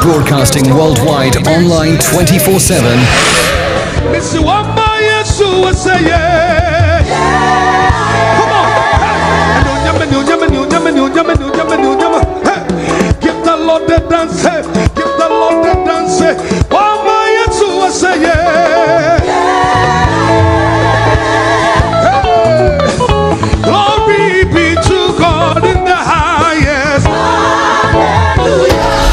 Broadcasting worldwide, online 24/7. Bissue, say yeah. Come on. Hey. Give the Lord the dance. Give the Lord the dance. Say yeah. Hey. Glory be to God in the highest.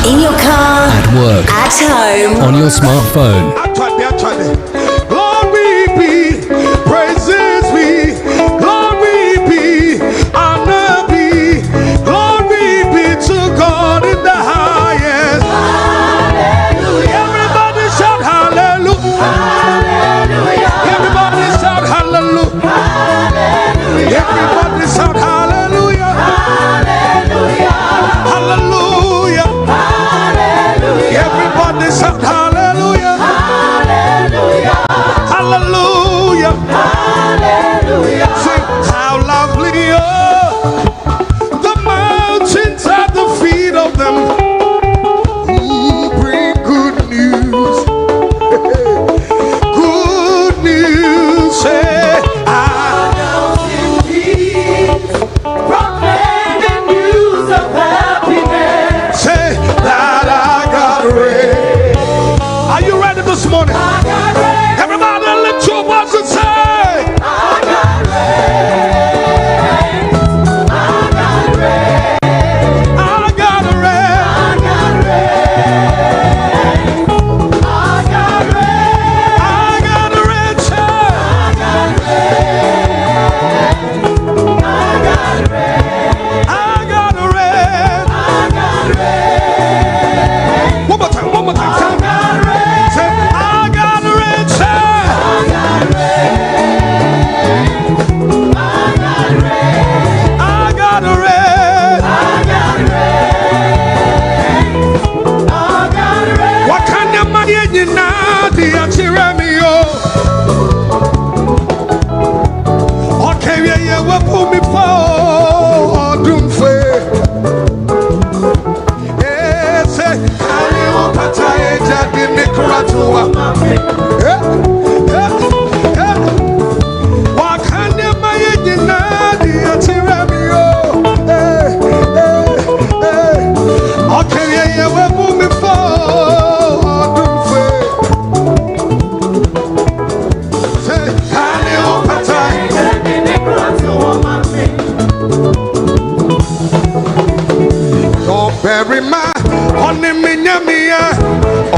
In your car, At work, at home, on your smartphone. I tried it. Glory be, praises be, glory be, honor be, glory be to God in the highest. Hallelujah. Everybody shout hallelujah. Hallelujah. Everybody shout hallelujah. Hallelujah. Everybody shout hallelujah. Hallelujah. Hallelujah. Hallelujah. Everybody shout hallelujah. Hallelujah. Hallelujah. Hallelujah. Sing how lovely are the mountains at the feet of them who bring good news. Good news. Say I proclaiming news of happiness. Say that I got rain. Are you ready this morning? I got rain. Everybody lift your voice and say, I got rain. I got rain. I got rain. I got rain. I got rain. I got rain. I got rain. I got rain. One more time. One more time. Say, I got rain. Say, I got rain. I got rain. I got rain. I got rain. I got rain. What kind of money you now? The Achiremio. Okay, yeah, what put me for? Dumfe. Yes, I will pata eja di mikratua. What kind of money you now? The Achiremio. Okay, yeah, what put me for? Dumfe. Say, I will pata eja di mikratua. Don't bury my honey minyamia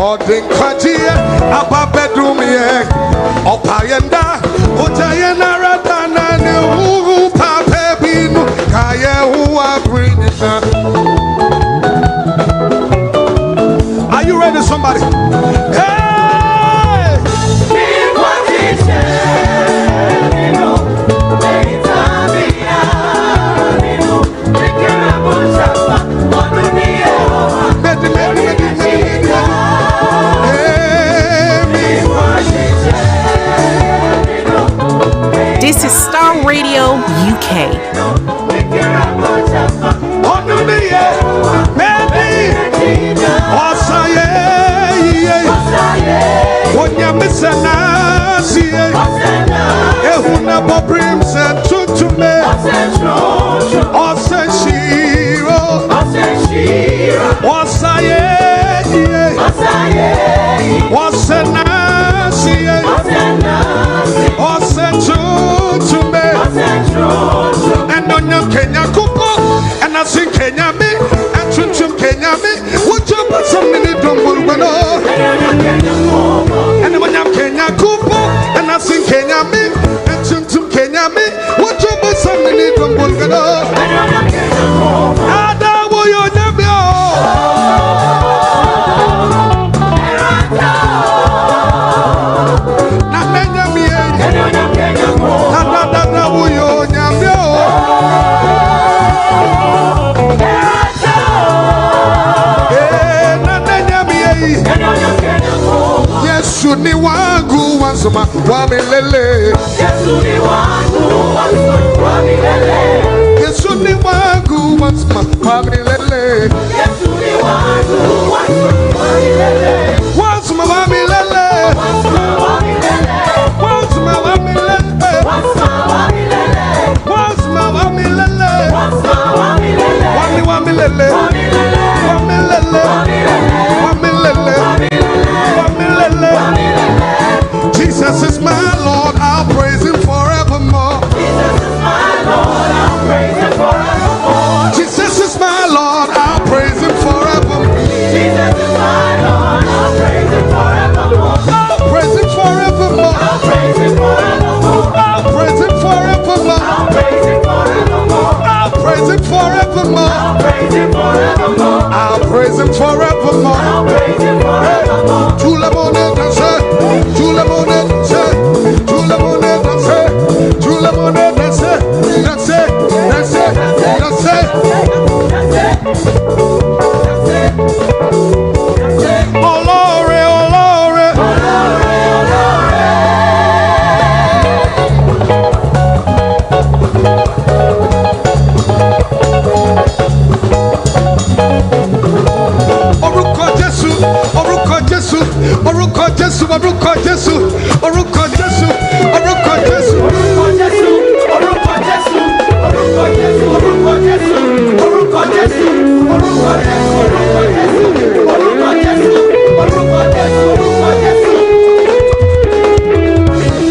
or drink kwatia abba bedroom ye or payenda ujayana radana ne hu papa binu kaya hu abrinita. Are you ready, somebody? Hey! This is Star Radio UK. And on your Kenya Kupo, and I sing Kenya me, and Chunchum Kenya me, would you put some minute on Bulgano? And when I'm Kenya Kupo, and I sing Kenya me, and Chunchum Kenya me, would you put some minute on Bulgano? Ada will you never once my wamilele. Yesuni wangu wamilele. Yesuni wangu once my wamilele. Yesuni wangu wamilele. Once my wamilele. Once my wamilele. Once my wamilele. Once my wamilele. Once my wamilele. Wamilele. Wamilele. Wamilele. Jesus is my Lord, I'll praise him forevermore. Jesus is my Lord, I'll praise him forevermore. Jesus is my Lord, I'll praise him forevermore. Jesus is my Lord, I'll praise him forevermore. I'll praise him forevermore. I'll praise him forevermore. I'll praise him forevermore. I'll praise him forevermore. I'll praise him forevermore. I'll praise him forevermore. I'll praise him forevermore. I'll praise him forevermore. Tout le monde est dansé, tout le monde est dansé, tout le monde est dansé, tout le monde est dansé, dansé, dansé, dansé. Oh Lord, oh Lord, orúkọ Jésù, orúkọ Jésù, orúkọ Jésù, orúkọ Jésù, orúkọ Jésù, orúkọ Jésù. Orúkọ Jésù, orúkọ Jésù, orúkọ Jésù, orúkọ Jésù, orúkọ Jésù, orúkọ Jésù, orúkọ Jésù, orúkọ Jésù, orúkọ Jésù,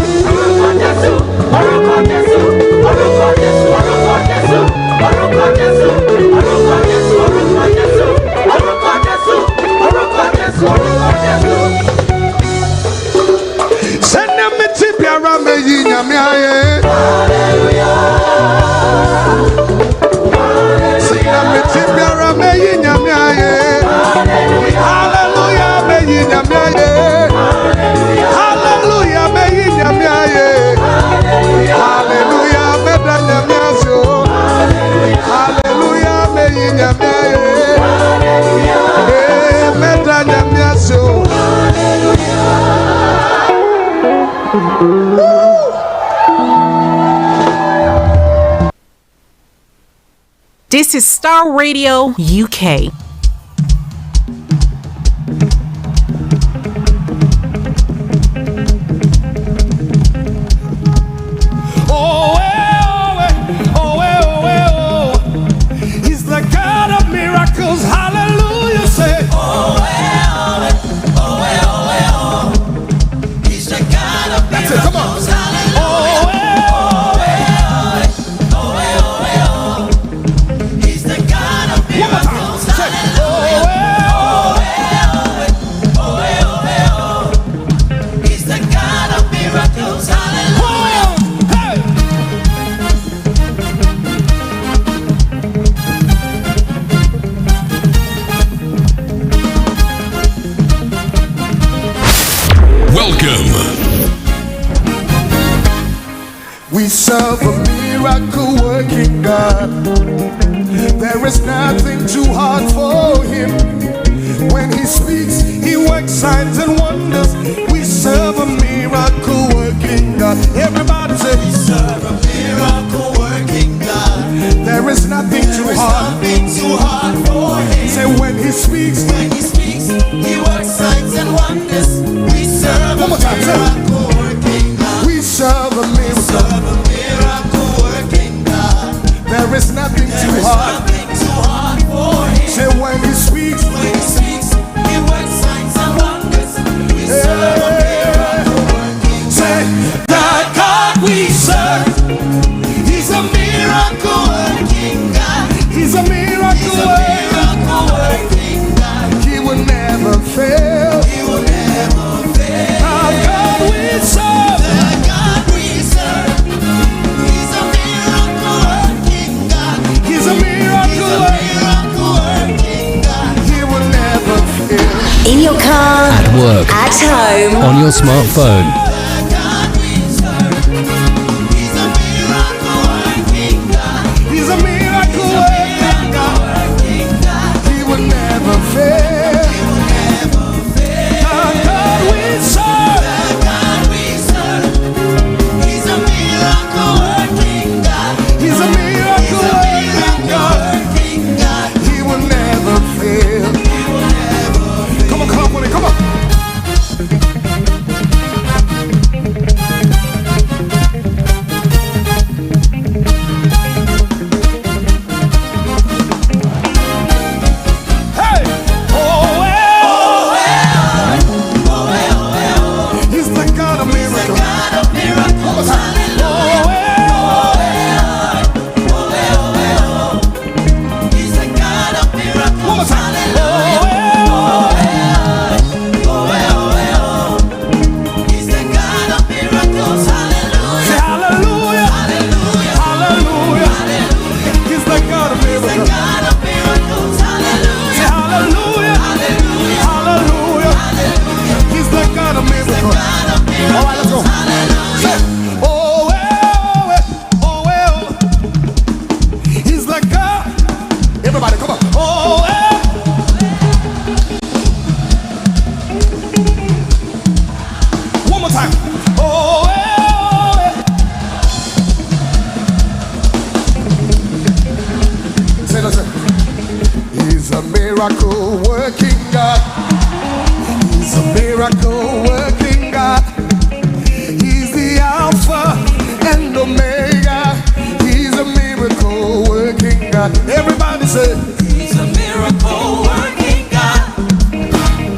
orúkọ Jésù, orúkọ Jésù, orúkọ Jésù, orúkọ Jésù, orúkọ Jésù, orúkọ Jésù, orúkọ Jésù, orúkọ Jésù, orúkọ Jésù, orúkọ Jésù. Send them a tip, you're me, nyame aye. Send them a tip, you're me, nyame aye. Hallelujah, me nyame aye. Hallelujah, me nyame aye. Hallelujah, me da nyame aso. Hallelujah, me nyame aye. Me da nyame aso. This is Star Radio UK. He's the God of miracles. Hallelujah. Say, He's the God of that's it. Come on. He's the God of One more time. Say, He's the God of miracles. Hallelujah. hey. Welcome. We serve a miracle working God. There is nothing too hard for him. When he speaks, he works signs and wonders. We serve a miracle working God. Everybody say, We serve a miracle working God. there is nothing too hard. Nothing too hard for him. Say when he speaks, When he speaks, he works signs and wonders. We serve a One more time, say it. miracle working God. we serve a miracle. Serve a miracle working God. There is nothing There too is hard. nothing too hard for him. Say when he speaks, When he speaks, he works signs and wonders. We serve a miracle working say the God we serve. He's a miracle working God. he's a He's miracle a worker. miracle working God. He will never fail. He will never fail. Our God we serve. The God we serve. He's a miracle working God. He's a He's miracle a worker. miracle working God. He will never fail. In your car, At work. at home, On your smartphone. The God we serve. He's a miracle working God. He's a miracle worker. Miracle working God. He will never fail. He will never fail. Our God we serve. The God we miracle working God. He's a miracle working God. He's the Alpha and Omega. He's a miracle working God. Everybody say, He's a miracle working God.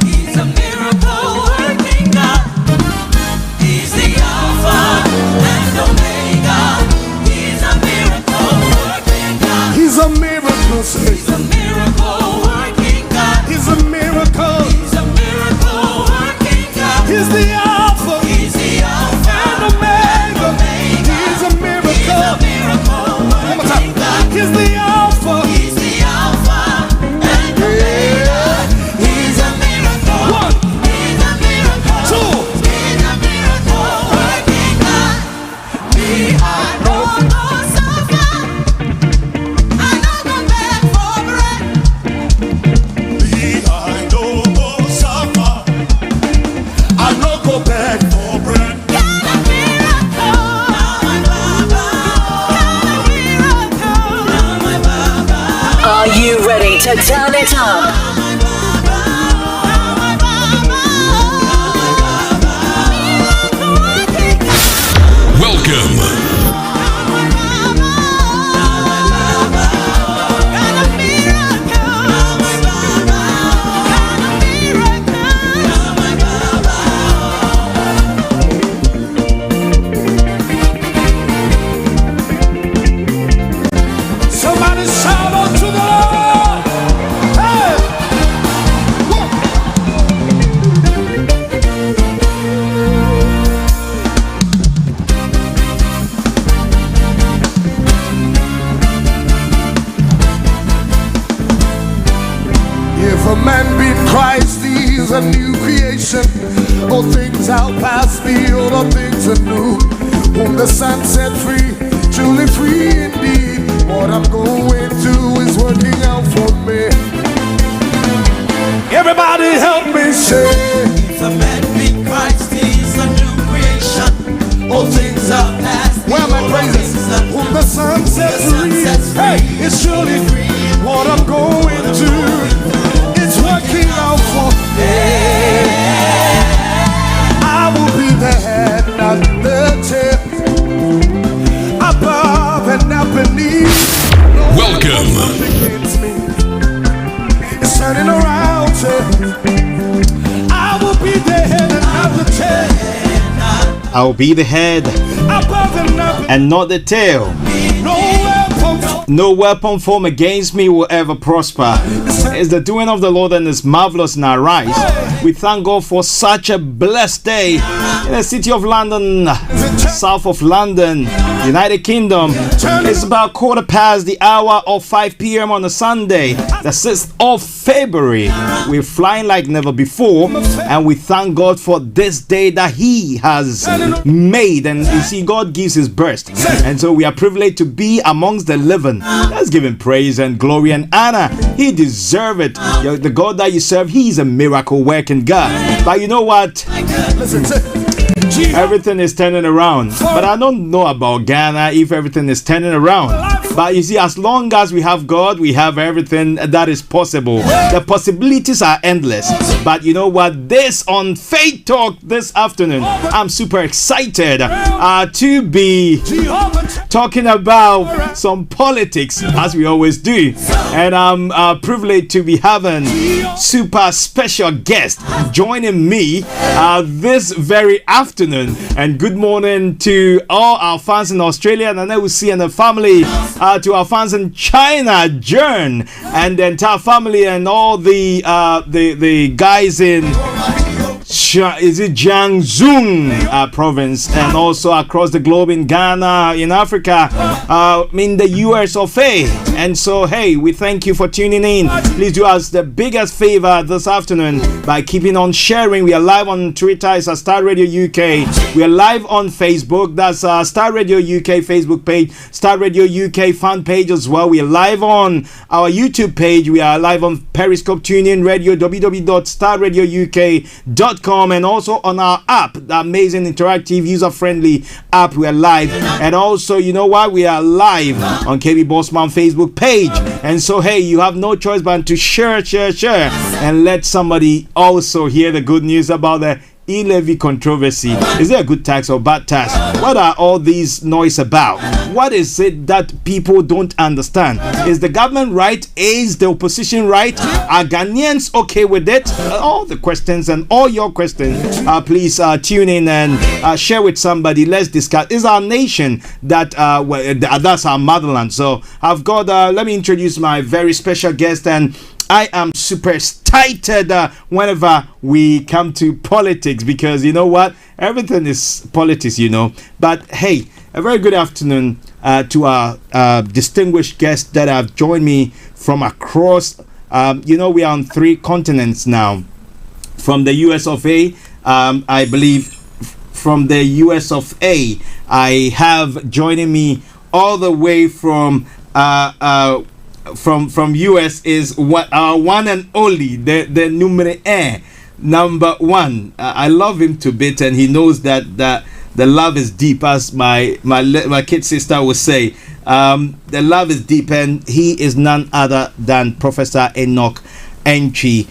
He's a miracle working God. He's the Alpha and Omega. He's a miracle working God. He's a miracle, say. He's a miracle working God. He's a miracle. He's a miracle working God. He's the Alpha He's the Alpha and Omega. He's a miracle. He's a miracle One more time. working God. He's the Alpha. He's the Alpha and Omega. He's a miracle. One. He's a miracle. Two. He's a miracle working God. Me, I know no suffer. I know no beg for bread. Me, I know go suffer. I no go beg for bread. Got a miracle. Now my Baba. Got a miracle. Now my Baba. Are you ready to turn it up? Welcome. Somebody shout out to the Lord. Hey. Woo. If a man be in Christ, he's a new creation. All things are past, behold, all things are new. Whom the Son set free, truly free indeed. What I'm going through is working out for me. Everybody help me say, If a man be Christ, he's a new creation. All things are past. where am I praising? Whom the Son set free, hey, it's surely free. What I'm going through, it's working out for me. I will be the head, not the tail. Above and not beneath. Welcome. Against me. It's turning around to I will be the head and not the tail. I'll be the head Above and not and not the tail. no weapon. No weapon formed against me will ever prosper. It's the doing of the Lord and it's marvelous in our eyes. We thank God for such a blessed day in the city of London, south of London, United Kingdom. It's about 15 the hour of 5 p.m. on a Sunday, the 6th of February. We're flying like never before, and we thank God for this day that He has made. And you see, God gives His best, and so we are privileged to be amongst the living. Let's give Him praise and glory and honor. He deserves it. The God that you serve, He is a miracle working God. But you know what? Listen to Everything is turning around. But I don't know about Ghana if everything is turning around. But you see, as long as we have God, we have everything that is possible. The possibilities are endless. But you know what? This on Faith Talk this afternoon, I'm super excited to be talking about some politics, as we always do. And I'm privileged to be having super special guest joining me this very afternoon. And good morning to all our fans in Australia and Antwi and the family, to our fans in China, Jern, and the entire family, and all the guys in Jiangsu province, and also across the globe in Ghana, in Africa, in the US of A. And so, hey, we thank you for tuning in. Please do us the biggest favor this afternoon by keeping on sharing. We are live on Twitter, it's Star Radio UK. We are live on Facebook, that's Star Radio UK Facebook page, Star Radio UK fan page as well. We are live on our YouTube page. We are live on Periscope, TuneIn Radio, www.starradiouk.com. platform and also on our app, the amazing interactive user-friendly app. We are live, and also you know why we are live on KB Bossman Facebook page. And so hey, you have no choice but to share and let somebody also hear the good news about the E-Levy controversy. Is it a good tax or bad tax? What are all these noise about? What is it that people don't understand? Is the government right? Is the opposition right? Are Ghanaians okay with it? All the questions and all your questions, please tune in and share with somebody. Let's discuss. Is our nation that that's our motherland? So I've got let me introduce my very special guest, and I am super excited whenever we come to politics, because you know what? Everything is politics, you know. But hey, a very good afternoon to our distinguished guests that have joined me from across, you know, we are on 3 continents now. From the US of A, I believe from the US of A, I have joining me all the way from US is what our one and only the number 1. I love him to bit, and he knows that the love is deep, as my kid sister would say. The love is deep, and he is none other than Professor Enoch Antwi.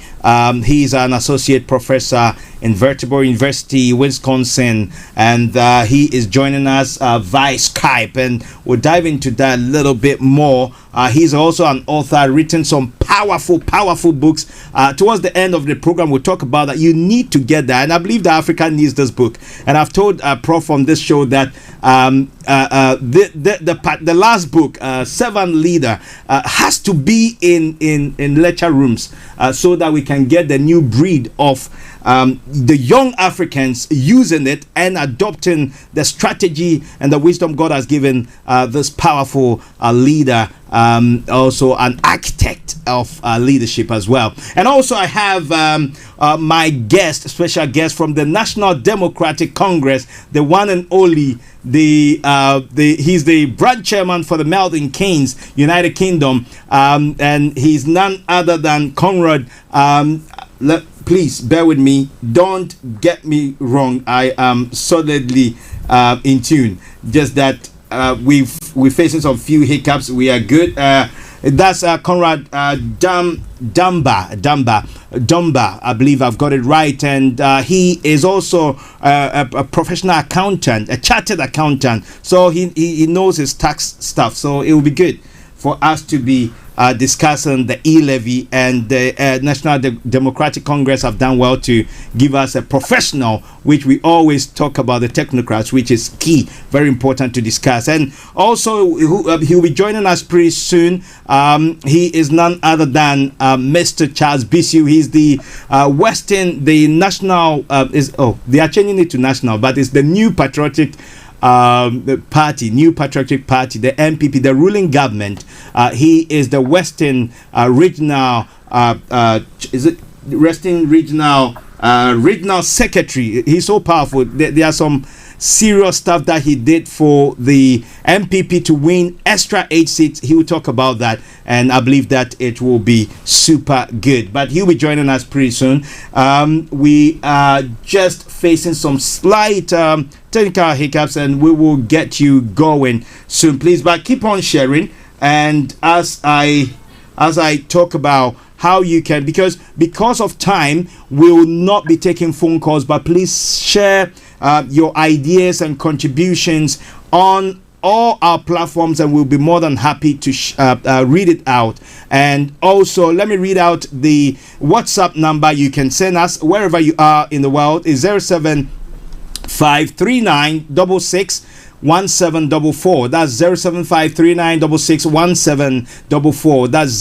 He's an associate professor in Vertebral University, Wisconsin, and he is joining us via Skype, and we'll dive into that a little bit more. He's also an author, written some powerful books. Towards the end of the program, we'll talk about that. You need to get that, and I believe that Africa needs this book. And I've told Prof on this show that the last book, Servant Leader, has to be in lecture rooms so that we can get the new breed of the young Africans using it and adopting the strategy and the wisdom God has given this powerful leader, also an architect of leadership as well. And also I have my special guest from the National Democratic Congress, the one and only, he's the branch chairman for the Milton Keynes, United Kingdom, and he's none other than Conrad. Please bear with me. Don't get me wrong. I am solidly in tune. Just that we're facing some few hiccups. We are good. That's Conrad Dumbah. I believe I've got it right. And he is also a professional accountant, a chartered accountant. So he knows his tax stuff. So it will be good for us to be discussing the E-Levy, and the National Democratic Congress have done well to give us a professional, which we always talk about the technocrats, which is key, very important to discuss. And also he'll be joining us pretty soon. He is none other than Mr. Charles Bissue. He's the national they are changing it to national, but it's the New Patriotic Party, the NPP, the ruling government. He is the Western Regional Regional Secretary. He's so powerful. There are some serious stuff that he did for the MPP to win extra 8 seats. He will talk about that, and I believe that it will be super good. But he'll be joining us pretty soon. We are just facing some slight technical hiccups, and we will get you going soon, please. But keep on sharing, and as I talk about how you can, because of time, we will not be taking phone calls, but please share your ideas and contributions on all our platforms, and we'll be more than happy to read it out. And also, let me read out the WhatsApp number you can send us wherever you are in the world. Is 07539661744. That's 07539661744. That's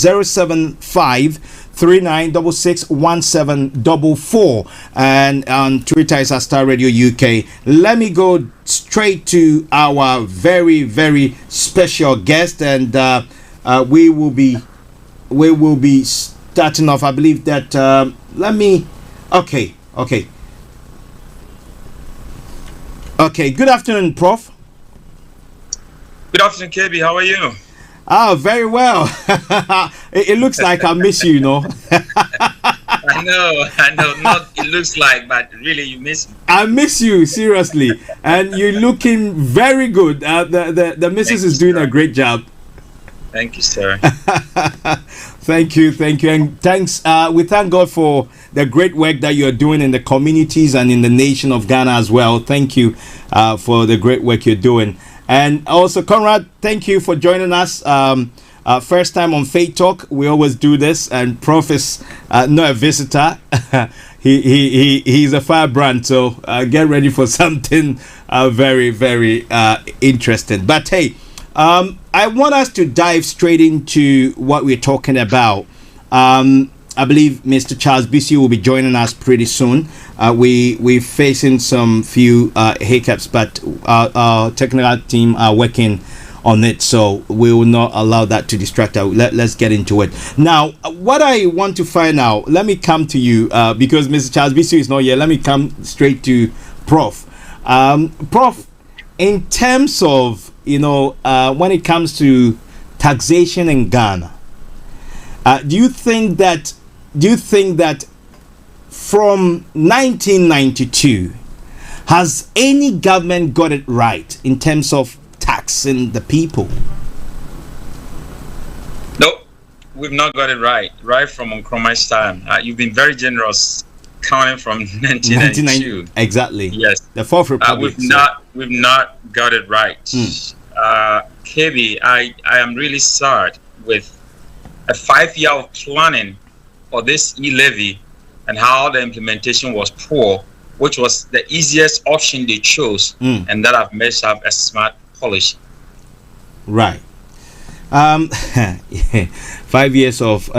07539661744. And on Twitter is Star Radio UK. Let me go straight to our very, very special guest, and we will be starting off. I believe that Okay, good afternoon, Prof. Good afternoon, KB. How are you? Very well. It looks like I miss you, you know. I I know. Not it looks like, but really, you miss me. I miss you seriously, and you're looking very good. The missus is doing a great job. Thank you, sir. Thank you, and thanks. We thank God for the great work that you are doing in the communities and in the nation of Ghana as well. Thank you for the great work you're doing, and also Conrad, thank you for joining us. First time on Faith Talk. We always do this, and Prof is not a visitor. He's a firebrand, so get ready for something very, very interesting. But hey, I want us to dive straight into what we're talking about. I believe Mr. Charles Bissue will be joining us pretty soon. We're facing some few hiccups, but our technical team are working on it, so we will not allow that to distract us. Let's get into it now. What I want to find out, let me come to you because Mr. Charles Bissue is not here. Let me come straight to Prof. Prof, in terms of when it comes to taxation in Ghana, do you think that from 1992 has any government got it right in terms of taxing the people? Nope, we've not got it right from Nkrumah's time. You've been very generous, counting from 1992. Exactly. Yes, the Fourth Republic. We've not got it right. KB, I am really sad with a 5-year of planning for this E-Levy and how the implementation was poor, which was the easiest option they chose, and that have messed up a smart policy. Right. 5 years of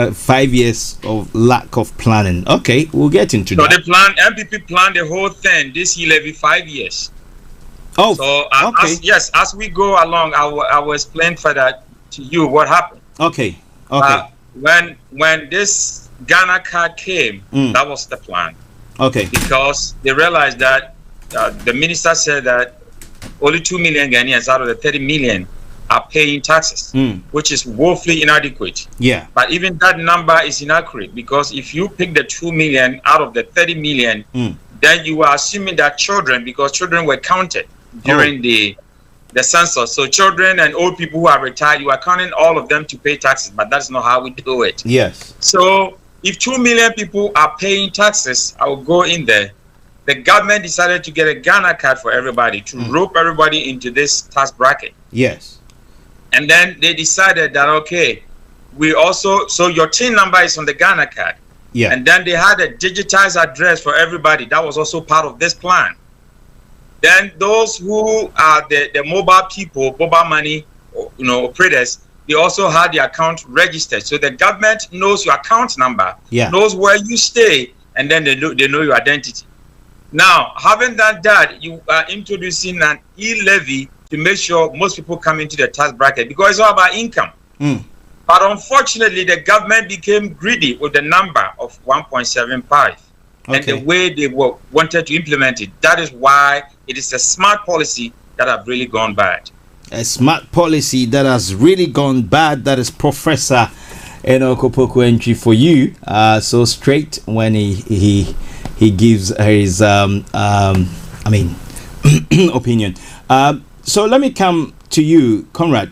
lack of planning. Okay, we'll get into that. So MPP planned the whole thing, this E-Levy 5 years. Oh, so okay. as we go along, I will explain further to you what happened. Okay. When this Ghana card came, that was the plan. Okay. Because they realized that the minister said that only 2 million Ghanaians out of the 30 million are paying taxes, which is woefully inadequate. Yeah. But even that number is inaccurate, because if you pick the 2 million out of the 30 million, then you are assuming that children, because children were counted during the census. So children and old people who are retired, you are counting all of them to pay taxes, but that's not how we do it. Yes. So if 2 million people are paying taxes, I will go in there. The government decided to get a Ghana card for everybody, to rope everybody into this tax bracket. Yes. And then they decided that, okay, so your TIN number is on the Ghana card. Yeah. And then they had a digitized address for everybody. That was also part of this plan. Then those who are the mobile people, mobile money, operators, they also had the account registered. So the government knows your account number, knows where you stay, and then they know your identity. Now, having done that, you are introducing an E-Levy to make sure most people come into the tax bracket, because it's all about income. But unfortunately, the government became greedy with the number of 1.75 and the way they wanted to implement it. That is why it is a smart policy that have really gone bad. A smart policy that has really gone bad. That is Professor Enokopoku Antwi for you. So straight when he gives his opinion. So let me come to you, Conrad.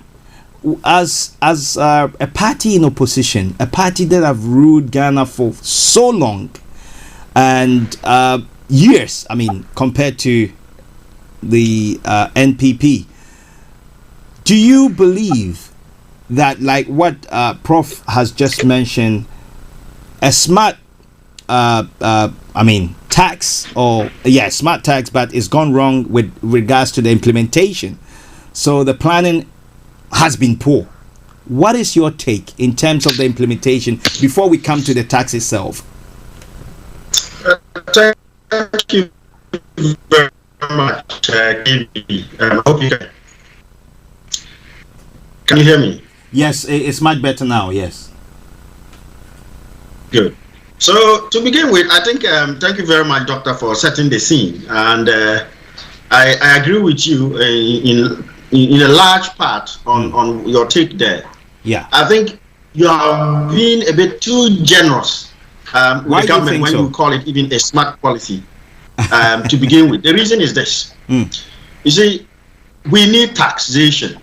As a party in opposition, a party that have ruled Ghana for so long and years, compared to the NPP, do you believe that, like what Prof has just mentioned, a smart tax, smart tax, but it's gone wrong with regards to the implementation? So the planning has been poor. What is your take in terms of the implementation before we come to the tax itself? Thank you very much, I hope you can you hear me? Yes, it's much better now. Yes. Good. So to begin with, I think thank you very much, Doctor, for setting the scene, and I agree with you in a large part on your take there. Yeah. I think you are being a bit too generous Why the do you government think when so? you call it even a smart policy to begin with. The reason is this. You see, we need taxation.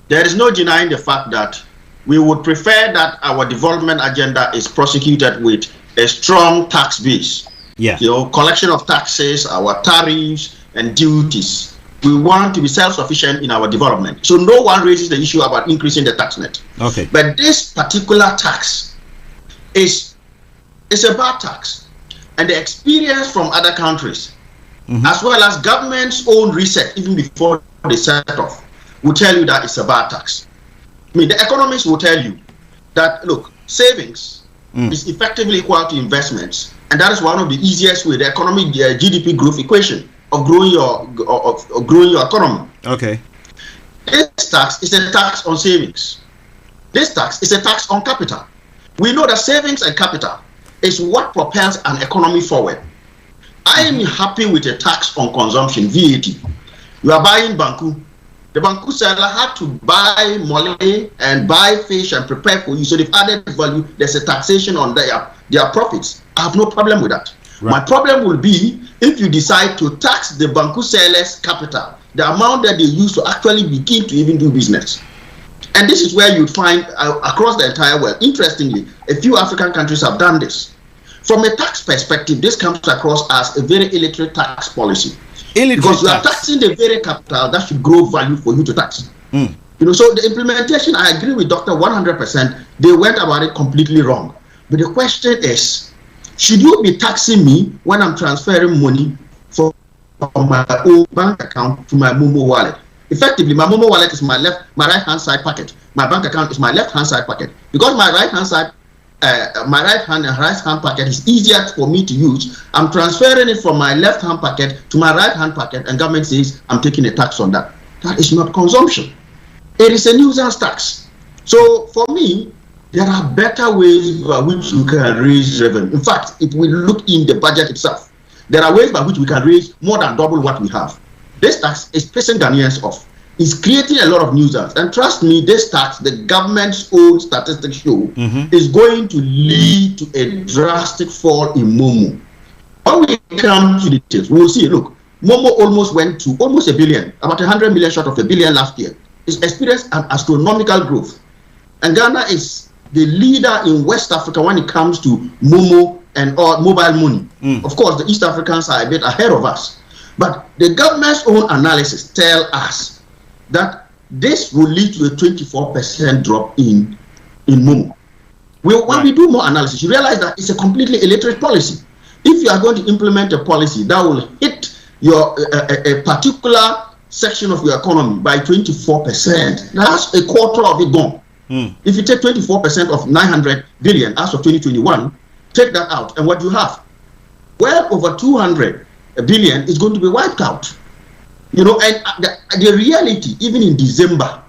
There is no denying the fact that we would prefer that our development agenda is prosecuted with a strong tax base. Yeah. You know, collection of taxes, our tariffs and duties. We want to be self-sufficient in our development. So no one raises the issue about increasing the tax net. Okay. But this particular tax is a bad tax. And the experience from other countries, as well as government's own research, even before they set off, will tell you that it's a bad tax. I mean, the economists will tell you that, look, savings is effectively equal to investments. And that is one of the easiest way, the economic GDP growth equation of growing your economy. Okay. This tax is a tax on savings. This tax is a tax on capital. We know that savings and capital is what propels an economy forward. I am happy with a tax on consumption, VAT. You are buying banku. The banku seller had to buy mole and buy fish and prepare for you. So they've added value. There's a taxation on their profits. I have no problem with that. Right. My problem will be if you decide to tax the banku seller's capital, the amount that they use to actually begin to even do business. And this is where you'd find across the entire world. Interestingly, a few African countries have done this. From a tax perspective, this comes across as a very illiterate tax policy. Because you are taxing the very capital that should grow value for you to tax. You know, so the implementation, I agree with Dr. 100%. They went about it completely wrong. But the question is, should you be taxing me when I'm transferring money from my own bank account to my Momo wallet? Effectively, my Momo wallet is my right-hand side pocket. My bank account is my left-hand side pocket. Because my right-hand pocket is easier for me to use, I'm transferring it from my left-hand pocket to my right-hand pocket, and government says I'm taking a tax on that. That is not consumption. It is a nuisance tax. So for me, there are better ways by which we can raise revenue. In fact, if we look in the budget itself, there are ways by which we can raise more than double what we have. This tax is pissing Ghanaians off. It's creating a lot of nuisance. And trust me, this tax, the government's own statistics show, is going to lead to a drastic fall in Momo. When we come to the details, we will see, look, Momo almost went to almost $1 billion, about 100 million short of $1 billion last year. It's experienced an astronomical growth. And Ghana is the leader in West Africa when it comes to Momo and mobile money. Of course, the East Africans are a bit ahead of us. But the government's own analysis tell us that this will lead to a 24% drop in Momo. When we do more analysis, you realize that it's a completely illiterate policy. If you are going to implement a policy that will hit your a particular section of your economy by 24%, that's a quarter of it gone. If you take 24% of 900 billion as of 2021, take that out, and what you have? Well over 200 billion is going to be wiped out. You know, and the reality, even in December,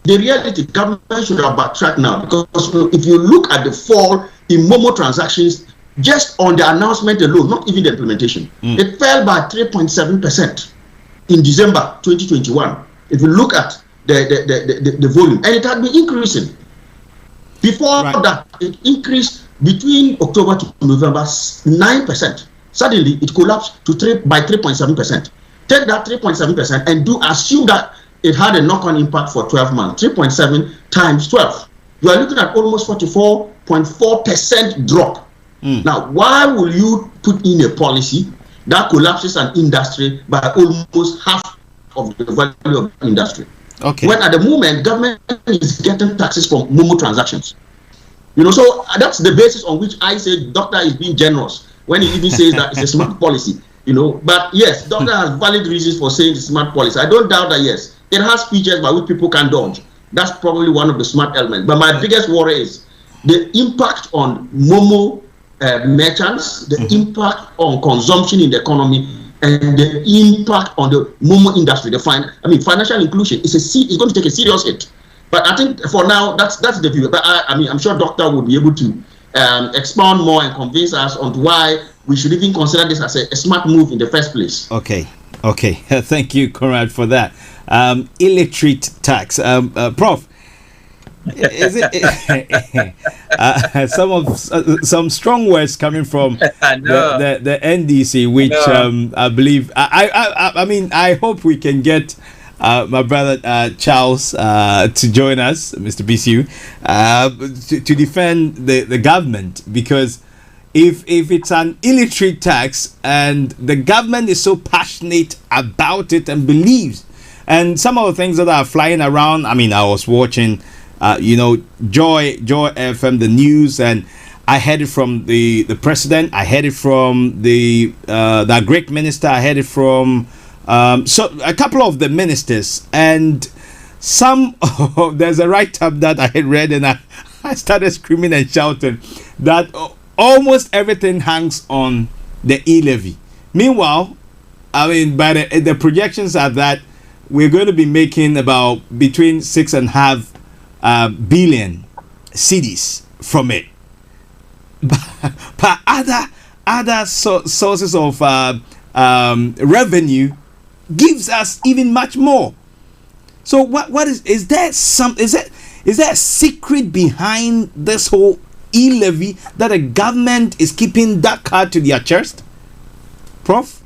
the reality, government should have backtracked now, because if you look at the fall in Momo transactions, just on the announcement alone, not even the implementation, it fell by 3.7% in December 2021. If you look at the volume, and it had been increasing. Before that, it increased between October to November 9%. Suddenly, it collapsed by 3.7%. Take that 3.7% and assume that it had a knock-on impact for 12 months. 3.7 times 12. You are looking at almost 44.4% drop. Now, why will you put in a policy that collapses an industry by almost half of the value of the industry? Okay. When at the moment, government is getting taxes from Momo transactions. You know, so that's the basis on which I say doctor is being generous when he even says that it's a smart policy. You know, but yes, doctor has valid reasons for saying it's smart policy. I don't doubt that, yes, it has features by which people can dodge. That's probably one of the smart elements. But my biggest worry is the impact on Momo merchants, the impact on consumption in the economy, and the impact on the Momo industry. Financial inclusion is going to take a serious hit. But I think for now, that's the view. But I'm sure doctor will be able to expound more and convince us on why we should even consider this as a smart move in the first place. Okay. Thank you, Conrad, for that. Illiterate tax. Prof, Is it some strong words coming from the NDC, which I believe I mean I hope we can get my brother Charles to join us, Mr. Bissue, to defend the government, because if it's an illiterate tax and the government is so passionate about it and believes, and some of the things that are flying around, I mean, I was watching Joy FM, the news, and I heard it from the president, I heard it from the Greek minister, I heard it from so a couple of the ministers, and some there's a write-up that I had read, and I started screaming and shouting that almost everything hangs on the E-Levy. Meanwhile, I mean, by the projections are that we're going to be making about between 6.5 billion cedis from it. But other sources of revenue gives us even much more. So what is there a secret behind this whole E-Levy, that the government is keeping that card to their chest, Prof?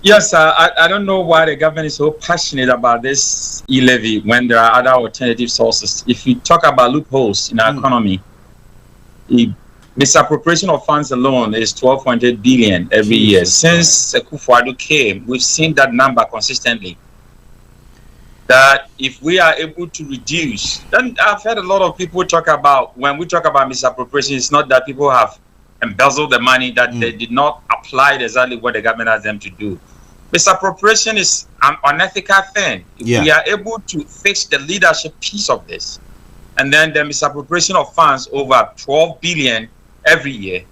Yes, I don't know why the government is so passionate about this E-Levy when there are other alternative sources. If you talk about loopholes in our economy, the misappropriation of funds alone is 12.8 billion every year. Since Akufo-Addo came, we've seen that number consistently. That if we are able to reduce, then I've heard a lot of people talk about, when we talk about misappropriation, it's not that people have embezzled the money, that they did not apply exactly what the government asked them to do. Misappropriation is an unethical thing. If we are able to fix the leadership piece of this, and then the misappropriation of funds over 12 billion every year,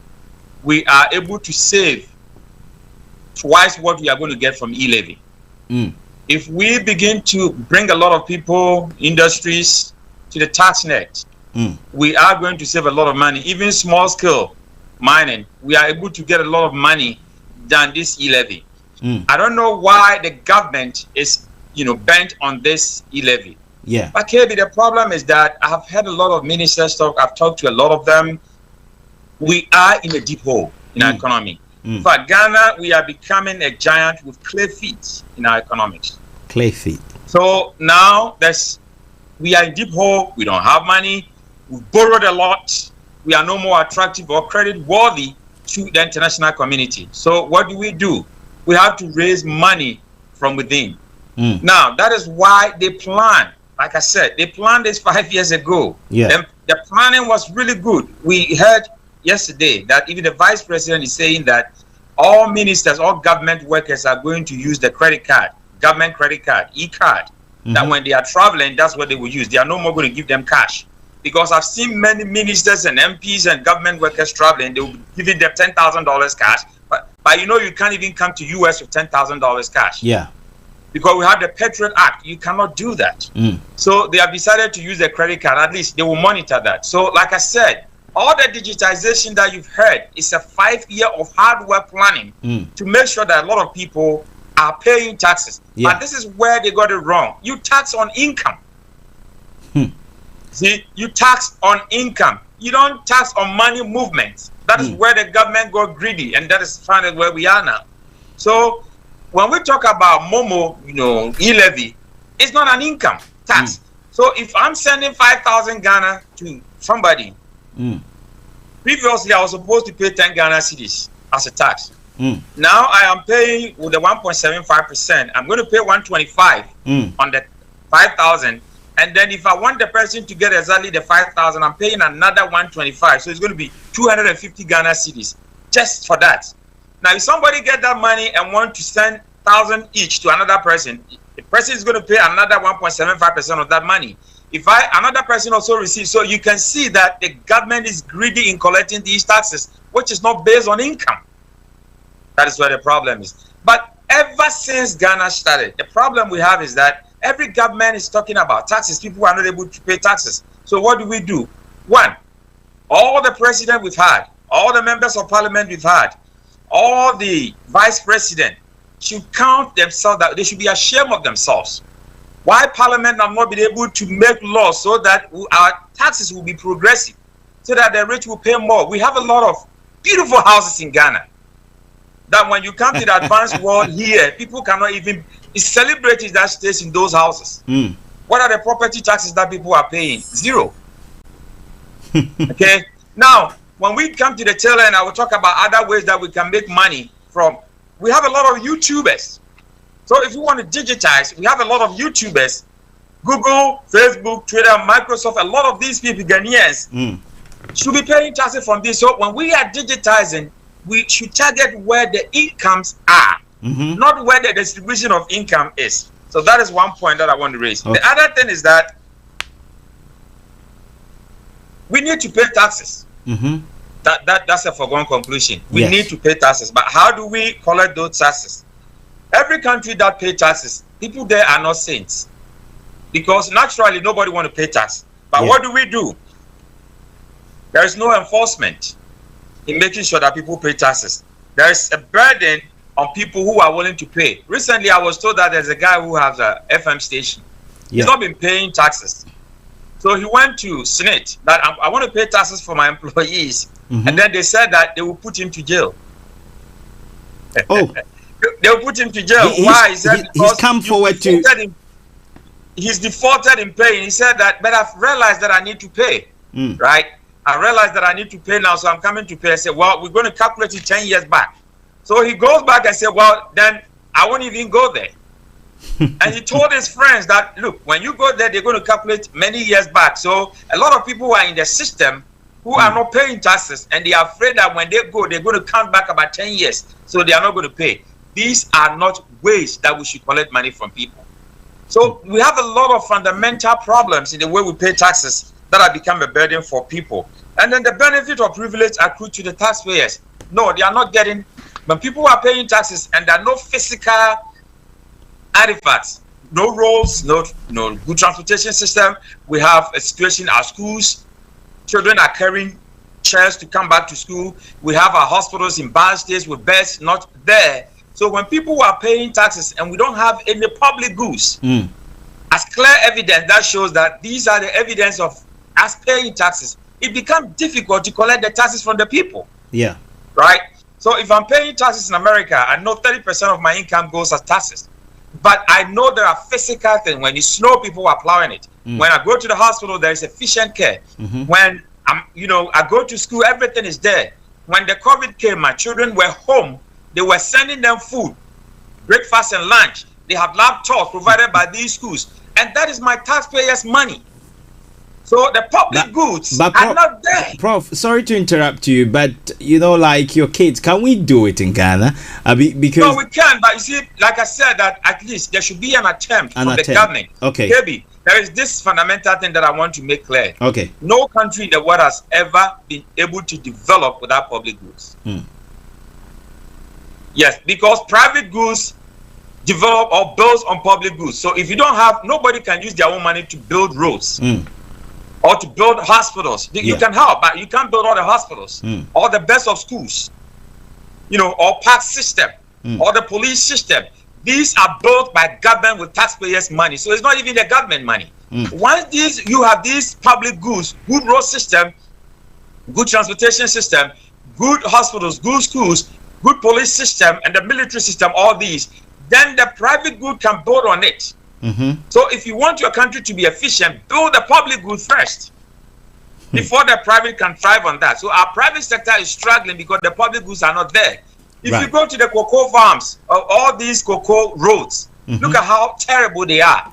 we are able to save twice what we are going to get from E-Levy. If we begin to bring a lot of people, industries to the tax net, we are going to save a lot of money. Even small scale mining, we are able to get a lot of money than this E-Levy. I don't know why the government is, bent on this E-Levy. But KB, the problem is that I have heard a lot of ministers talk. I've talked to a lot of them. We are in a deep hole in our economy. For Ghana, we are becoming a giant with clay feet in our economics. Clay feet. So now we are in deep hole. We don't have money. We've borrowed a lot. We are no more attractive or credit worthy to the international community. So what do? We have to raise money from within. Now, that is why they plan. Like I said, they planned this 5 years ago. The planning was really good. We heard yesterday that even the vice president is saying that all ministers, all government workers are going to use the credit card, government credit card, e-card, that when they are traveling, that's what they will use. They are no more going to give them cash. Because I've seen many ministers and MPs and government workers traveling, they will be giving them $10,000 cash. But you can't even come to US with $10,000 cash. Because we have the Patriot Act. You cannot do that. So they have decided to use the credit card. At least they will monitor that. So like I said, all the digitization that you've heard is a 5 year of hard work planning to make sure that a lot of people are paying taxes. But this is where they got it wrong. You tax on income. See, you tax on income. You don't tax on money movement. That is where the government got greedy, and that is finally where we are now. So when we talk about Momo, E-Levy, it's not an income tax. So if I'm sending 5,000 Ghana to somebody, previously I was supposed to pay 10 Ghana cedis as a tax. Now I am paying with the 1.75%. I'm going to pay 125 on the 5,000. And then if I want the person to get exactly the 5,000, I'm paying another 125. So it's going to be 250 Ghana cedis just for that. Now, if somebody get that money and want to send 1,000 each to another person, the person is going to pay another 1.75% of that money. If another person also receives, so you can see that the government is greedy in collecting these taxes, which is not based on income. That is where the problem is. But ever since Ghana started, the problem we have is that every government is talking about taxes. People are not able to pay taxes. So what do? One, all the president we've had, all the members of parliament we've had, all the vice president should count themselves, that they should be ashamed of themselves. Why Parliament have not been able to make laws so that our taxes will be progressive, so that the rich will pay more. We have a lot of beautiful houses in Ghana that when you come to the advanced world here, people cannot even, it's celebrities that stays in those houses. What are the property taxes that people are paying? Zero. Okay. Now, when we come to the tail end, I will talk about other ways that we can make money from. We have a lot of YouTubers. So if you want to digitize, we have a lot of YouTubers. Google, Facebook, Twitter, Microsoft, a lot of these people, Ghanaians, should be paying taxes from this. So when we are digitizing, we should target where the incomes are, not where the distribution of income is. So that is one point that I want to raise. Okay. The other thing is that we need to pay taxes. That's a foregone conclusion. We need to pay taxes. But how do we collect those taxes? Every country that pays taxes, people there are not saints. Because naturally, nobody want to pay tax. But what do? There is no enforcement in making sure that people pay taxes. There is a burden on people who are willing to pay. Recently, I was told that there's a guy who has a FM station. He's not been paying taxes. So he went to Senate that I want to pay taxes for my employees. And then they said that they will put him to jail. They will put him to jail. Why? He said he's come forward to... He's defaulted in paying. He said that, but I've realized that I need to pay. Right? I realized that I need to pay now, so I'm coming to pay. I said, well, we're going to calculate it 10 years back. So he goes back and said, well, then I won't even go there. And he told his friends that, look, when you go there, they're going to calculate many years back. So a lot of people who are in the system who are not paying taxes, and they are afraid that when they go, they're going to count back about 10 years. So they are not going to pay. These are not ways that we should collect money from people. So we have a lot of fundamental problems in the way we pay taxes that have become a burden for people. And then the benefit or privilege accrued to the taxpayers. No, they are not getting. When people are paying taxes and there are no physical artifacts, no roads, no good transportation system, we have a situation at schools. Children are carrying chairs to come back to school. We have our hospitals in bad states with beds not there. So when people are paying taxes and we don't have any public goods, as clear evidence that shows that these are the evidence of us paying taxes, it becomes difficult to collect the taxes from the people. Yeah. Right? So if I'm paying taxes in America, I know 30% of my income goes as taxes. But I know there are physical things. When it snow, people are plowing it. When I go to the hospital, there is efficient care. When I go to school, everything is there. When the COVID came, my children were home. They were sending them food, breakfast and lunch. They have laptops provided by these schools. And that is my taxpayers' money. So the public goods are not there. Prof, sorry to interrupt you, but like your kids, can we do it in Ghana? Because no, we can, but you see, like I said, that at least there should be an attempt from the government. Okay. Maybe there is this fundamental thing that I want to make clear. Okay. No country in the world has ever been able to develop without public goods. Yes, because private goods develop or build on public goods. So if you don't have, nobody can use their own money to build roads. Or to build hospitals. You can help, but you can't build all the hospitals or the best of schools, or park system or the police system. These are built by government with taxpayers' money. So it's not even the government money. Once you have these public goods, good road system, good transportation system, good hospitals, good schools, good police system, and the military system, all these, then the private good can build on it. So if you want your country to be efficient, build the public good first before the private can thrive on that. So our private sector is struggling because the public goods are not there. If you go to the cocoa farms or all these cocoa roads, look at how terrible they are.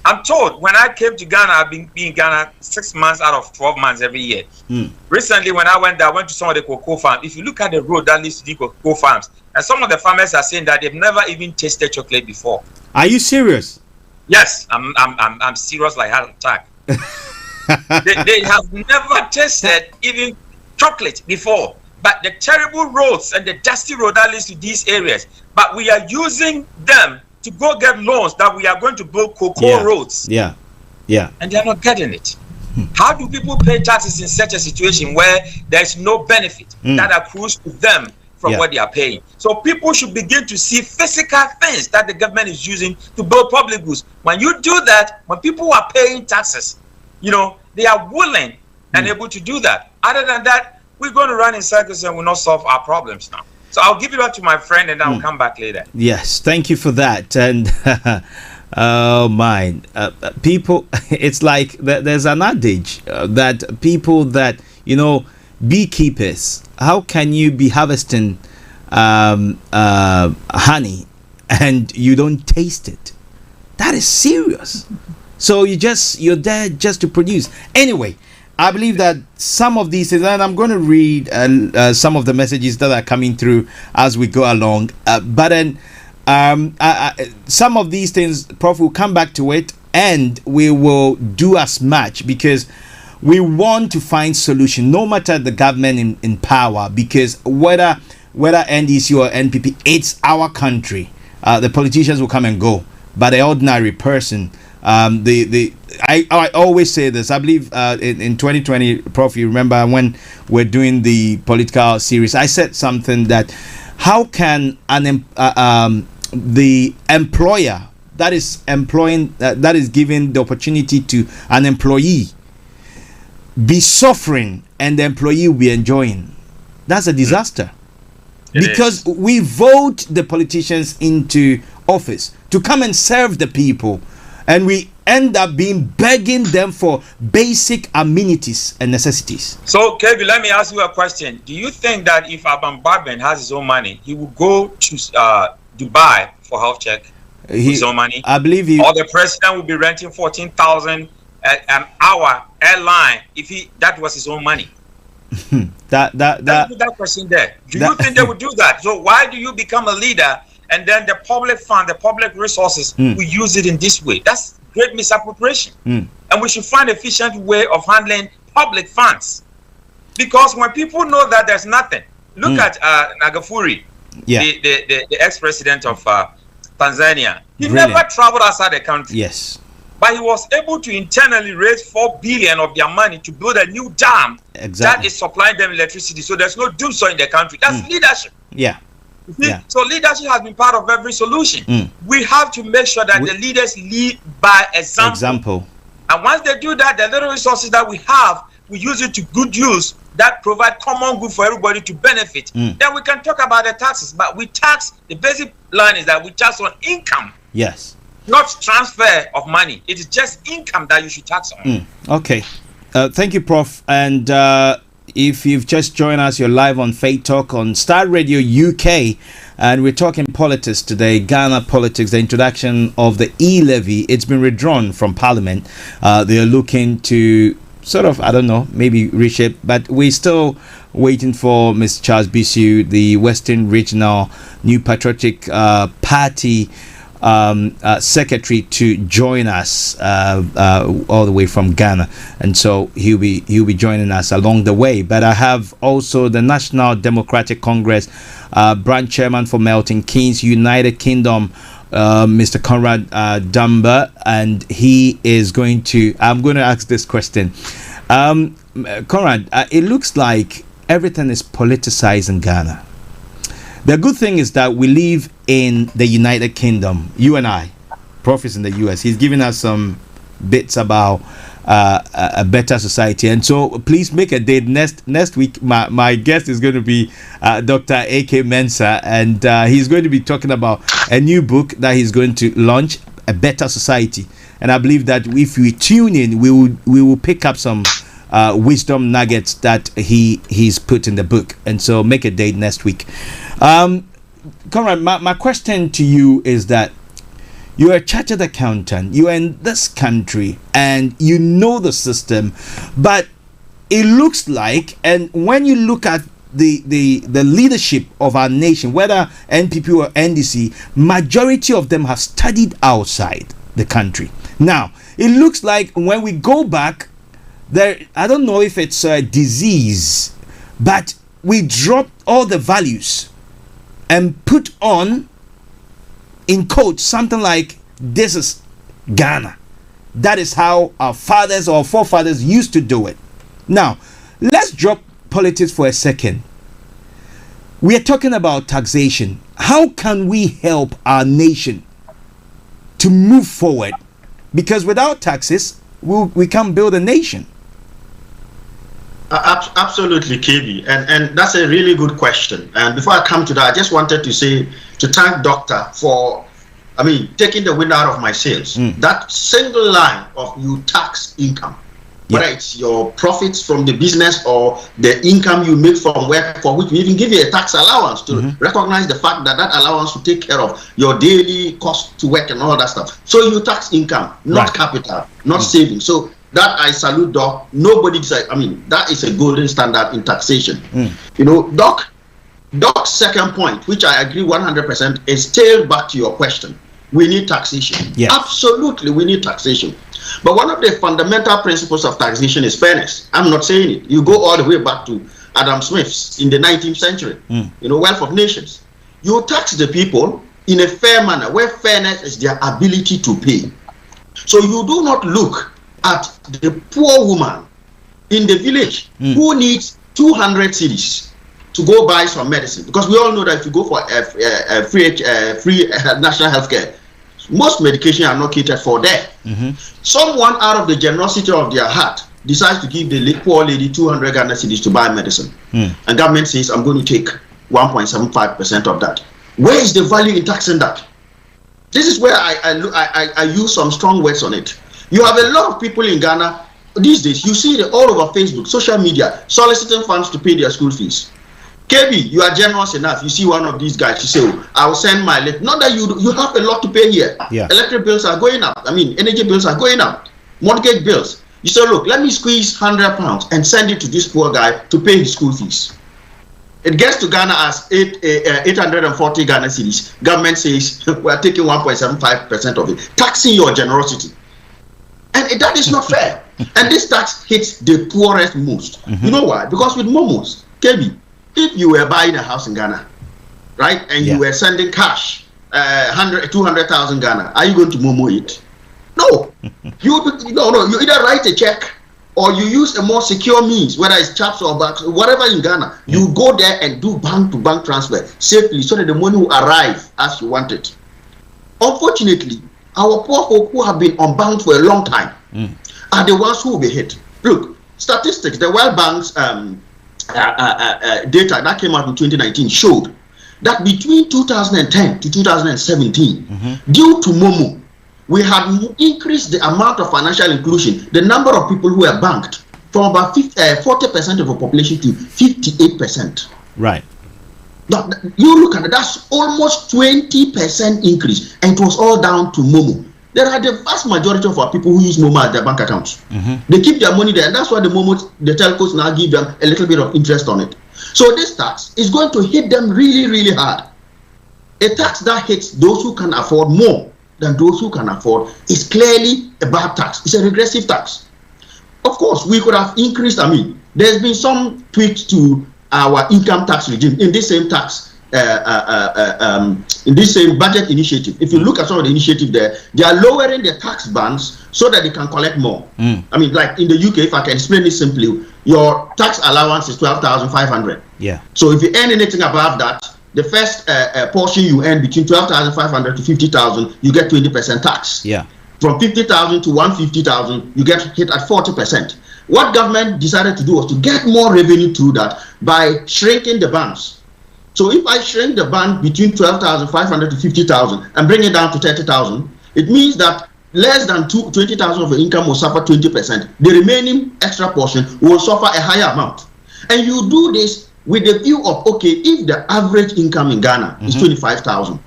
I'm told when I came to Ghana, I've been in Ghana 6 months out of 12 months every year. Recently, when I went there, I went to some of the cocoa farms. If you look at the road that leads to the cocoa farms, and some of the farmers are saying that they've never even tasted chocolate before. Are you serious? Yes, I'm serious like heart attack. they have never tasted even chocolate before. But the terrible roads and the dusty road that leads to these areas, but we are using them to go get loans that we are going to build cocoa roads. Yeah. And they are not getting it. How do people pay taxes in such a situation where there is no benefit that accrues to them from what they are paying. So people should begin to see physical things that the government is using to build public goods. When you do that, when people are paying taxes, you know, they are willing and able to do that. Other than that, we're going to run in circles and will not solve our problems now. So I'll give it up to my friend and I'll come back later. Yes, thank you for that. And oh my, people, it's like there's an adage that people that, you know, beekeepers, how can you be harvesting honey and you don't taste it? That is serious. So you're there just to produce. Anyway, I believe that some of these things, and I'm going to read some of the messages that are coming through as we go along. But then some of these things, Prof, will come back to it, and we will do as much because we want to find solution, no matter the government in power, because whether NDC or NPP, it's our country. The politicians will come and go, but the ordinary person, I always say this. I believe in 2020, Prof, you remember when we're doing the political series, I said something that how can the employer that is employing that is giving the opportunity to an employee be suffering and the employee will be enjoying? That's a disaster. Because we vote the politicians into office to come and serve the people, and we end up begging them for basic amenities and necessities. So, Kevin, let me ask you a question. Do you think that if Bossman has his own money, he will go to Dubai for health check with his own money? I believe he... Or the president will be renting 14,000 an hour airline if that was his own money? That question there. Do you think they would do that? So why do you become a leader and then the public fund, the public resources, we use it in this way? That's great misappropriation. And we should find efficient way of handling public funds. Because when people know that there's nothing, look at Nagafuri, the ex-president of Tanzania. He never traveled outside the country. Yes. But he was able to internally raise 4 billion of their money to build a new dam that is supplying them electricity. So there's no doom in the country. That's leadership. So leadership has been part of every solution. We have to make sure that the leaders lead by example. And once they do that, the little resources that we have, we use it to good use that provide common good for everybody to benefit. Then we can talk about the taxes. But we tax, the basic line is that we tax on income. Yes. Not transfer of money. It is just income that you should tax on. Okay. Thank you, Prof. And if you've just joined us, you're live on Faith Talk on Star Radio UK. And we're talking politics today, Ghana politics, the introduction of the E-Levy. It's been withdrawn from Parliament. They are looking to sort of, I don't know, maybe reshape. But we're still waiting for Mr. Charles Bissue, the Western Regional New Patriotic Party secretary, to join us all the way from Ghana, and so he'll be joining us along the way. But I have also the National Democratic Congress branch chairman for Milton Keynes, United Kingdom, Mr. Conrad Dumbah, and he is going to. I'm going to ask this question, Conrad. It looks like everything is politicized in Ghana. The good thing is that we live in the United Kingdom. You and I, Prof is in the US. He's giving us some bits about a better society. And so please make a date next week. My guest is going to be Dr. A.K. Mensah, and he's going to be talking about a new book that he's going to launch, A Better Society. And I believe that if we tune in, we will pick up some wisdom nuggets that he's put in the book. And so make a date next week. Conrad, my question to you is that you're a chartered accountant, you're in this country and you know the system, but it looks like, and when you look at the leadership of our nation, whether NPP or NDC, majority of them have studied outside the country. Now, it looks like when we go back there, I don't know if it's a disease, but we dropped all the values and put on, in quotes, something like, this is Ghana. That is how our fathers or forefathers used to do it. Now, let's drop politics for a second. We are talking about taxation. How can we help our nation to move forward? Because without taxes, we can't build a nation. Absolutely, KB, and that's a really good question. And before I come to that, I just wanted to thank Doctor for, taking the wind out of my sails. That single line of you tax income, whether it's your profits from the business or the income you make from work, for which we even give you a tax allowance to recognize the fact that allowance will take care of your daily cost to work and all that stuff. So you tax income, not capital, not savings. So that I salute Doc. Nobody said, that is a golden standard in taxation. Doc's second point, which I agree 100%, is tailed back to your question. We need taxation. Yes. Absolutely, we need taxation. But one of the fundamental principles of taxation is fairness. I'm not saying it. You go all the way back to Adam Smith's in the 19th century, Wealth of Nations. You tax the people in a fair manner, where fairness is their ability to pay. So you do not look at the poor woman in the village who needs 200 cedis to go buy some medicine, because we all know that if you go for free national health care, most medication are not catered for there. Someone out of the generosity of their heart decides to give the poor lady 200 Ghana cedis to buy medicine, and government says, I'm going to take 1.75% of that. Where is the value in taxing that? This is where I use some strong words on it. You have a lot of people in Ghana these days, you see it all over Facebook, social media, soliciting funds to pay their school fees. KB, you are generous enough. You see one of these guys, you say, I will send my letter. Not that you have a lot to pay here. Electric bills are going up. Energy bills are going up. Mortgage bills. You say, look, let me squeeze £100 and send it to this poor guy to pay his school fees. It gets to Ghana as 840 Ghana cedis. Government says, we are taking 1.75% of it, taxing your generosity. And that is not fair. And this tax hits the poorest most. You know why? Because with momos, KB, if you were buying a house in Ghana, right, and you were sending cash, 200,000 Ghana, are you going to momo it? No. You either write a check or you use a more secure means, whether it's chaps or banks, whatever in Ghana. You go there and do bank-to-bank transfer safely so that the money will arrive as you want it. Unfortunately, our poor folk who have been unbanked for a long time are the ones who will be hit. Look, statistics, the World Bank's data that came out in 2019 showed that between 2010 to 2017, due to Momo, we had increased the amount of financial inclusion, the number of people who were banked, from about 40% of the population to 58%. Right. Now, you look at it, that's almost 20% increase, and it was all down to Momo. There are the vast majority of our people who use Momo as their bank accounts. They keep their money there, and that's why the telcos now give them a little bit of interest on it. So this tax is going to hit them really, really hard. A tax that hits those who can afford more than those who can afford is clearly a bad tax. It's a regressive tax. Of course, we could have increased, there's been some tweaks to our income tax regime in this same tax, in this same budget initiative. If you look at some of the initiative there, they are lowering the tax bands so that they can collect more. Like in the UK, if I can explain it simply, your tax allowance is 12,500. Yeah. So if you earn anything above that, the first portion you earn between 12,500 to 50,000, you get 20% tax. Yeah. From 50,000 to 150,000, you get hit at 40%. What government decided to do was to get more revenue through that by shrinking the bands. So if I shrink the band between 12,500 to 50,000 and bring it down to 30,000, it means that less than 20,000 of your income will suffer 20%. The remaining extra portion will suffer a higher amount. And you do this with the view of, okay, if the average income in Ghana is 25,000,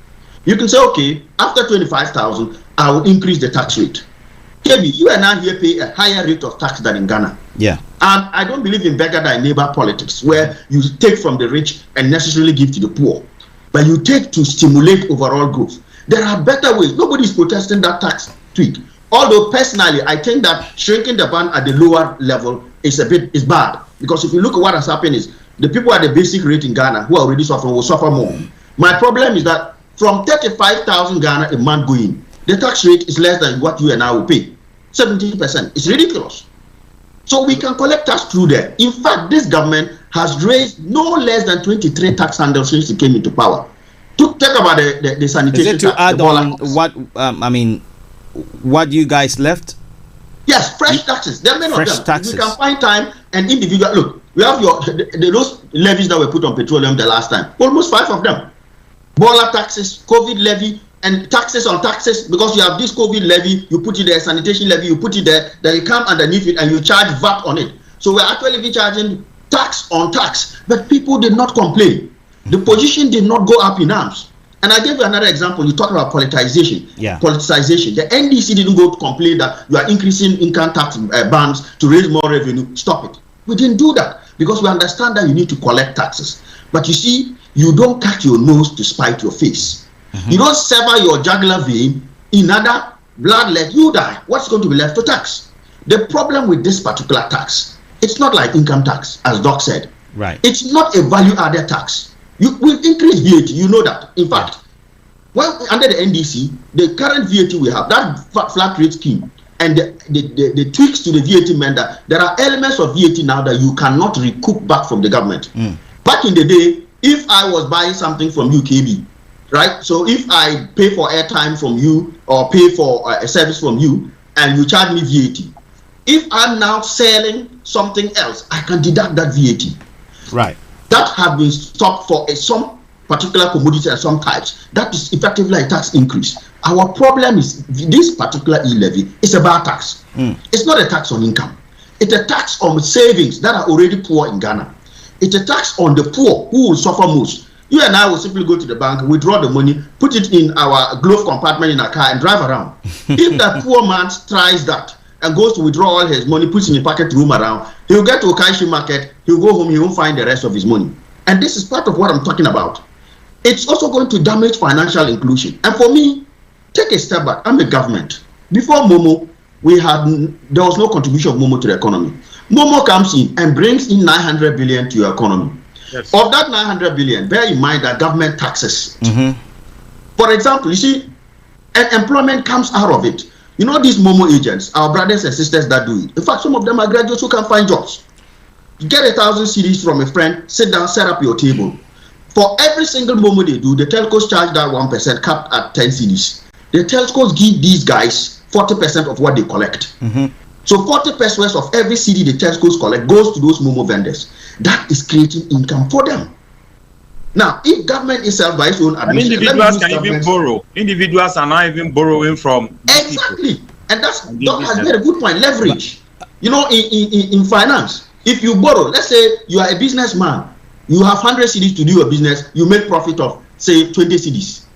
you can say, okay, after 25,000, I will increase the tax rate. KB, you and I here pay a higher rate of tax than in Ghana. Yeah. And I don't believe in beggar thy neighbor politics, where you take from the rich and necessarily give to the poor, but you take to stimulate overall growth. There are better ways. Nobody is protesting that tax tweak. Although personally, I think that shrinking the band at the lower level is bad, because if you look at what has happened is the people at the basic rate in Ghana who are already suffering will suffer more. My problem is that from 35,000 Ghana a month going, the tax rate is less than what you and I will pay. 17%. It's ridiculous. So we can collect tax through there. In fact, this government has raised no less than 23 tax handles since he came into power. To talk about the sanitation. Is it to add on what what you guys left? Yes, fresh taxes. There are many fresh of them. Taxes. We can find time and individual. Look, we have those levies that were put on petroleum the last time. Almost 5 of them. Boiler taxes, COVID levy, and taxes on taxes, because you have this COVID levy, you put it there, sanitation levy, you put it there, then you come underneath it and you charge VAT on it. So we're actually charging tax on tax, but people did not complain. The position did not go up in arms. And I gave you another example. You talk about politicization. Yeah. Politicization. The NDC didn't go to complain that you are increasing income tax bands to raise more revenue. Stop it. We didn't do that because we understand that you need to collect taxes. But you see, you don't cut your nose to spite your face. You don't sever your jugular vein, in other blood let you die. What's going to be left to tax? The problem with this particular tax, it's not like income tax, as Doc said. Right. It's not a value-added tax. We've increased VAT, you know that. In fact, under the NDC, the current VAT we have, that flat rate scheme, and the tweaks to the VAT meant that there are elements of VAT now that you cannot recoup back from the government. Back in the day, if I was buying something from UKB, right? So if I pay for airtime from you or pay for a service from you and you charge me VAT, if I'm now selling something else, I can deduct that VAT. Right. That has been stopped for some particular commodity and some types. That is effectively a tax increase. Our problem is this particular E-Levy is a bad tax. It's not a tax on income. It's a tax on savings that are already poor in Ghana. It's a tax on the poor who will suffer most. You and I will simply go to the bank, withdraw the money, put it in our glove compartment in our car and drive around. If that poor man tries that and goes to withdraw all his money, puts in a pocket room around, he'll get to Okaishi market, he'll go home, he won't find the rest of his money. And this is part of what I'm talking about. It's also going to damage financial inclusion. And for me, take a step back. I'm a government. Before Momo, there was no contribution of Momo to the economy. Momo comes in and brings in 900 billion to your economy. Yes. Of that 900 billion, bear in mind that government taxes. For example, you see, employment comes out of it. You know these Momo agents, our brothers and sisters that do it. In fact, some of them are graduates who can find jobs. You get 1,000 cedis from a friend, sit down, set up your table. For every single Momo they do, the telcos charge that 1% capped at 10 cedis. The telcos give these guys 40% of what they collect. So 40 pesos of every CD the telcos collect goes to those Momo vendors. That is creating income for them. Now, if government itself by its own admission, individuals can even borrow. Individuals are not even borrowing from exactly, people. And that's has made a good point. Leverage. You know, in finance, if you borrow, let's say you are a businessman, you have 100 cedis to do your business, you make profit of say 20 cedis.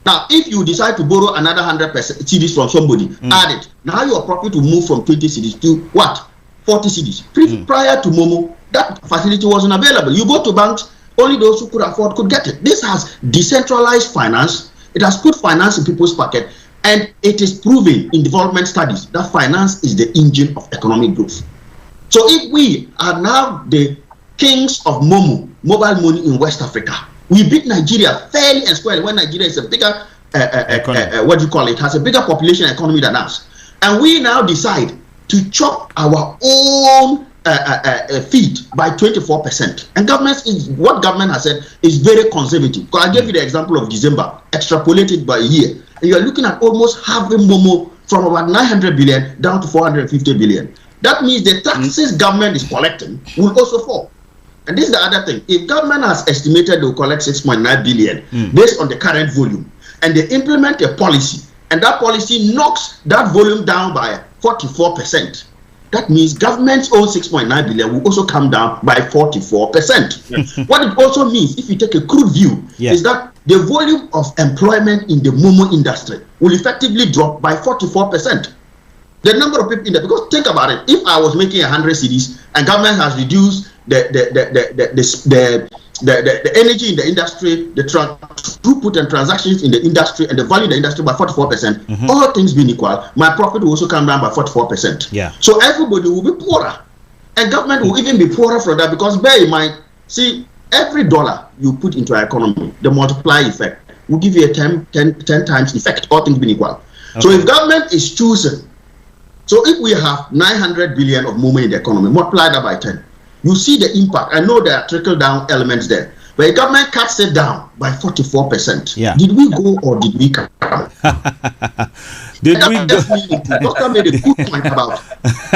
Now, if you decide to borrow another 100 cedis from somebody, add it. Now your profit will move from 20 cedis to what? 40 cedis. Prior to Momo, that facility wasn't available. You go to banks, only those who could afford could get it. This has decentralized finance. It has put finance in people's pocket, and it is proven in development studies that finance is the engine of economic growth. So if we are now the kings of Momo, mobile money in West Africa, we beat Nigeria fairly and squarely when Nigeria is a bigger, has a bigger population economy than us. And we now decide to chop our own feed by 24%. And what government has said is very conservative. Because I gave you the example of December, extrapolated by a year. And you are looking at almost halving Momo from about 900 billion down to 450 billion. That means the taxes government is collecting will also fall. And this is the other thing. If government has estimated they will collect 6.9 billion based on the current volume, and they implement a policy, and that policy knocks that volume down by 44%, that means government's own 6.9 billion will also come down by 44%. What it also means, if you take a crude view, is that the volume of employment in the Momo industry will effectively drop by 44%. The number of people in there, because think about it, if I was making 100 cedis and government has reduced the energy in the industry, the throughput and transactions in the industry, and the value in the industry by 44%, all things being equal, my profit will also come down by 44%. Yeah. So everybody will be poorer. And government will even be poorer for that, because bear in mind, see, every dollar you put into our economy, the multiply effect will give you a 10 times effect, all things being equal. Okay. So if government is choosing, so if we have 900 billion of Momo in the economy, multiply that by 10. You see the impact. I know there are trickle-down elements there. But the government cuts it down by 44%. Yeah. Did we go or did we come? Did we go? Doctor made a good point about,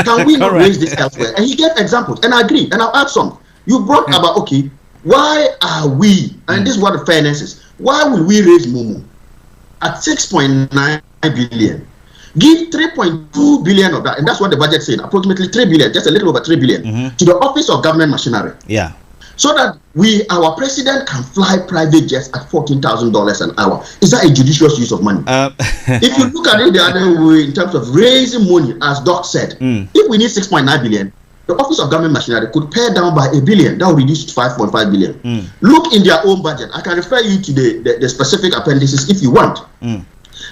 can we not raise this elsewhere? And he gave examples, and I agree, and I'll add some. You brought about, okay, why are we, and this is what the fairness is, why will we raise Momo at 6.9 billion? Give 3.2 billion of that, and that's what the budget said, approximately 3 billion, just a little over 3 billion, to the Office of Government Machinery. Yeah. So that our president can fly private jets at $14,000 an hour. Is that a judicious use of money? If you look at it the other way, in terms of raising money, as Doc said, if we need 6.9 billion, the Office of Government Machinery could pare down by $1 billion. That will reduce to 5.5 billion. Look in their own budget. I can refer you to the specific appendices if you want.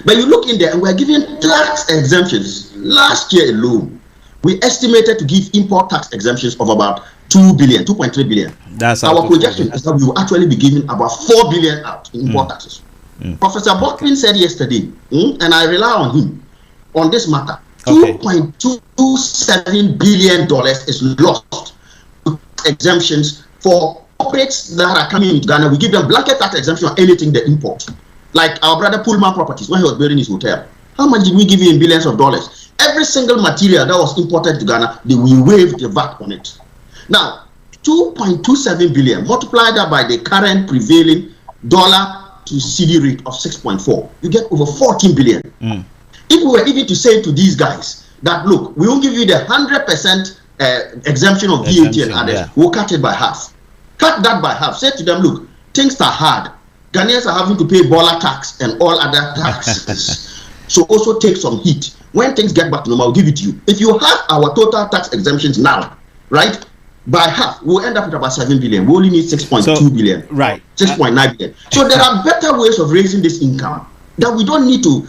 But you look in there, and we're giving tax exemptions. Last year alone, we estimated to give import tax exemptions of about 2 billion, 2.3 billion. That's our projection is that we will actually be giving about 4 billion out in import taxes. Professor Bossman said yesterday, and I rely on him on this matter, $2.27 billion is lost exemptions for corporates that are coming into Ghana. We give them blanket tax exemption on anything they import. Like our brother Pullman Properties, when he was building his hotel. How much did we give you in billions of dollars? Every single material that was imported to Ghana, we waived the VAT on it. Now, 2.27 billion, multiply that by the current prevailing dollar to CD rate of 6.4, you get over 14 billion. If we were even to say to these guys that, look, we won't give you the 100% exemption of VAT and others, we'll cut it by half. Cut that by half. Say to them, look, things are hard. Ghanaians are having to pay baller tax and all other taxes. So also take some heat. When things get back to normal, I'll give it to you. If you have our total tax exemptions now, right, by half, we'll end up with about 7 billion. We only need 6.2 billion. Right. 6.9 billion. So there are better ways of raising this income that we don't need to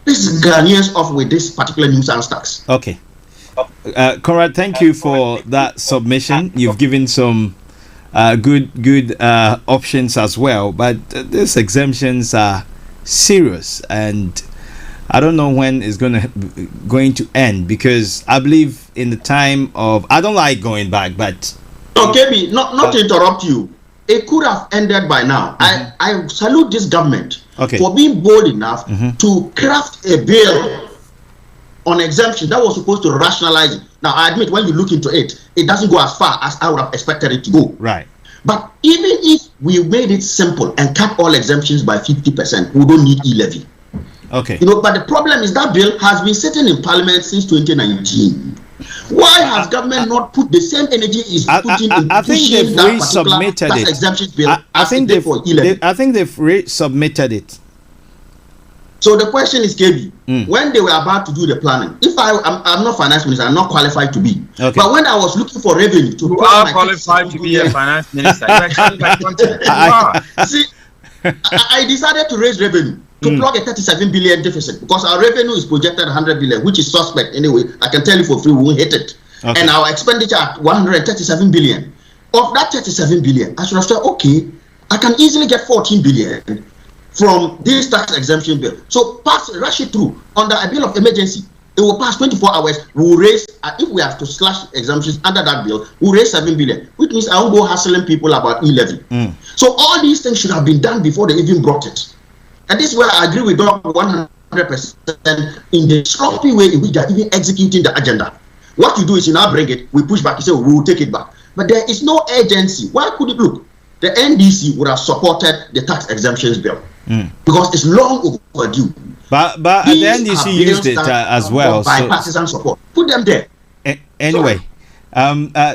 piss Ghanaians off with this particular nuisance tax. Okay. Conrad, thank you for that submission. You've given some good options as well, but these exemptions are serious, and I don't know when it's going to end, because I believe in the time of, I don't like going back, but okay, not to interrupt you, it could have ended by now. I salute this government for being bold enough to craft a bill on exemption that was supposed to rationalize it. Now, I admit, when you look into it, it doesn't go as far as I would have expected it to go. Right. But even if we made it simple and cut all exemptions by 50%, we don't need E-Levy. Okay. But the problem is that bill has been sitting in Parliament since 2019. Why has government not put the same energy is putting in pushing that particular tax exemptions bill? I think they've resubmitted it. So the question is, KB, when they were about to do the planning, if I'm not finance minister, I'm not qualified to be. Okay. But when I was looking for revenue to plan, qualified to be a finance minister. See, I decided to raise revenue to plug a 37 billion deficit, because our revenue is projected 100 billion, which is suspect anyway. I can tell you for free, we won't hit it. Okay. And our expenditure at 137 billion. Of that 37 billion, I should have said, okay, I can easily get 14 billion from this tax exemption bill. So rush it through under a bill of emergency. It will pass 24 hours. We will raise, if we have to slash exemptions under that bill, we'll raise 7 billion, which means I won't go hassling people about E-Levy. So all these things should have been done before they even brought it. And this is where I agree with Doc 100% in the sloppy way in which they are even executing the agenda. What you do is you now bring it, we push back, you say we will take it back. But there is no urgency. Why could it look? The NDC would have supported the tax exemptions bill because it's long overdue. But the NDC used it as well. Bipartisan support. Put them there. Anyway,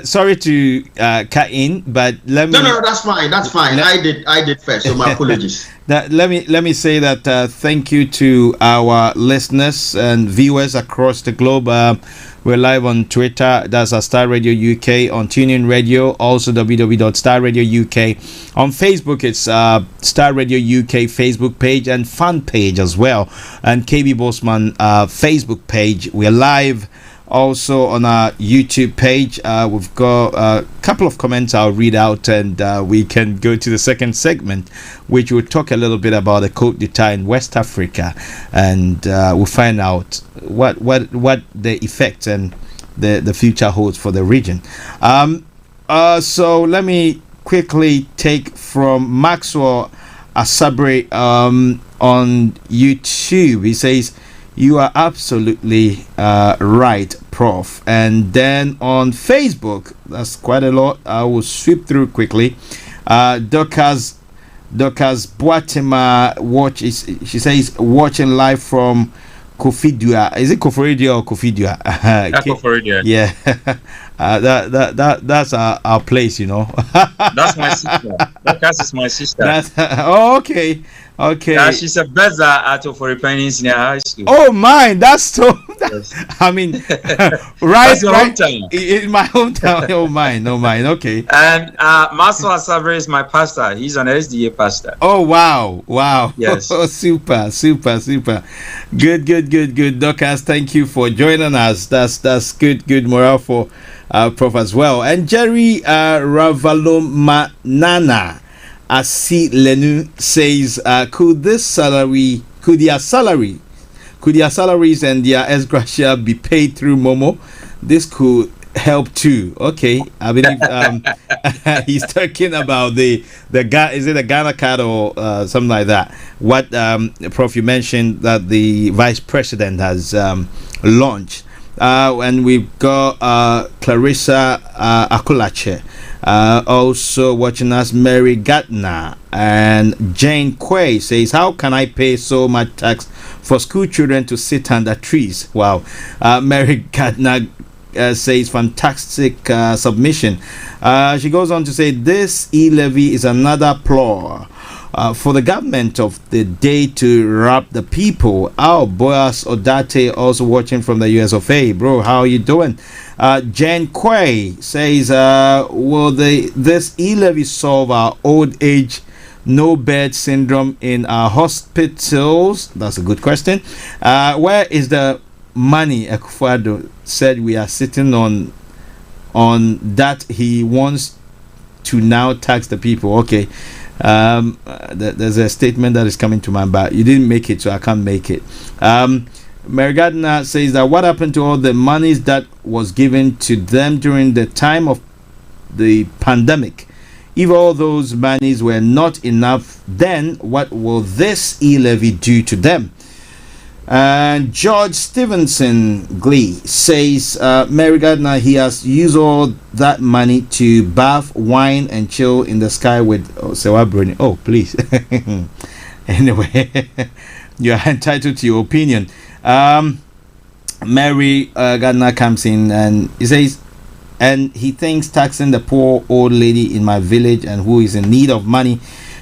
sorry to cut in, but let me. No, that's fine. That's fine. I did first, so my apologies. Let me say that thank you to our listeners and viewers across the globe. We're live on Twitter. That's Star Radio UK, on TuneIn Radio, also www.starradio.uk. On Facebook, it's Star Radio UK Facebook page and fan page as well, and KB Bossman Facebook page. We're live also on our YouTube page. We've got a couple of comments I'll read out, and we can go to the second segment, which will talk a little bit about the Côte d'Ivoire in West Africa, and we'll find out what the effects and the future holds for the region. So let me quickly take from Maxwell Asabre on YouTube. He says, "You are absolutely right, Prof." And then on Facebook, that's quite a lot. I will sweep through quickly. Dorcas Boatima she says, watching live from Kofidua. Is it Koforidua or Kofidua? Koforidua. Yeah. That's our place, you know. That's my sister. Dorcas is my sister. Okay. Yeah, she's a buzzer at Oforipen Senior High School. Oh my, that's so. Yes. I mean, right hometown. In my hometown. Oh mine. Okay. And Master Asabre is my pastor. He's an SDA pastor. Oh wow. Yes. Oh, super. Good. Dorcas, thank you for joining us. That's good morale for Prof as well. And Jerry Ravalomanana Asi Lenu says, could their salaries and their ex gratia be paid through Momo? This could help too. Okay, I believe he's talking about the is it the Ghana card or something like that? What Prof, you mentioned that the Vice President has launched. And we've got Clarissa Akulache also watching us. Mary Gardner and Jane Quay says, how can I pay so much tax for school children to sit under trees? Wow. Mary Gardner says, fantastic submission. She goes on to say, this E-Levy is another ploy for the government of the day to rob the people. Boas Odate also watching from the US of A. Bro, how are you doing? Jen Quay says, will this E-Levy solve our old age no bed syndrome in our hospitals? That's a good question. Where is the money Akufo-Addo said we are sitting on that he wants to now tax the people? Okay. There's a statement that is coming to mind, but you didn't make it, so I can't make it. Mary Gardner says that what happened to all the monies that was given to them during the time of the pandemic? If all those monies were not enough, then what will this E-Levy do to them? And George Stevenson Glee says, Mary Gardner, he has used all that money to bath, wine, and chill in the sky with Sewa. Oh, please. Anyway, you are entitled to your opinion. Mary Gardner comes in and he says, and he thinks taxing the poor old lady in my village and who is in need of money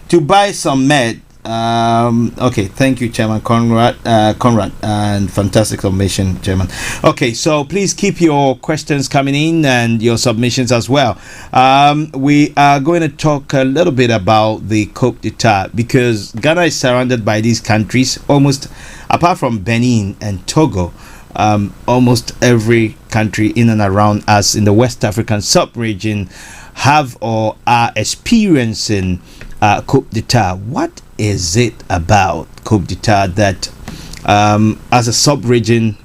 to buy some med. Okay, thank you, Chairman Conrad, and fantastic submission, Chairman. Okay, so please keep your questions coming in and your submissions as well. We are going to talk a little bit about the coup d'etat, because Ghana is surrounded by these countries, almost apart from Benin and Togo. Almost every country in and around us in the West African sub-region have or are experiencing coup d'etat. What is it about coup d'etat that as a sub-region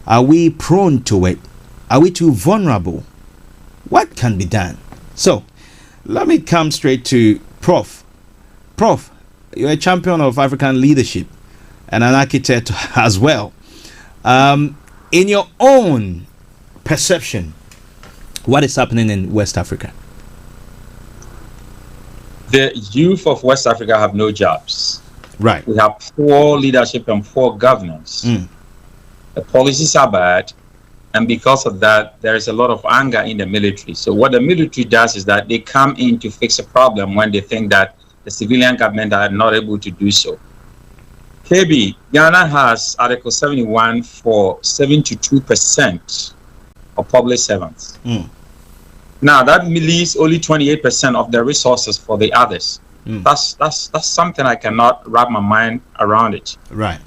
are we prone to it? Are we too vulnerable? What can be done? So let me come straight to Prof. Prof, you're a champion of African leadership and an architect as well. In your own perception, what is happening in West Africa? The youth of West Africa have no jobs. Right. We have poor leadership and poor governance. The policies are bad, and because of that, there is a lot of anger in the military. So what the military does is that they come in to fix a problem when they think that the civilian government are not able to do so. KB, Ghana has Article 71 for 72% of public servants. Now that leaves only 28% of the resources for the others. That's something I cannot wrap my mind around it. Right.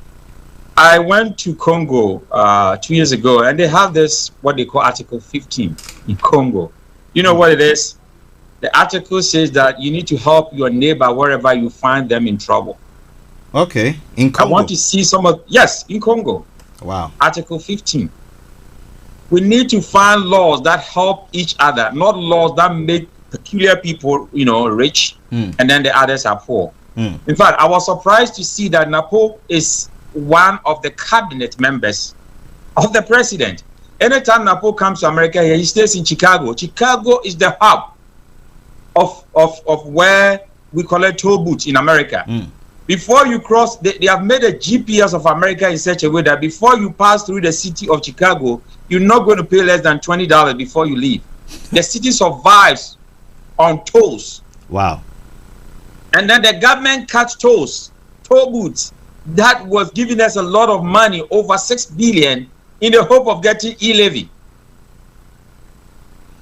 I went to Congo 2 years ago, and they have this what they call Article 15 in Congo. You know what it is? The article says that you need to help your neighbor wherever you find them in trouble. Okay. In Congo. I want to see some of in Congo. Wow. Article 15. We need to find laws that help each other, not laws that make peculiar people, rich, and then the others are poor. In fact, I was surprised to see that Napo is one of the cabinet members of the president. Anytime Napo comes to America, he stays in Chicago. Chicago is the hub of where we collect toll booths in America. Before you cross, they have made a GPS of America in such a way that before you pass through the city of Chicago, you're not going to pay less than $20 before you leave. The city survives on tolls. Wow. And then the government cuts toll booths. That was giving us a lot of money, over $6 billion, in the hope of getting E-Levy.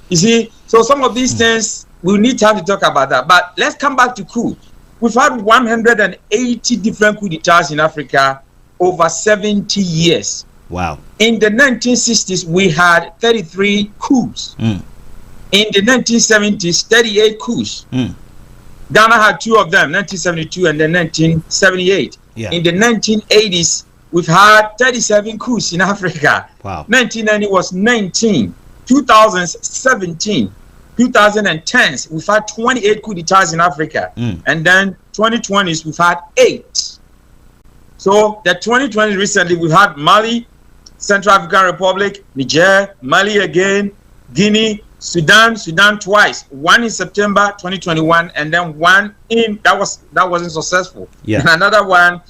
You see, so some of these things, we need time to talk about that. But let's come back to coup. We've had 180 different coup d'etats in Africa over 70 years. Wow. In the 1960s, we had 33 coups. In the 1970s, 38 coups. Ghana had 2 of them, 1972 and then 1978. In the 1980s, we've had 37 coups in Africa. Wow. 1990 was 19. 2017. 2010s, we've had 28 coup d'etats in Africa. And then 2020s, we've had 8. So the 2020 recently, we've had Mali, Central African Republic, Niger, Mali again, Guinea, Sudan twice. One in September 2021, and then one that wasn't successful. And another one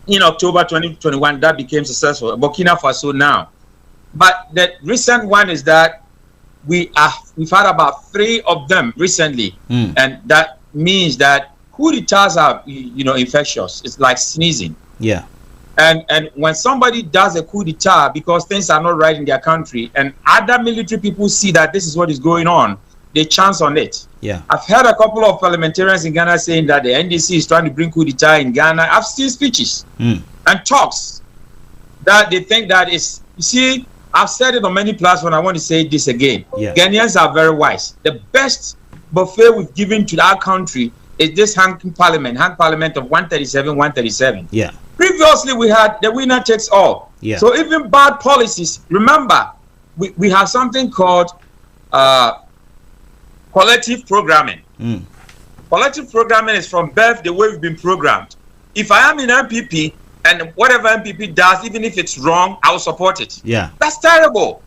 in October 2021 that became successful. Burkina Faso now. But the recent one is that we've had about 3 of them recently, and that means that coup d'etats are infectious. It's like sneezing. And when somebody does a coup d'etat because things are not right in their country, and other military people see that this is what is going on, they chance on it. I've heard a couple of parliamentarians in Ghana saying that the NDC is trying to bring coup d'etat in Ghana. I've seen speeches and talks that they think that is. You see, I've said it on many platforms. I want to say this again. Ghanaians are very wise. The best buffet we've given to our country is this hang parliament of 137. Previously, we had the winner takes all. So even bad policies, remember, we have something called collective programming. Collective programming is from birth the way we've been programmed. If I am in MPP, and whatever MPP does, even if it's wrong, I will support it. That's terrible.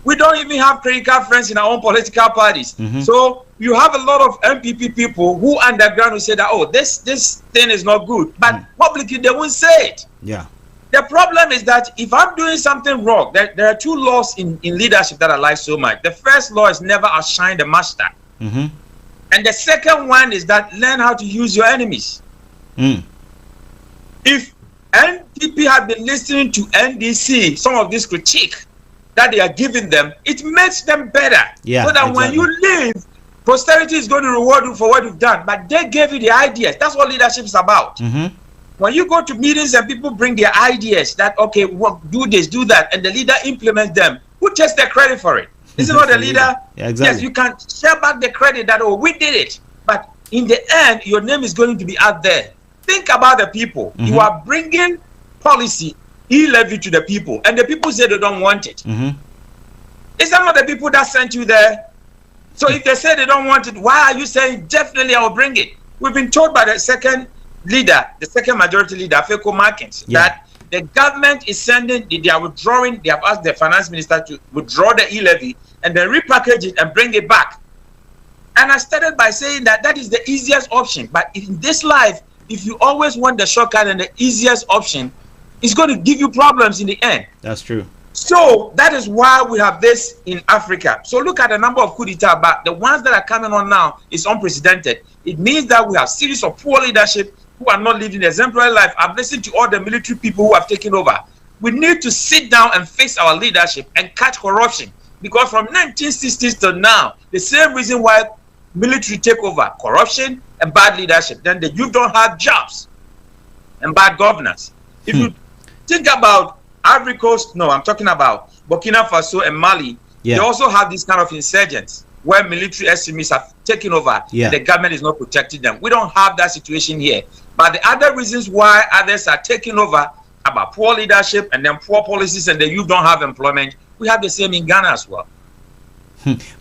We don't even have critical friends in our own political parties. So you have a lot of MPP people who underground will say that, oh, this thing is not good. But publicly, they won't say it. The problem is that if I'm doing something wrong, there are 2 laws in leadership that I like so much. The first law is never outshine the master. And the second one is that learn how to use your enemies. If NPP had been listening to NDC, some of this critique that they are giving them, it makes them better. So that when you leave, posterity is going to reward you for what you've done. But they gave you the ideas. That's what leadership is about. When you go to meetings and people bring their ideas that, okay, do this, do that, and the leader implements them, who takes the credit for it? Is it not the leader? Yes, you can share back the credit that, oh, we did it. But in the end, your name is going to be out there. Think about the people. You are bringing policy, E-Levy to the people, and the people say they don't want it. Is that not the people that sent you there? So if they say they don't want it, why are you saying definitely I will bring it? We've been told by the second leader, the second majority leader, Feko Markins, that the government is sending, they are withdrawing, they have asked the finance minister to withdraw the E-Levy and then repackage it and bring it back. And I started by saying that that is the easiest option. But in this life, if you always want the shortcut and the easiest option, it's going to give you problems in the end. That's true. So that is why we have this in Africa. So look at the number of coup d'etat, but the ones that are coming on now is unprecedented. It means that we have series of poor leadership who are not living an exemplary life. I've listened to all the military people who have taken over. We need to sit down and fix our leadership and cut corruption. Because from 1960s to now, the same reason why military take over, corruption and bad leadership. Then the youth don't have jobs and bad governance. If you think about Ivory Coast, no, I'm talking about Burkina Faso and Mali, they also have this kind of insurgents where military extremists have taken over and the government is not protecting them. We don't have that situation here. But the other reasons why others are taking over about poor leadership and then poor policies, and the youth don't have employment. We have the same in Ghana as well.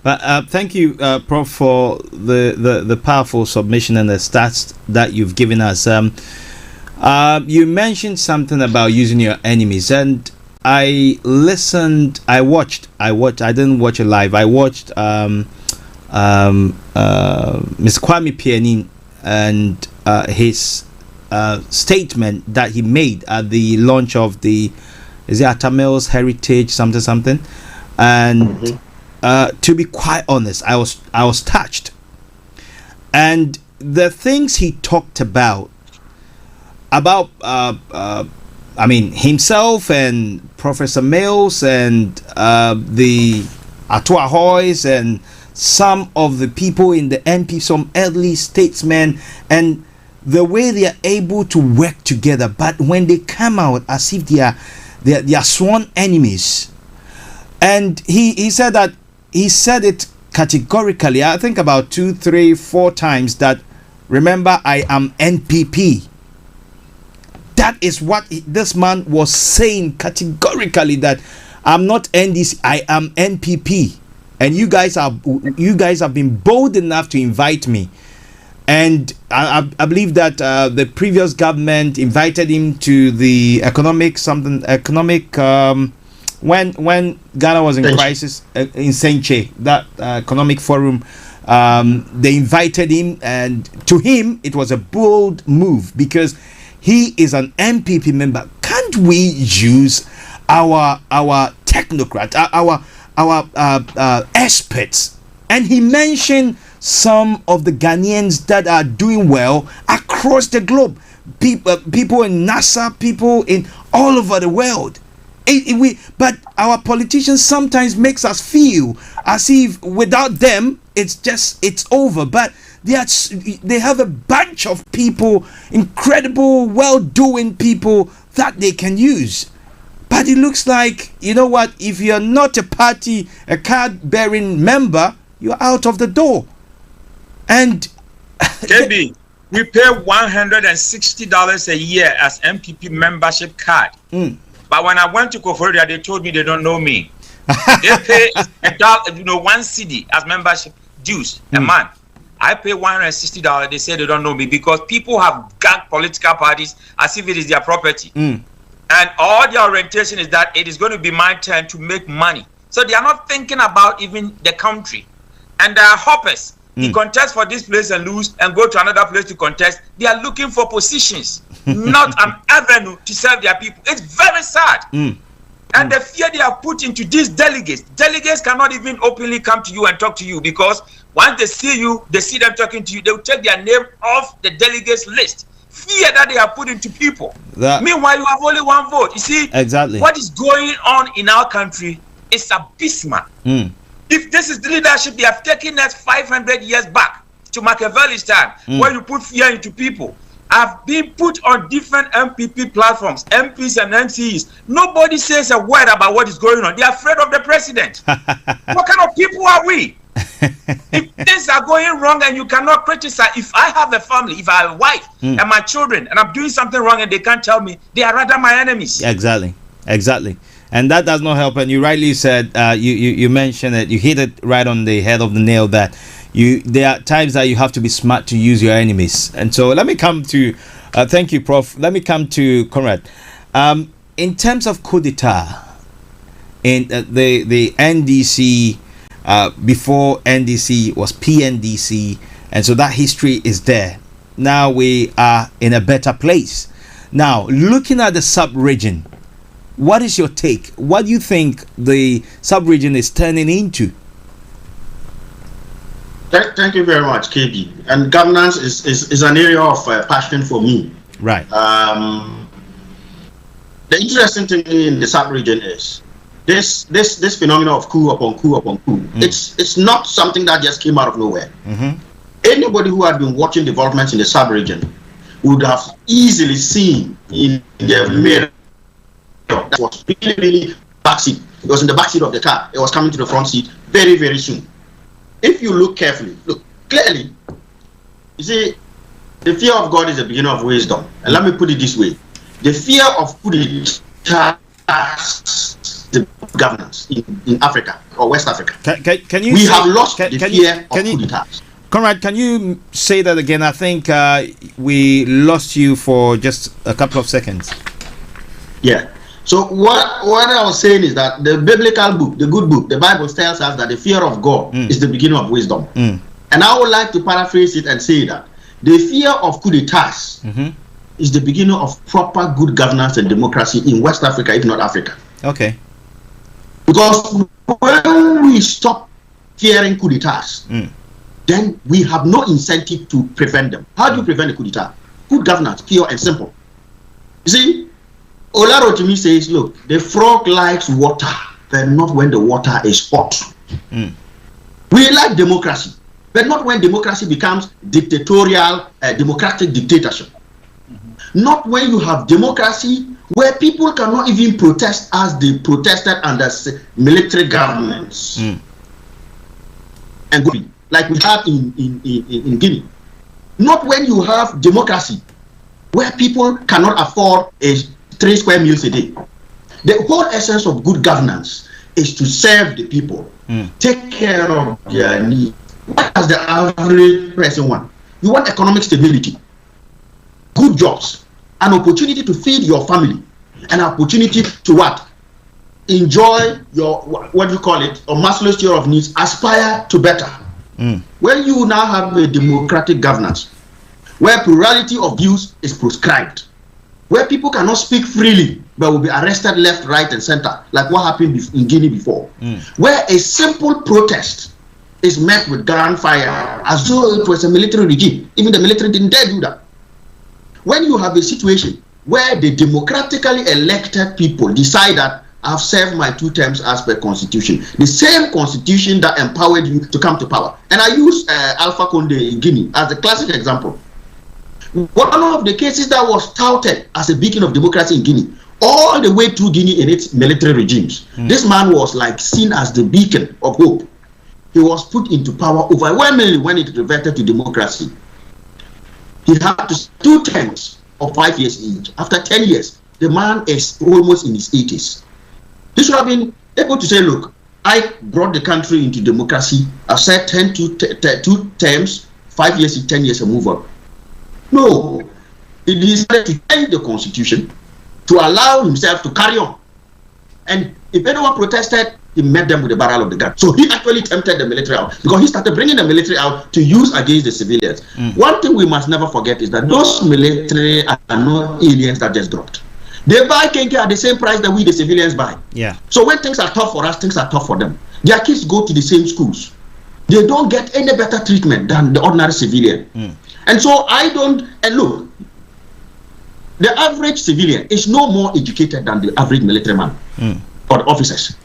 But thank you, Prof, for the powerful submission and the stats that you've given us. You mentioned something about using your enemies, and I listened. I watched. I didn't watch it live. I watched Mr. Kwame Pianin and his statement that he made at the launch of the Atamil's Heritage something, and to be quite honest, I was touched, and the things he talked about I mean, himself and Professor Mills and the Atuahoys and some of the people in the MP, some elderly statesmen, and the way they are able to work together, but when they come out as if they are sworn enemies. And he said that, he said it categorically, I think about 2, 3, 4 times, that remember, I am NPP. That is what this man was saying categorically, that I'm not NDC, I am NPP, and you guys have been bold enough to invite me. And I believe that the previous government invited him to the economic when Ghana was in crisis in Senche, that economic forum. They invited him, and to him it was a bold move because he is an MPP member. Can't we use our technocrat, our experts? And he mentioned some of the Ghanaians that are doing well across the globe. People in NASA, people in all over the world. But our politicians sometimes makes us feel as if without them it's over. But they have a bunch of people, incredible, well-doing people that they can use. But it looks like, you know what, if you're not a card-bearing member, you're out of the door. And KB, we pay $160 a year as MPP membership card. But when I went to Koforia, they told me they don't know me. They pay $1 CD as membership dues a month. I pay $160. They say they don't know me because people have ganked political parties as if it is their property. And all their orientation is that it is going to be my turn to make money. So they are not thinking about even the country. And there are hoppers. They contest for this place and lose and go to another place to contest. They are looking for positions, not an avenue to serve their people. It's very sad. And the fear they have put into these delegates cannot even openly come to you and talk to you because once they see you, they see them talking to you, they will take their name off the delegates list. Fear that they have put into people. Meanwhile, you have only one vote. You see, exactly what is going on in our country is abysmal. If this is the leadership, they have taken us 500 years back to Machiavelli's time, where you put fear into people. I've been put on different MPP platforms, MPs and MCs. Nobody says a word about what is going on. They are afraid of the president. What kind of people are we? If things are going wrong and you cannot criticize, if I have a family, if I have a wife and my children, and I'm doing something wrong and they can't tell me, they are rather my enemies. Exactly. And that does not help. And you rightly said, you mentioned it, you hit it right on the head of the nail, that there are times that you have to be smart to use your enemies. And so let me come to, thank you, Prof. Let me come to Conrad. In terms of coup d'etat, in the NDC, before NDC was PNDC, and so that history is there. Now we are in a better place. Now, looking at the sub-region, what is your take? What do you think the sub-region is turning into? Thank you very much, KB. And governance is an area of passion for me. Right. The interesting thing in the sub-region is this phenomenon of coup upon coup upon coup. It's not something that just came out of nowhere. Anybody who had been watching developments in the sub-region would have easily seen in the mirror that was really backseat. It was in the backseat of the car. It was coming to the front seat very, very soon. If you look carefully, look clearly, you see, the fear of God is the beginning of wisdom. And let me put it this way. The fear of coup d'etat, the governance in Africa or West Africa. Can you? We have lost the fear of coup d'etat. Conrad, can you say that again? I think we lost you for just a couple of seconds. Yeah. So what I was saying is that the biblical book, the good book, the Bible tells us that the fear of God is the beginning of wisdom. And I would like to paraphrase it and say that the fear of coup d'etats is the beginning of proper good governance and democracy in West Africa, if not Africa. Okay. Because when we stop fearing coup d'etats, then we have no incentive to prevent them. How do you prevent a coup d'etat? Good governance, pure and simple. You see, Olarotimi says, look, the frog likes water, but not when the water is hot. We like democracy, but not when democracy becomes dictatorial, democratic dictatorship. Not when you have democracy where people cannot even protest as they protested under military governments. And like we have in Guinea. Not when you have democracy where people cannot afford 3 square meals a day. The whole essence of good governance is to serve the people, take care of their needs. What does the average person want? You want economic stability, good jobs, an opportunity to feed your family, an opportunity to what? Enjoy your, what do you call it, or Maslow's theory of needs, aspire to better. When you now have a democratic governance, where plurality of views is prescribed, where people cannot speak freely but will be arrested left, right, and center, like what happened in Guinea before, where a simple protest is met with gunfire as though it was a military regime. Even the military didn't dare do that. When you have a situation where the democratically elected people decide that I've served my 2 terms as per constitution, the same constitution that empowered you to come to power. And I use Alpha Condé in Guinea as a classic example. One of the cases that was touted as a beacon of democracy in Guinea, all the way through Guinea in its military regimes, this man was like seen as the beacon of hope. He was put into power overwhelmingly when it reverted to democracy. He had 2 terms of 5 years each. After 10 years, the man is almost in his 80s. He should have been able to say, look, I brought the country into democracy. I've said 2 terms, 5 years, 10 years, and move on. No, he decided to change the constitution to allow himself to carry on. And if anyone protested, he met them with the barrel of the gun. So he actually tempted the military out, because he started bringing the military out to use against the civilians. One thing we must never forget is that those military are not aliens that just dropped. They buy Kenke at the same price that we, the civilians, buy. Yeah. So when things are tough for us, things are tough for them. Their kids go to the same schools. They don't get any better treatment than the ordinary civilian. And so I don't, and look, the average civilian is no more educated than the average military man or the officers.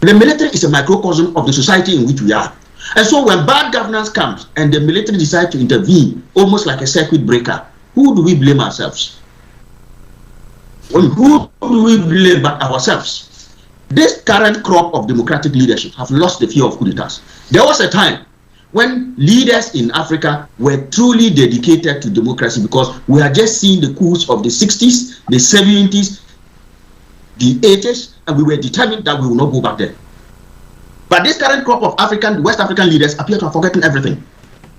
The military is a microcosm of the society in which we are. And so when bad governance comes and the military decides to intervene, almost like a circuit breaker, who do we blame ourselves? Well, who do we blame but ourselves? This current crop of democratic leadership have lost the fear of coup d'etats. There was a time when leaders in Africa were truly dedicated to democracy, because we are just seeing the coups of the 60s, the 70s, the 80s, and we were determined that we will not go back there. But this current crop of West African leaders appear to have forgotten everything.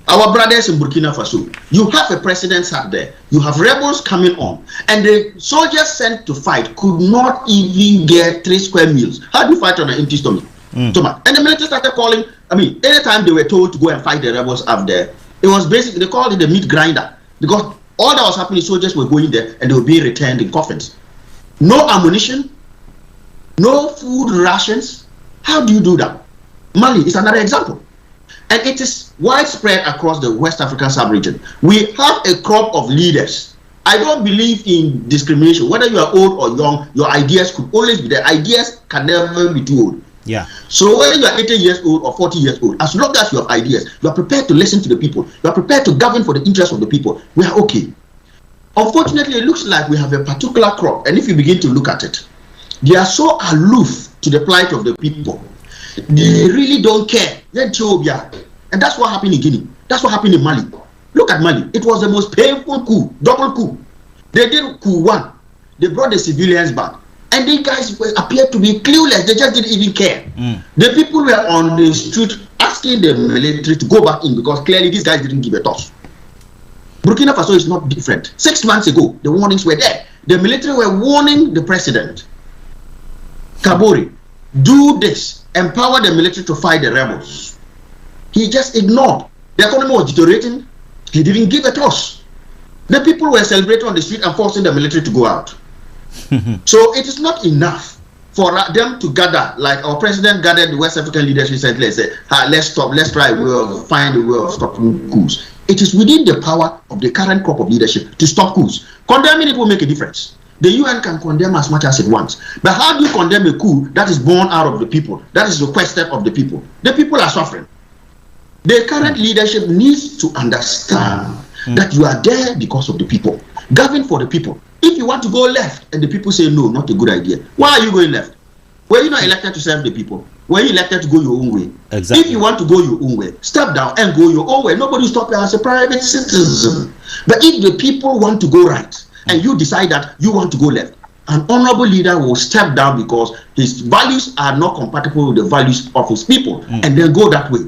Our brothers in Burkina Faso, you have a president sat there, you have rebels coming on, and the soldiers sent to fight could not even get 3 square meals. How do you fight on an empty stomach? And the military started calling, anytime they were told to go and fight the rebels up there, it was basically, they called it the meat grinder, because all that was happening, soldiers were going there and they were being returned in coffins. No ammunition, no food rations. How do you do that? Mali is another example. And it is widespread across the West African sub-region. We have a crop of leaders. I don't believe in discrimination. Whether you are old or young, your ideas could always be there. Ideas can never be too old. Yeah. So whether you are 80 years old or 40 years old, as long as you have ideas, you are prepared to listen to the people, you are prepared to govern for the interests of the people, we are okay. Unfortunately, it looks like we have a particular crop, and if you begin to look at it, they are so aloof to the plight of the people. They really don't care. And that's what happened in Guinea. That's what happened in Mali. Look at Mali. It was the most painful coup, double coup. They did coup 1. they brought the civilians back. And these guys appeared to be clueless. They just didn't even care. The people were on the street asking the military to go back in because clearly these guys didn't give a toss. Burkina Faso is not different. 6 months ago, the warnings were there. The military were warning the president, Kabore, do this, empower the military to fight the rebels. He just ignored. The economy was deteriorating. He didn't give a toss. The people were celebrating on the street and forcing the military to go out. So it is not enough for them to gather, like our president gathered the West African leaders recently and said, let's try find a way of stopping coups. It is within the power of the current crop of leadership to stop coups. Condemning it will make a difference. The UN can condemn as much as it wants. But how do you condemn a coup that is born out of the people, that is requested of the people? The people are suffering. The current leadership needs to understand that you are there because of the people. Govern for the people. If you want to go left and the people say no, not a good idea, why are you going left? Were you not elected to serve the people? Were you elected to go your own way? Exactly. If you want to go your own way, step down and go your own way. Nobody stop you as a private citizen. But if the people want to go right and you decide that you want to go left, an honorable leader will step down because his values are not compatible with the values of his people and then go that way.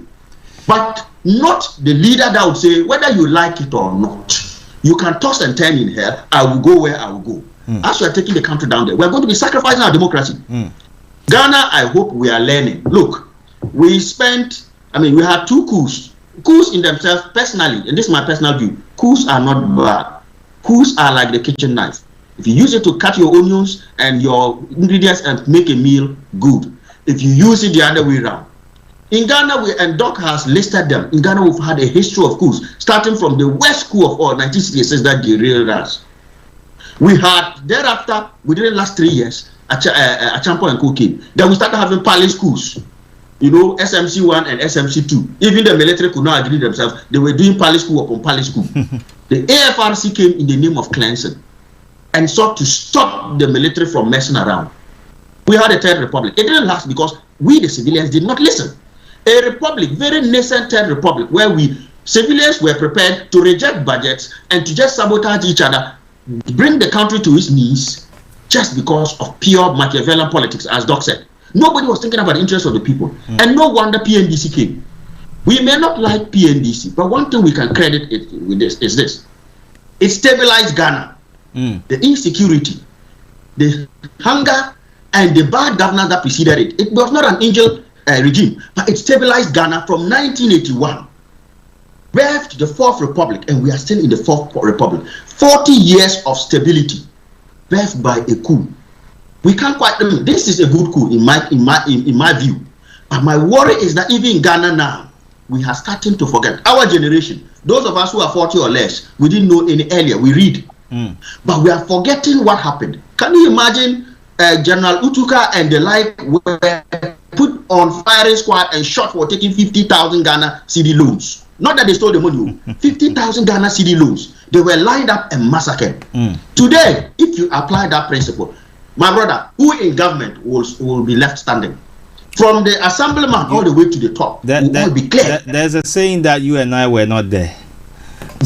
But not the leader that would say, whether you like it or not, you can toss and turn in hell, I will go where I will go. As we are taking the country down there, we are going to be sacrificing our democracy. Ghana, I hope we are learning. Look, we had 2 coups. Coups in themselves, personally, and this is my personal view, coups are not bad. Coups are like the kitchen knife. If you use it to cut your onions and your ingredients and make a meal, good. If you use it the other way around. In Ghana, and Doc has listed them. In Ghana, we've had a history of coups, starting from the worst coup of all, 1966, that derailed us. We had, thereafter, within the last 3 years, Achampo and Co came. Then we started having palace coups. You know, SMC 1 and SMC 2. Even the military could not agree themselves. They were doing palace coup upon palace coup. The AFRC came in the name of cleansing and sought to stop the military from messing around. We had a third republic. It didn't last because we, the civilians, did not listen. A republic, very nascent third republic, where civilians were prepared to reject budgets and to just sabotage each other, bring the country to its knees just because of pure Machiavellian politics, as Doc said. Nobody was thinking about the interests of the people. And no wonder PNDC came. We may not like PNDC, but one thing we can credit it with this is this. It stabilized Ghana. The insecurity, the hunger, and the bad governance that preceded it. It was not an angel regime, but it stabilized Ghana from 1981. Birthed the 4th Republic, and we are still in the 4th Republic. 40 years of stability, birthed by a coup. We can't quite. This is a good coup in my view. But my worry is that even in Ghana now, we are starting to forget. Our generation, those of us who are 40 or less, we didn't know any earlier. We read, but we are forgetting what happened. Can you imagine General Utuka and the like were put on firing squad and shot for taking 50,000 Ghana CD loans? Not that they stole the money, 50,000 Ghana CD loans. They were lined up and massacred. Today, if you apply that principle, my brother, who in government will be left standing? From the assemblyman all the way to the top, will be clear. There's a saying that you and I were not there.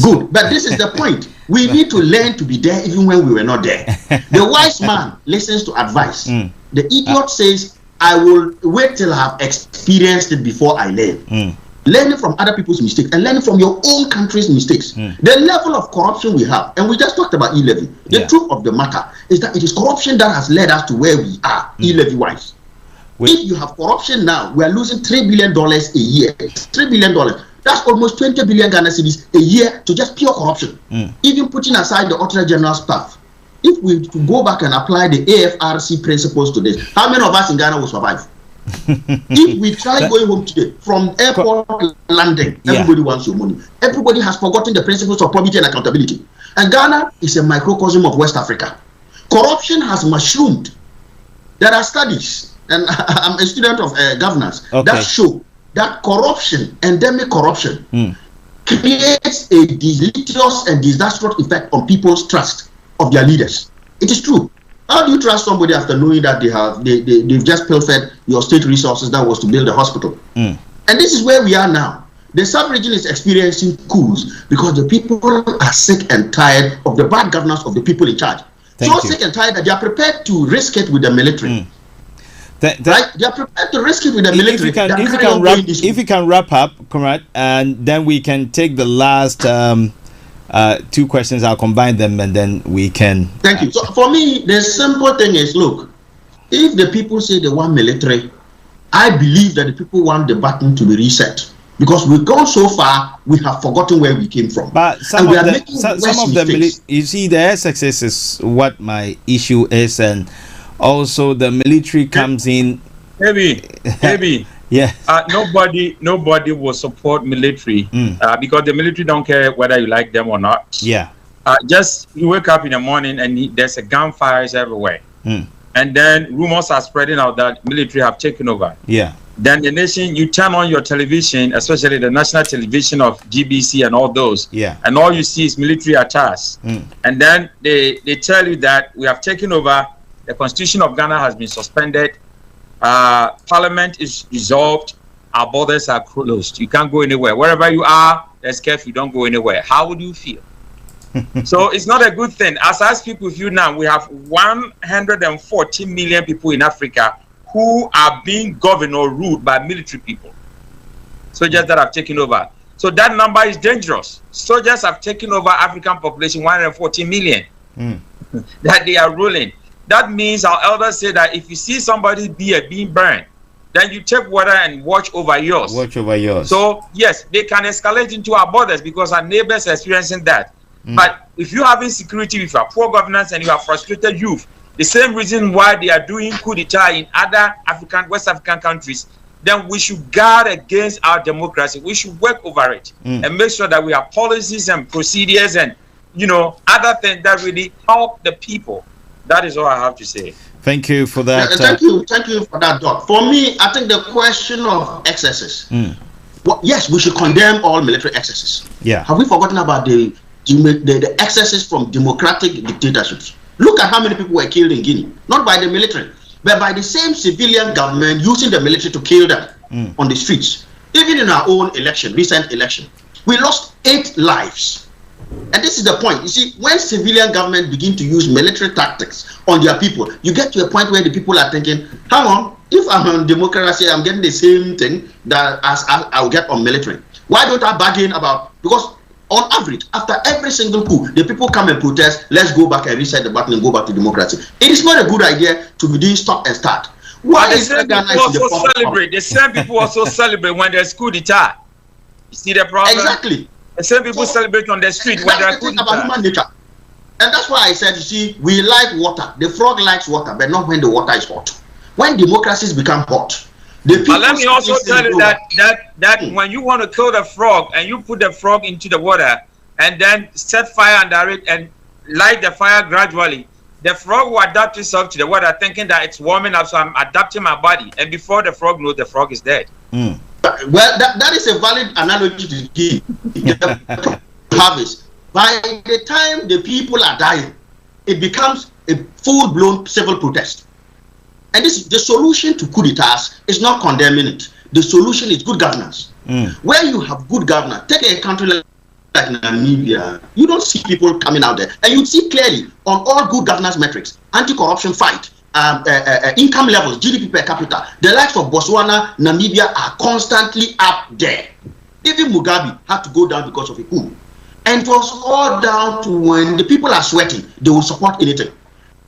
Good, but this is the point. We need to learn to be there even when we were not there. The wise man listens to advice. The idiot says, I will wait till I have experienced it before I learn. Learning from other people's mistakes and learning from your own country's mistakes. The level of corruption we have, and we just talked about E-Levy. The truth of the matter is that it is corruption that has led us to where we are, E-Levy wise. If you have corruption now, we are losing $3 billion a year. $3 billion. That's almost 20 billion Ghana cedis a year to just pure corruption. Even putting aside the Auditor General staff. If we go back and apply the AFRC principles to this, how many of us in Ghana will survive? If we try going home today, from airport landing, everybody wants your money. Everybody has forgotten the principles of probity and accountability. And Ghana is a microcosm of West Africa. Corruption has mushroomed. There are studies, and I'm a student of governance, that show that corruption, endemic corruption, creates a deleterious and disastrous effect on people's trust of their leaders. It is true. How do you trust somebody after knowing that they've just pilfered your state resources that was to build a hospital? And this is where we are now. The sub-region is experiencing coups because the people are sick and tired of the bad governance of the people in charge. Thank so you. sick and tired that they are prepared to risk it with the military. Right? They are prepared to risk it with the military. If you can wrap up, Conrad, and then we can take the last 2 questions. I'll combine them and then we can. Thank you. So for me, the simple thing is, look, if the people say they want military, I believe that the people want the button to be reset. Because we've gone so far, we have forgotten where we came from. But some of the you see, the SXS is what my issue is, and also the military comes in. Maybe. Yeah. Nobody will support military because the military don't care whether you like them or not. Yeah. Just you wake up in the morning and there's a gunfires everywhere, and then rumors are spreading out that military have taken over. Yeah. Then the nation, you turn on your television, especially the national television of GBC and all those, and all you see is military attacks. And then they tell you that we have taken over, the Constitution of Ghana has been suspended, Parliament is dissolved, our borders are closed. You can't go anywhere. Wherever you are, there's curfew, don't go anywhere. How would you feel? So it's not a good thing. As I speak with you now, we have 140 million people in Africa who are being governed or ruled by military people. Soldiers that have taken over. So that number is dangerous. Soldiers have taken over African population, 140 million, that they are ruling. That means our elders say that if you see somebody being burned, then you take water and watch over yours. Watch over yours. So yes, they can escalate into our borders because our neighbors are experiencing that. But if you have insecurity, if you have poor governance and you have frustrated youth, the same reason why they are doing coup d'etat in other West African countries, then we should guard against our democracy. We should work over it and make sure that we have policies and procedures and, other things that really help the people. That is all I have to say. Thank you for that. Thank you for that, Doc. For me, I think the question of excesses. Well, yes, we should condemn all military excesses. Yeah. Have we forgotten about the excesses from democratic dictatorships? Look at how many people were killed in Guinea, not by the military, but by the same civilian government using the military to kill them on the streets. Even in our own recent election, we lost 8 lives. And this is the point. You see, when civilian government begin to use military tactics on their people, you get to a point where the people are thinking, hang on, if I'm on democracy, I'm getting the same thing that as I'll get on military. Why don't I bargain about, because on average, after every single coup, the people come and protest, let's go back and reset the button and go back to democracy. It is not a good idea to be doing stop and start. Why is the same people also celebrate when there's coup d'etat? You see the problem? Exactly. The same people celebrate on the street when there's coup d'etat. About human nature. And that's why I said, you see, we like water. The frog likes water, but not when the water is hot. When democracies become hot, but let me also tell you that when you want to kill the frog and you put the frog into the water and then set fire under it and light the fire gradually, the frog will adapt itself to the water thinking that it's warming up, so I'm adapting my body. And before the frog knows, the frog is dead. Well, that is a valid analogy to give. Harvest. By the time the people are dying, it becomes a full-blown civil protest. And this, the solution to coup d'etats is not condemning it. The solution is good governance. Where you have good governance, take a country like Namibia, you don't see people coming out there. And you see clearly on all good governance metrics, anti-corruption fight, income levels, GDP per capita, the likes of Botswana, Namibia are constantly up there. Even Mugabe had to go down because of a coup. And it was all down to when the people are sweating, they will support anything.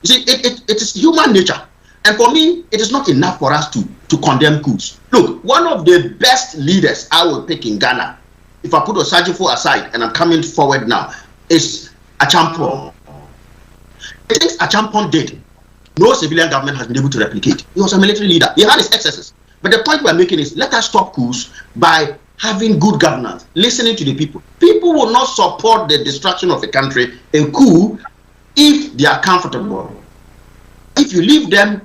You see, it is human nature. And for me, it is not enough for us to condemn coups. Look, one of the best leaders I will pick in Ghana, if I put Osajifo aside, and I'm coming forward now, is Achampon. The things Achampon did, no civilian government has been able to replicate. He was a military leader. He had his excesses. But the point we're making is, let us stop coups by having good governance, listening to the people. People will not support the destruction of a country, a coup, if they are comfortable. If you leave them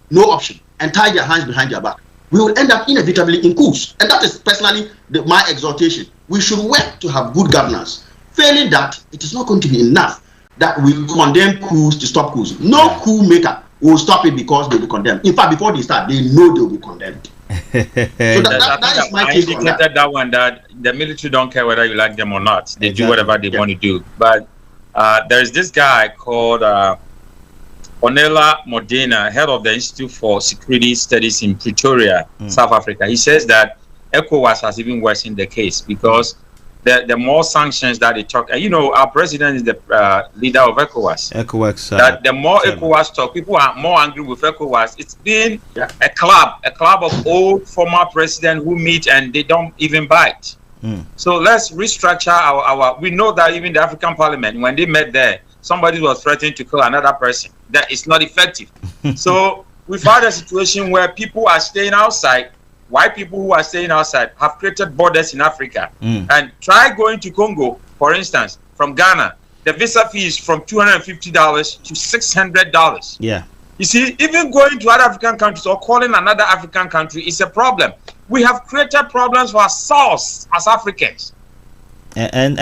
no option and tie their hands behind their back, we will end up inevitably in coups. And that is personally my exhortation. We should work to have good governance. Failing that, it is not going to be enough that we condemn coups to stop coups. No coup maker will stop it because they will condemn. In fact, before they start, they know they will be condemned. So that is my take on that. That one, that the military don't care whether you like them or not. They do whatever they want to do. But There's this guy called Onela Modena, head of the Institute for Security Studies in Pretoria, South Africa. He says that ECOWAS has even worsened the case because the more sanctions that they talk, and our president is the leader of ECOWAS. That the more ECOWAS talk, people are more angry with ECOWAS. It's been a club of old former presidents who meet and they don't even bite. So let's restructure our. We know that even the African Parliament, when they met there, somebody was threatening to kill another person. That is not effective. So we've had a situation where people are staying outside. White people who are staying outside have created borders in Africa. And try going to Congo, for instance, from Ghana. The visa fee is from $250 to $600. Yeah. You see, even going to other African countries or calling another African country is a problem. We have created problems for ourselves as Africans. And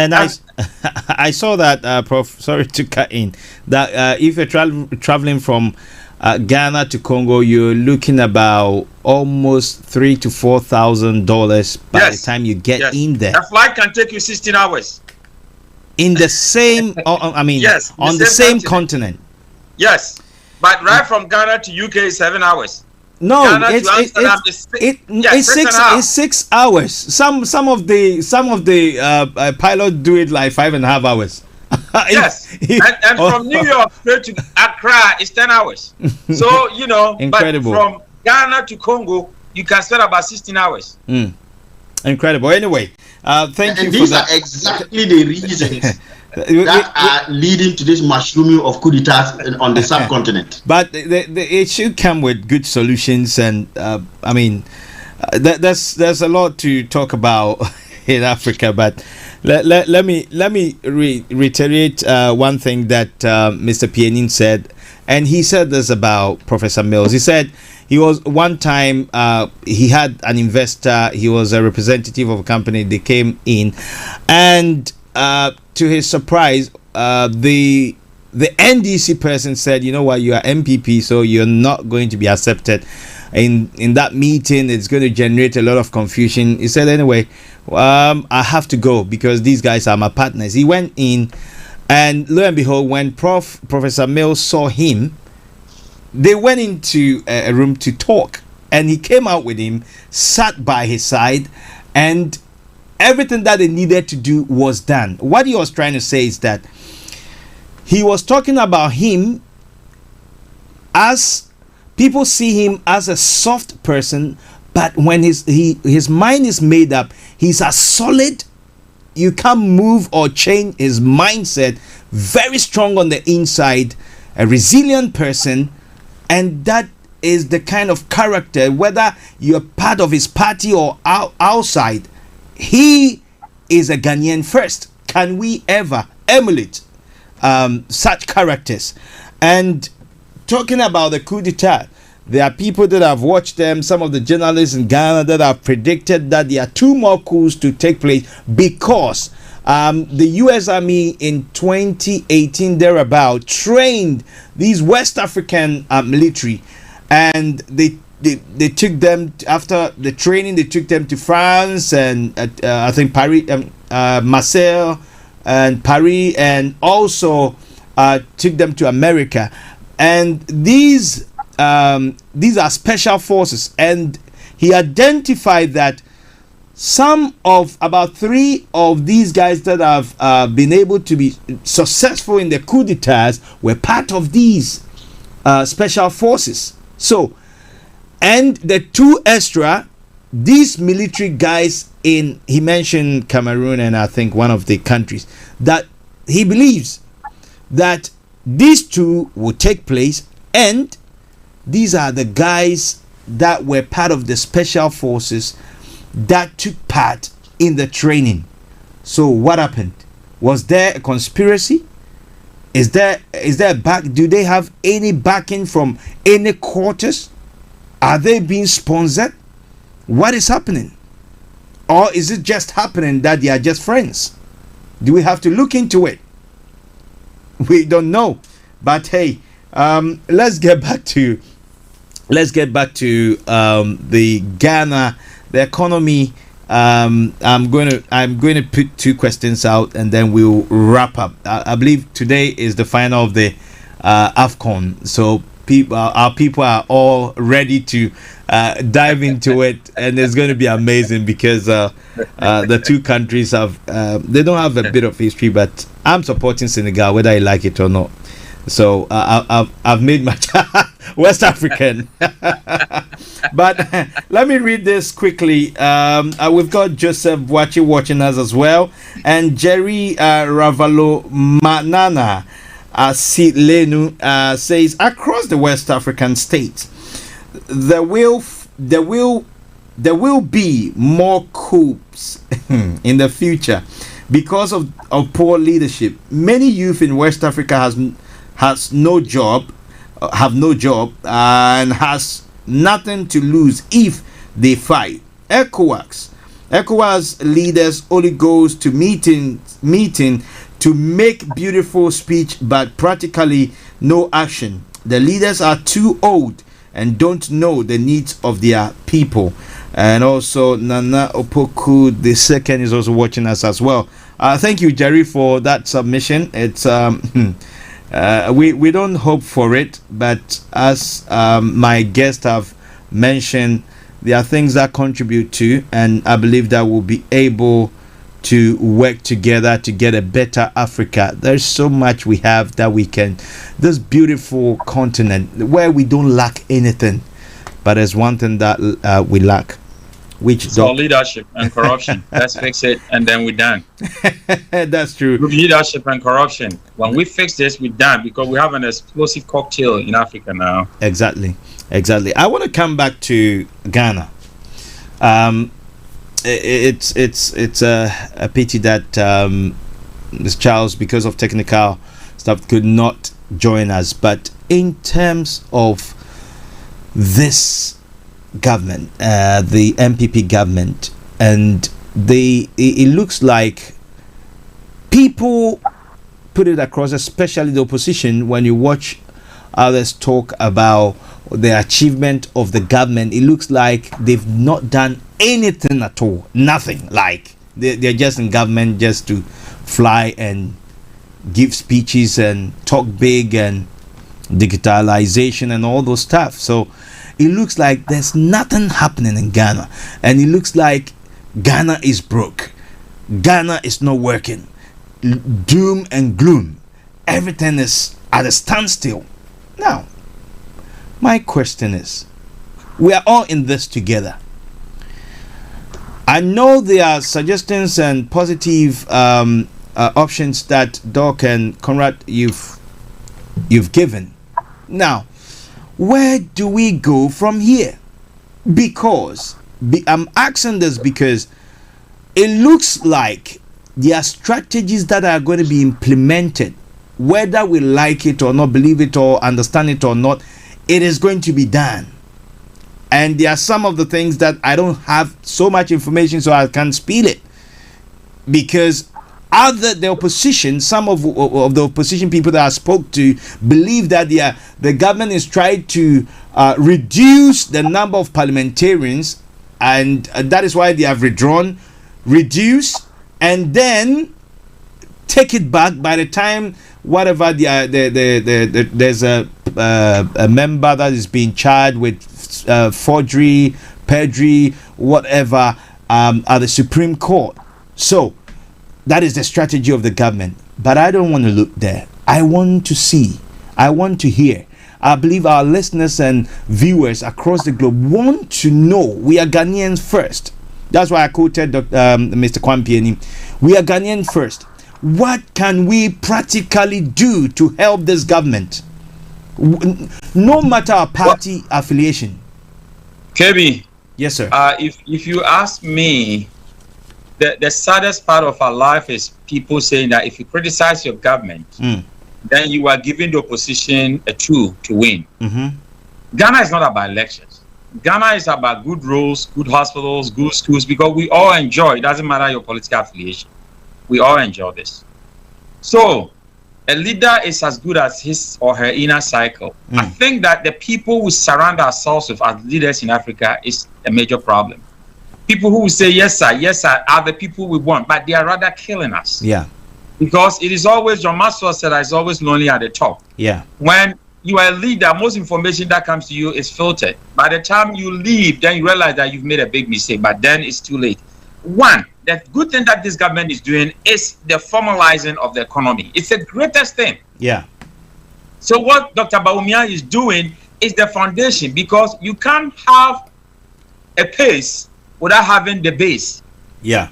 I saw that, Prof. Sorry to cut in. That if you're traveling from Ghana to Congo, you're looking about almost $3,000 to $4,000 by the time you get in there. A flight can take you 16 hours. In the same, on the same continent. Yes, but right from Ghana to UK is 7 hours. No, Ghana to Amsterdam it's 6 hours. Some of the pilots do it like 5.5 hours. Yes, and from New York straight to Accra is 10 hours. So incredible. But from Ghana to Congo, you can spend about 16 hours. Incredible. Anyway, thank you for that. These are exactly the reasons that are leading to this mushrooming of coup d'etats on the subcontinent. But it should come with good solutions, and there's a lot to talk about in Africa. But let me reiterate one thing that Mr. Pianin said, and he said this about Professor Mills. He said he was one time he had an investor. He was a representative of a company. They came in, and to his surprise, the NDC person said, "You know what? You are MPP, so you're not going to be accepted in that meeting. It's going to generate a lot of confusion." He said, "Anyway, I have to go because these guys are my partners." He went in, and lo and behold, when Professor Mills saw him, they went into a room to talk, and he came out with him, sat by his side, and everything that they needed to do was done. What he was trying to say is that he was talking about him as people see him as a soft person, but when his mind is made up, he's as solid. You can't move or change his mindset. Very strong on the inside, a resilient person, and that is the kind of character, whether you're part of his party or outside, he is a Ghanaian first. Can we ever emulate such characters? And talking about the coup d'etat, there are people that have watched them, some of the journalists in Ghana that have predicted that there are 2 more coups to take place because the US Army in 2018 thereabout trained these West African military, and they took them after the training. They took them to France and I think Paris, Marseille and Paris, and also took them to America. And these are special forces, and he identified that about 3 of these guys that have been able to be successful in the coup d'etats were part of these special forces. So, and the 2 extra, these military guys he mentioned Cameroon and I think one of the countries, that he believes that these 2 will take place, and these are the guys that were part of the special forces that took part in the training. So what happened? Was there a conspiracy? Is there do they have any backing from any quarters? Are they being sponsored? What is happening? Or is it just happening that they are just friends? Do we have to look into it? We don't know. But hey, let's get back to the Ghana, the economy. I'm going to put two questions out, and then we'll wrap up. I believe today is the final of the AFCON, so our people are all ready to dive into it, and it's going to be amazing because the two countries they don't have a bit of history, but I'm supporting Senegal whether I like it or not. So I've made my West African. But let me read this quickly. We've got Joseph Wachi watching us as well, and Jerry Ravalo Manana Lenu says across the West African states there will be more coups in the future because of poor leadership. Many youth in West Africa have no job and has nothing to lose if they fight. ECOWAS leaders only goes to meeting to make beautiful speech but practically no action. The leaders are too old and don't know the needs of their people. And also Nana Opoku II is also watching us as well. Thank you, Jerry, for that submission. It's we don't hope for it, but as my guests have mentioned, there are things that contribute to, and I believe that we'll be able to work together to get a better Africa. There's so much we have that we can, this beautiful continent where we don't lack anything, but there's one thing that we lack, which is leadership and corruption. Let's fix it and then we're done. That's true. With leadership and corruption, when we fix this, we're done, because we have an explosive cocktail in Africa now. Exactly. I want to come back to Ghana. It's a pity that Ms. Charles, because of technical stuff, could not join us. But in terms of this government, the MPP government, and it looks like people put it across, especially the opposition, when you watch others talk about the achievement of the government, it looks like they've not done anything at all. Nothing. Like they're just in government just to fly and give speeches and talk big and digitalization and all those stuff. So it looks like there's nothing happening in Ghana, and it looks like Ghana is broke. Ghana is not working. Doom and gloom. Everything is at a standstill. Now, my question is, we are all in this together. I know there are suggestions and positive options that Doc and Conrad you've given. Now, where do we go from here? Because I'm asking this because it looks like there are strategies that are going to be implemented, whether we like it or not, believe it or understand it or not, it is going to be done. And there are some of the things that I don't have so much information, so I can't spill it, because the opposition, some of the opposition people that I spoke to, believe that the government is trying to reduce the number of parliamentarians, and that is why they have reduce, and then take it back by the time whatever there's a member that is being charged with forgery, perjury, whatever, at the Supreme Court. So that is the strategy of the government. But I don't want to look there. I want to see. I want to hear. I believe our listeners and viewers across the globe want to know. We are Ghanaians first. That's why I quoted Mr. Kwampieni. We are Ghanaians first. What can we practically do to help this government? No matter our party affiliation. KB. Yes, sir. If you ask me, the saddest part of our life is people saying that if you criticize your government, then you are giving the opposition a tool to win. Mm-hmm. Ghana is not about elections. Ghana is about good roads, good hospitals, good schools, because we all enjoy. It doesn't matter your political affiliation. We all enjoy this. So a leader is as good as his or her inner cycle. I think that the people we surround ourselves with as leaders in Africa is a major problem. People who will say yes sir, are the people we want, but they are rather killing us. Yeah. Because it is always, John Maxwell said, it's always lonely at the top. Yeah. When you are a leader, most information that comes to you is filtered. By the time you leave, then you realize that you've made a big mistake, but then it's too late. One, the good thing that this government is doing is the formalizing of the economy. It's the greatest thing. Yeah. So what Dr. Bawumia is doing is the foundation, because you can't have a pace without having the base. Yeah.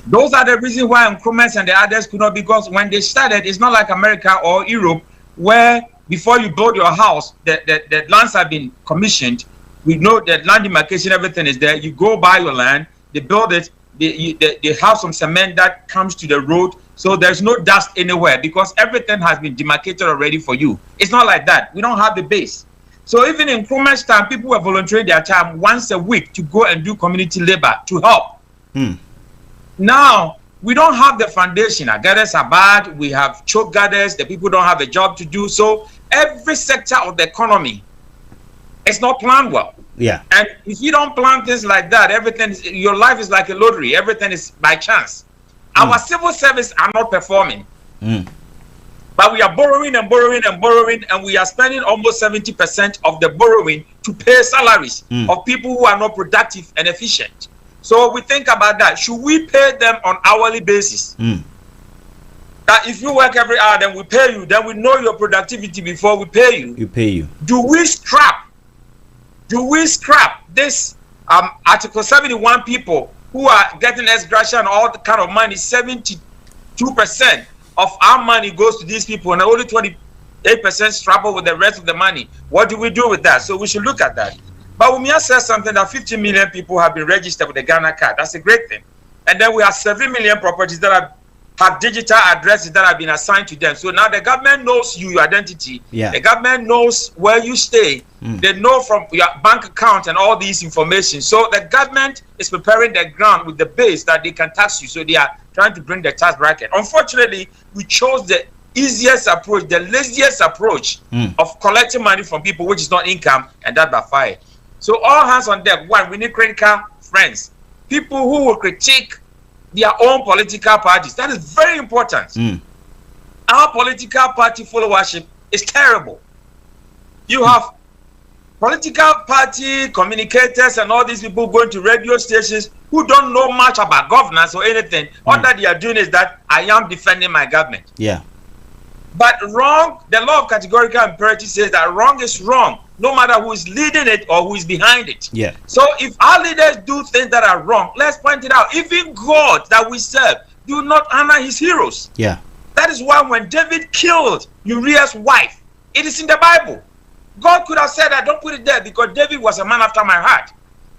Those are the reasons why Nkrumah and the others could not, because when they started, it's not like America or Europe, where before you build your house, the lands have been commissioned. We know that land demarcation, everything is there. You go buy your land, they build it, they have some cement that comes to the road, so there's no dust anywhere because everything has been demarcated already for you. It's not like that. We don't have the base. So even in Nkrumah's time, people were volunteering their time once a week to go and do community labor to help. Now, we don't have the foundation. Our girders are bad. We have choke girders. The people don't have a job to do. So every sector of the economy is not planned well. Yeah. And if you don't plan things like that, everything is, your life is like a lottery. Everything is by chance. Our civil service are not performing. But we are borrowing and borrowing and borrowing, and we are spending almost 70% of the borrowing to pay salaries of people who are not productive and efficient. So we think about that. Should we pay them on hourly basis? That if you work every hour, then we pay you. Then we know your productivity before we pay you. Pay you. Do we scrap this Article 71 people who are getting ex gratia and all the kind of money? 72% of our money goes to these people, and only 28% struggle with the rest of the money. What do we do with that? So we should look at that. But Umia says something that 50 million people have been registered with the Ghana card. That's a great thing. And then we have 7 million properties that have digital addresses that have been assigned to them. So now the government knows your identity. Yeah. The government knows where you stay. They know from your bank account and all these information. So the government is preparing the ground with the base that they can tax you. So they are trying to bring the tax bracket. Unfortunately, we chose the easiest approach, the laziest approach of collecting money from people, which is not income, and that backfired. So all hands on deck. One, we need critical friends, people who will critique their own political parties. That is very important. Our political party followership is terrible. You have political party communicators and all these people going to radio stations who don't know much about governance or anything. All that they are doing is that I am defending my government. Yeah. But wrong, the law of categorical imperative says that wrong is wrong, no matter who is leading it or who is behind it. Yeah. So if our leaders do things that are wrong, let's point it out. Even God that we serve do not honor his heroes. Yeah. That is why when David killed Uriah's wife, it is in the Bible. God could have said, I don't put it there, because David was a man after my heart.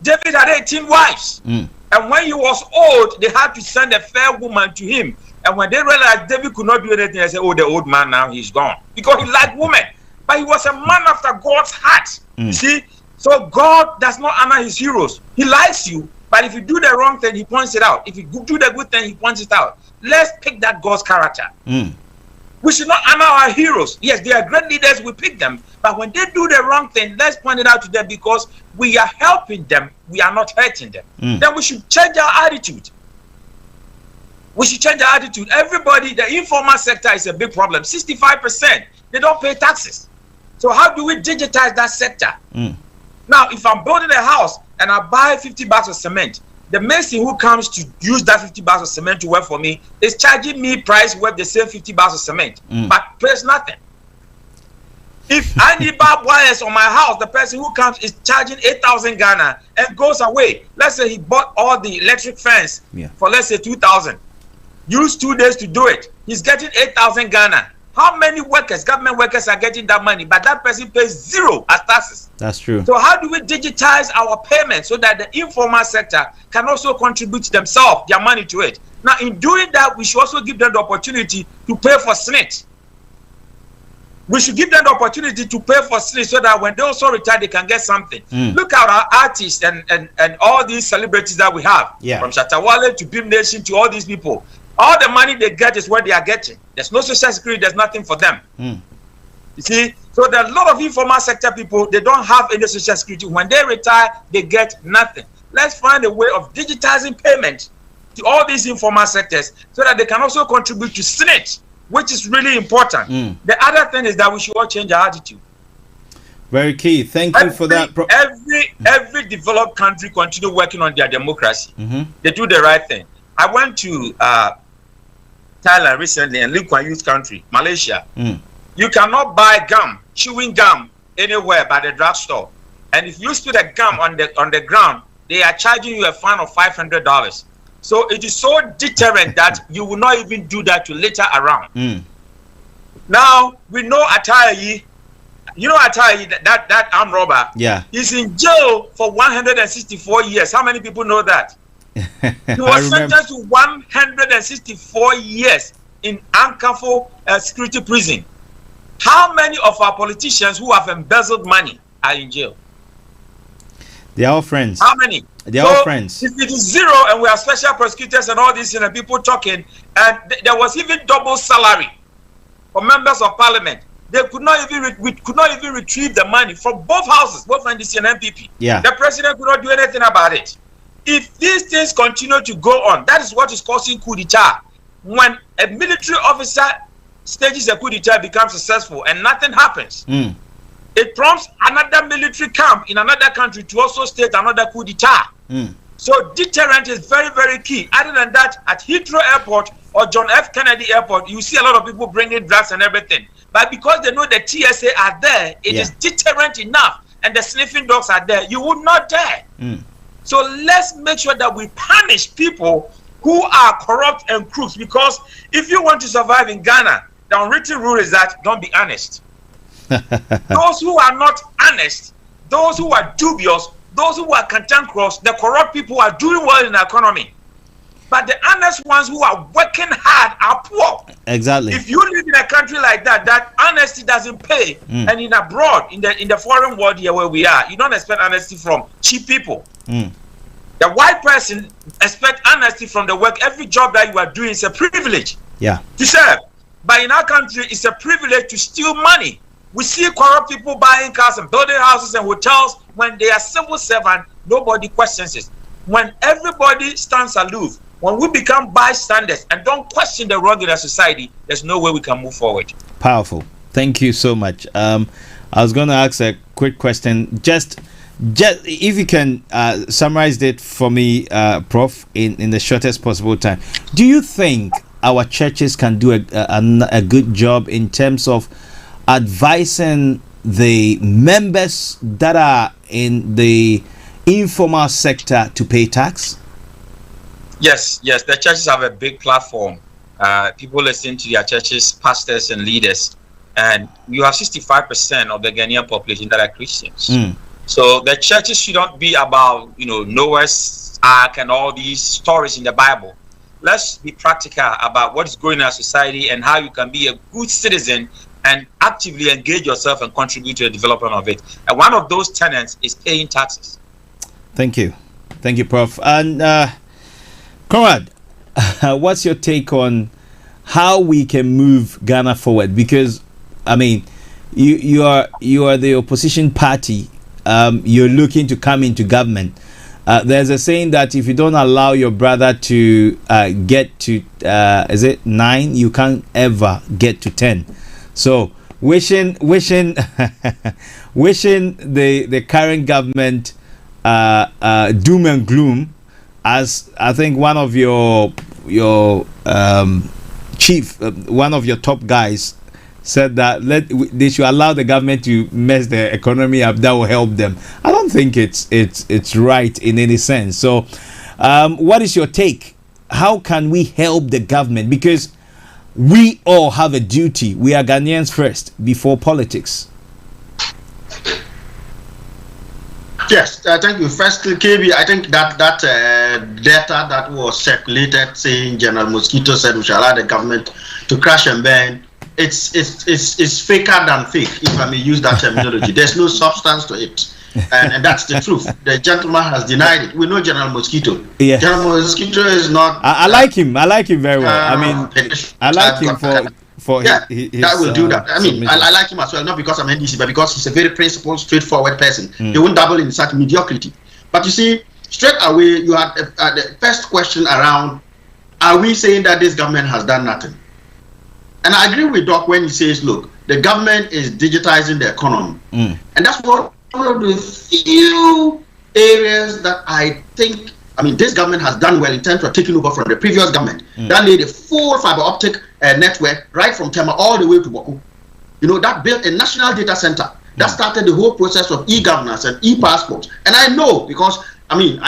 David had 18 wives. And when he was old, they had to send a fair woman to him. And when they realized David could not do anything, they said, oh, the old man now, he's gone. Because he liked women. But he was a man after God's heart. You see? So God does not honor his heroes. He likes you, but if you do the wrong thing, he points it out. If you do the good thing, he points it out. Let's pick that God's character. We should not honor our heroes. Yes, they are great leaders, we pick them. But when they do the wrong thing, let's point it out to them, because we are helping them, we are not hurting them. Then we should change our attitude. We should change our attitude. Everybody, the informal sector is a big problem. 65%, they don't pay taxes. So how do we digitize that sector? Now, if I'm building a house and I buy 50 bags of cement, the mason who comes to use that 50 bags of cement to work for me is charging me price worth the same 50 bags of cement, but pays nothing. If I need barbed wires on my house, the person who comes is charging 8,000 Ghana and goes away. Let's say he bought all the electric fence for, let's say, 2,000. Used 2 days to do it. He's getting 8,000 Ghana. How many workers, government workers, are getting that money? But that person pays zero as taxes. That's true. So how do we digitize our payments so that the informal sector can also contribute themselves, their money to it? Now, in doing that, we should also give them the opportunity to pay for SNIT. We should give them the opportunity to pay for SNIT so that when they also retire, they can get something. Look at our artists and all these celebrities that we have. From Shatawale to Beam Nation to all these people. All the money they get is what they are getting. There's no social security, there's nothing for them. You see? So there are a lot of informal sector people, they don't have any social security. When they retire, they get nothing. let's find a way of digitizing payment to all these informal sectors so that they can also contribute to Senate, which is really important. The other thing is that we should all change our attitude. Very key. Thank you for that. Every developed country continue working on their democracy. They do the right thing. I went to Thailand recently, and Lee Kuan Yew's country, Malaysia. You cannot buy gum, chewing gum, anywhere by the drugstore. And if you spit a gum on the ground, they are charging you a fine of $500. So it is so deterrent that you will not even do that to later around. Now we know Antwi. You know Antwi, that armed robber. Yeah. He's in jail for 164 years. How many people know that? He was sentenced to 164 years in Ankafo security prison. How many of our politicians who have embezzled money are in jail? They are all friends. How many? They are all friends. If it is zero and we have special prosecutors and all this, and people talking, and there was even double salary for members of parliament. They could not even retrieve the money from both houses, both NDC and MPP. Yeah. The president could not do anything about it. If these things continue to go on, that is what is causing coup d'etat. When a military officer stages a coup d'etat, becomes successful, and nothing happens. It prompts another military camp in another country to also stage another coup d'etat. So deterrent is very, very key. Other than that, at Heathrow Airport or John F. Kennedy Airport, you see a lot of people bringing drugs and everything. But because they know the TSA are there, it is deterrent enough, and the sniffing dogs are there, you would not dare. So let's make sure that we punish people who are corrupt and crooks, because if you want to survive in Ghana, the unwritten rule is that don't be honest. Those who are not honest, those who are dubious, those who are cantankerous, the corrupt people are doing well in the economy. But the honest ones who are working hard are poor. Exactly. If you live in a country like that, that honesty doesn't pay. And in abroad, in the foreign world here where we are, you don't expect honesty from cheap people. The white person expects honesty from the work. Every job that you are doing is a privilege to serve. But in our country, it's a privilege to steal money. We see corrupt people buying cars and building houses and hotels. When they are civil servants, nobody questions it. When everybody stands aloof, when we become bystanders and don't question the wrong in our society, there's no way we can move forward. Powerful. Thank you so much. I was going to ask a quick question. Just if you can summarize it for me, Prof, in the shortest possible time. Do you think our churches can do a good job in terms of advising the members that are in the informal sector to pay tax? Yes. The churches have a big platform. People listen to their churches, pastors and leaders, and you have 65% of the Ghanaian population that are Christians. So the churches should not be about Noah's Ark and all these stories in the Bible. Let's be practical about what is going on in our society and how you can be a good citizen and actively engage yourself and contribute to the development of it. And one of those tenets is paying taxes. Thank you, Prof. And Conrad, what's your take on how we can move Ghana forward? Because I mean, you are the opposition party. You're looking to come into government. There's a saying that if you don't allow your brother to get to is it 9, you can't ever get to 10. So wishing the current government doom and gloom, as I think one of your chief, one of your top guys said that they should allow the government to mess the economy up. That will help them. I don't think it's right in any sense. So what is your take? How can we help the government? Because we all have a duty. We are Ghanaians first before politics. Yes, thank you. First, KB, I think that data that was circulated saying General Mosquito said we shall allow the government to crash and burn, it's faker than fake, if I may use that terminology. There's no substance to it. And that's the truth. The gentleman has denied it. We know General Mosquito. Yeah. General Mosquito is not. I like him. I like him very well. I mean, I like him for his that will do that. I mean, submission. I like him as well, not because I'm NDC, but because he's a very principled, straightforward person. He won't dabble in such mediocrity. But you see, straight away you had the first question around, are we saying that this government has done nothing? And I agree with Doc when he says, look, the government is digitizing the economy. And that's one of the few areas that I think, this government has done well in terms of taking over from the previous government. That laid a full fiber optic network right from Tema all the way to Boku. That built a national data center. That started the whole process of e-governance and e-passports. And I know because, I'm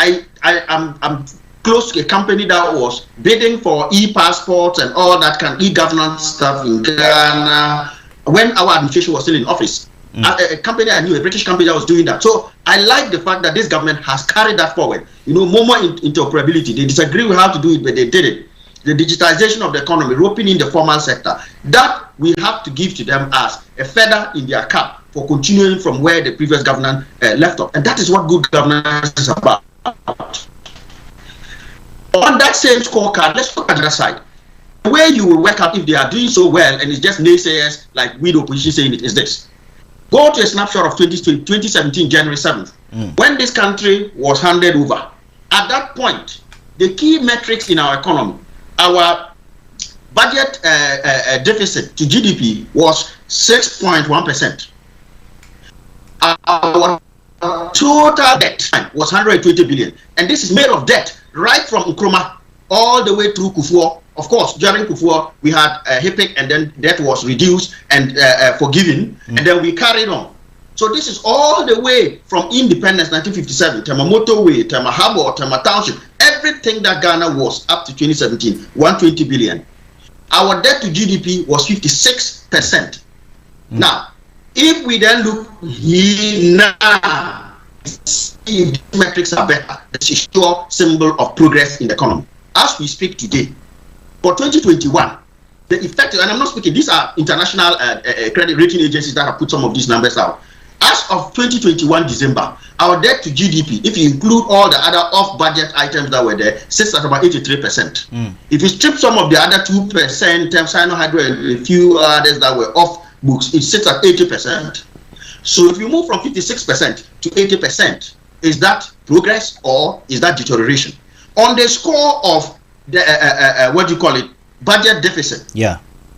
close to a company that was bidding for e-passports and all that kind of e-governance stuff in Ghana when our administration was still in office. A company I knew, a British company that was doing that. So I like the fact that this government has carried that forward. More interoperability. They disagree with how to do it, but they did it. The digitization of the economy, roping in the formal sector, that we have to give to them as a feather in their cap for continuing from where the previous government left off. And that is what good governance is about. On that same scorecard, let's look at the other side. The way you will work out if they are doing so well and it's just naysayers like we the opposition saying it is this. Go to a snapshot of 2017, January 7th, when this country was handed over. At that point, the key metrics in our economy, our budget deficit to GDP was 6.1%. Our total debt was 120 billion. And this is made of debt right from Nkrumah all the way through Kufuor. Of course, during Kufuor, we had HIPIC and then debt was reduced and forgiven, and then we carried on. So this is all the way from independence, 1957, Tema Motorway, Tema Harbour, Tema Township, everything that Ghana was up to 2017, 120 billion. Our debt to GDP was 56%. Now, if we then look here now, if the metrics are better, it's a sure symbol of progress in the economy. As we speak today, for 2021, the effective, and I'm not speaking, these are international credit rating agencies that have put some of these numbers out. As of 2021 December, our debt to GDP, if you include all the other off-budget items that were there, sits at about 83%. If you strip some of the other 2%, Sino-Hydro and a few others that were off books, it sits at 80%. So if you move from 56% to 80%, is that progress or is that deterioration? On the score of the budget deficit,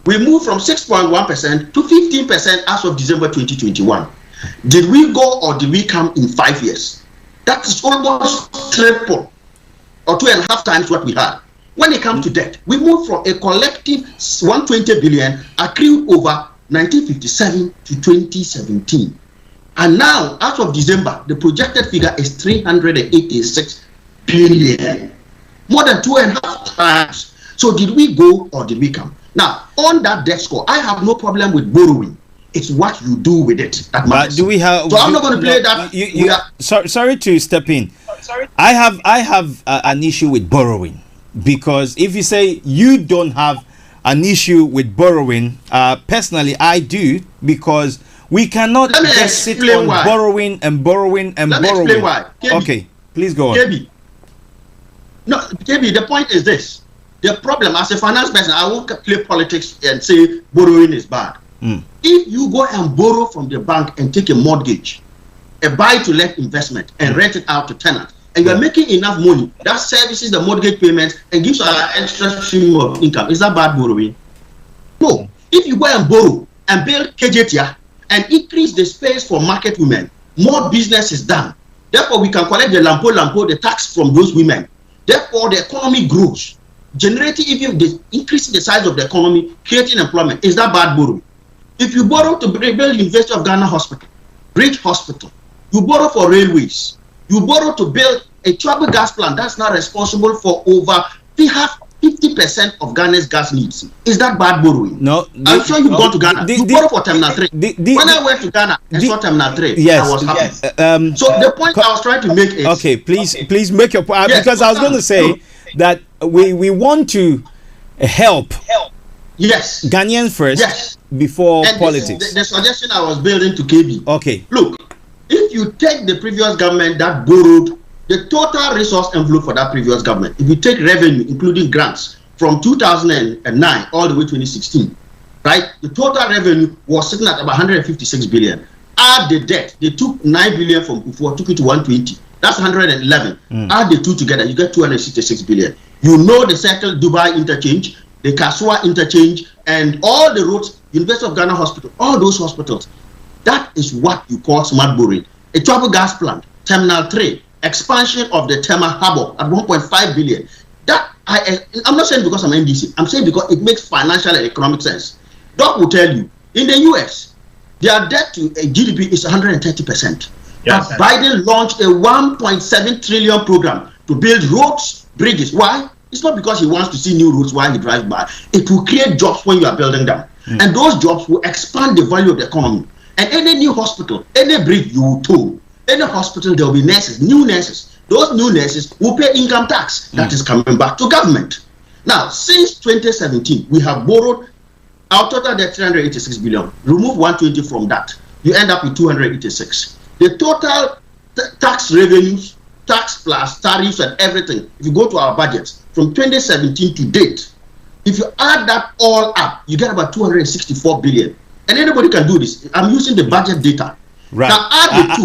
we moved from 6.1% to 15% as of December 2021. Did we go or did we come in 5 years? That is almost triple or 2.5 times what we had. When it comes to debt, we moved from a collective 120 billion accrued over 1957 to 2017. And now, as of December, the projected figure is 386 billion. More than 2.5 times. So did we go or did we come? Now, on that debt score, I have no problem with borrowing. It's what you do with it that matters. Do we have? So I'm not going to play that. Sorry to step in. I have an issue with borrowing, because if you say you don't have an issue with borrowing, personally I do, because we cannot just sit on borrowing and borrowing and borrowing. Let me explain why. Okay, please go on. KB, the point is this. The problem, as a finance person, I won't play politics and say borrowing is bad. If you go and borrow from the bank and take a mortgage, a buy-to-let investment, and rent it out to tenants, and you're making enough money, that services the mortgage payments and gives an extra stream of income, is that bad borrowing? No. If you go and borrow and build KJTIA and increase the space for market women, more business is done. Therefore, we can collect the lampo, the tax from those women. Therefore, the economy grows. Generating, increasing the size of the economy, creating employment, is that bad borrowing? If you borrow to build University of Ghana Hospital, Bridge Hospital, you borrow for railways, you borrow to build a trouble gas plant that's not responsible for over 50% of Ghana's gas needs. Is that bad borrowing? No. I'm sure you've gone to Ghana. You borrow for Terminal 3. When I went to Ghana and saw Terminal 3, I was happy. So the point I was trying to make is... Okay, please make your point. Because I was going to say that we want to help Ghanaians first before and politics. The suggestion I was building to KB. Okay. Look, if you take the previous government that borrowed the total resource envelope for that previous government, if you take revenue, including grants, from 2009 all the way to 2016, right? The total revenue was sitting at about 156 billion. Add the debt, they took 9 billion from Kufuor, took it to 120. That's 111. Add the two together, you get 266 billion. You know the Circle Dubai interchange, the Kasua interchange, and all the roads, University of Ghana Hospital, all those hospitals. That is what you call smart borrowing. A travel gas plant, Terminal 3, expansion of the Tema Harbour at 1.5 billion. That I'm not saying because I'm NDC. I'm saying because it makes financial and economic sense. Doc will tell you, in the US, their debt to GDP is 130%. Yes, but Biden launched a 1.7 trillion program to build roads, bridges. Why? It's not because he wants to see new roads while he drives by. It will create jobs when you are building them. And those jobs will expand the value of the economy. And any new hospital, any bridge you will tow, any hospital, there will be nurses, new nurses. Those new nurses will pay income tax that is coming back to government. Now, since 2017, we have borrowed our total debt 386 billion. Remove 120 from that, you end up with 286. The total tax revenues, tax plus tariffs and everything, if you go to our budgets from 2017 to date, if you add that all up, you get about 264 billion. And anybody can do this. I'm using the budget data. Right. Now add the two.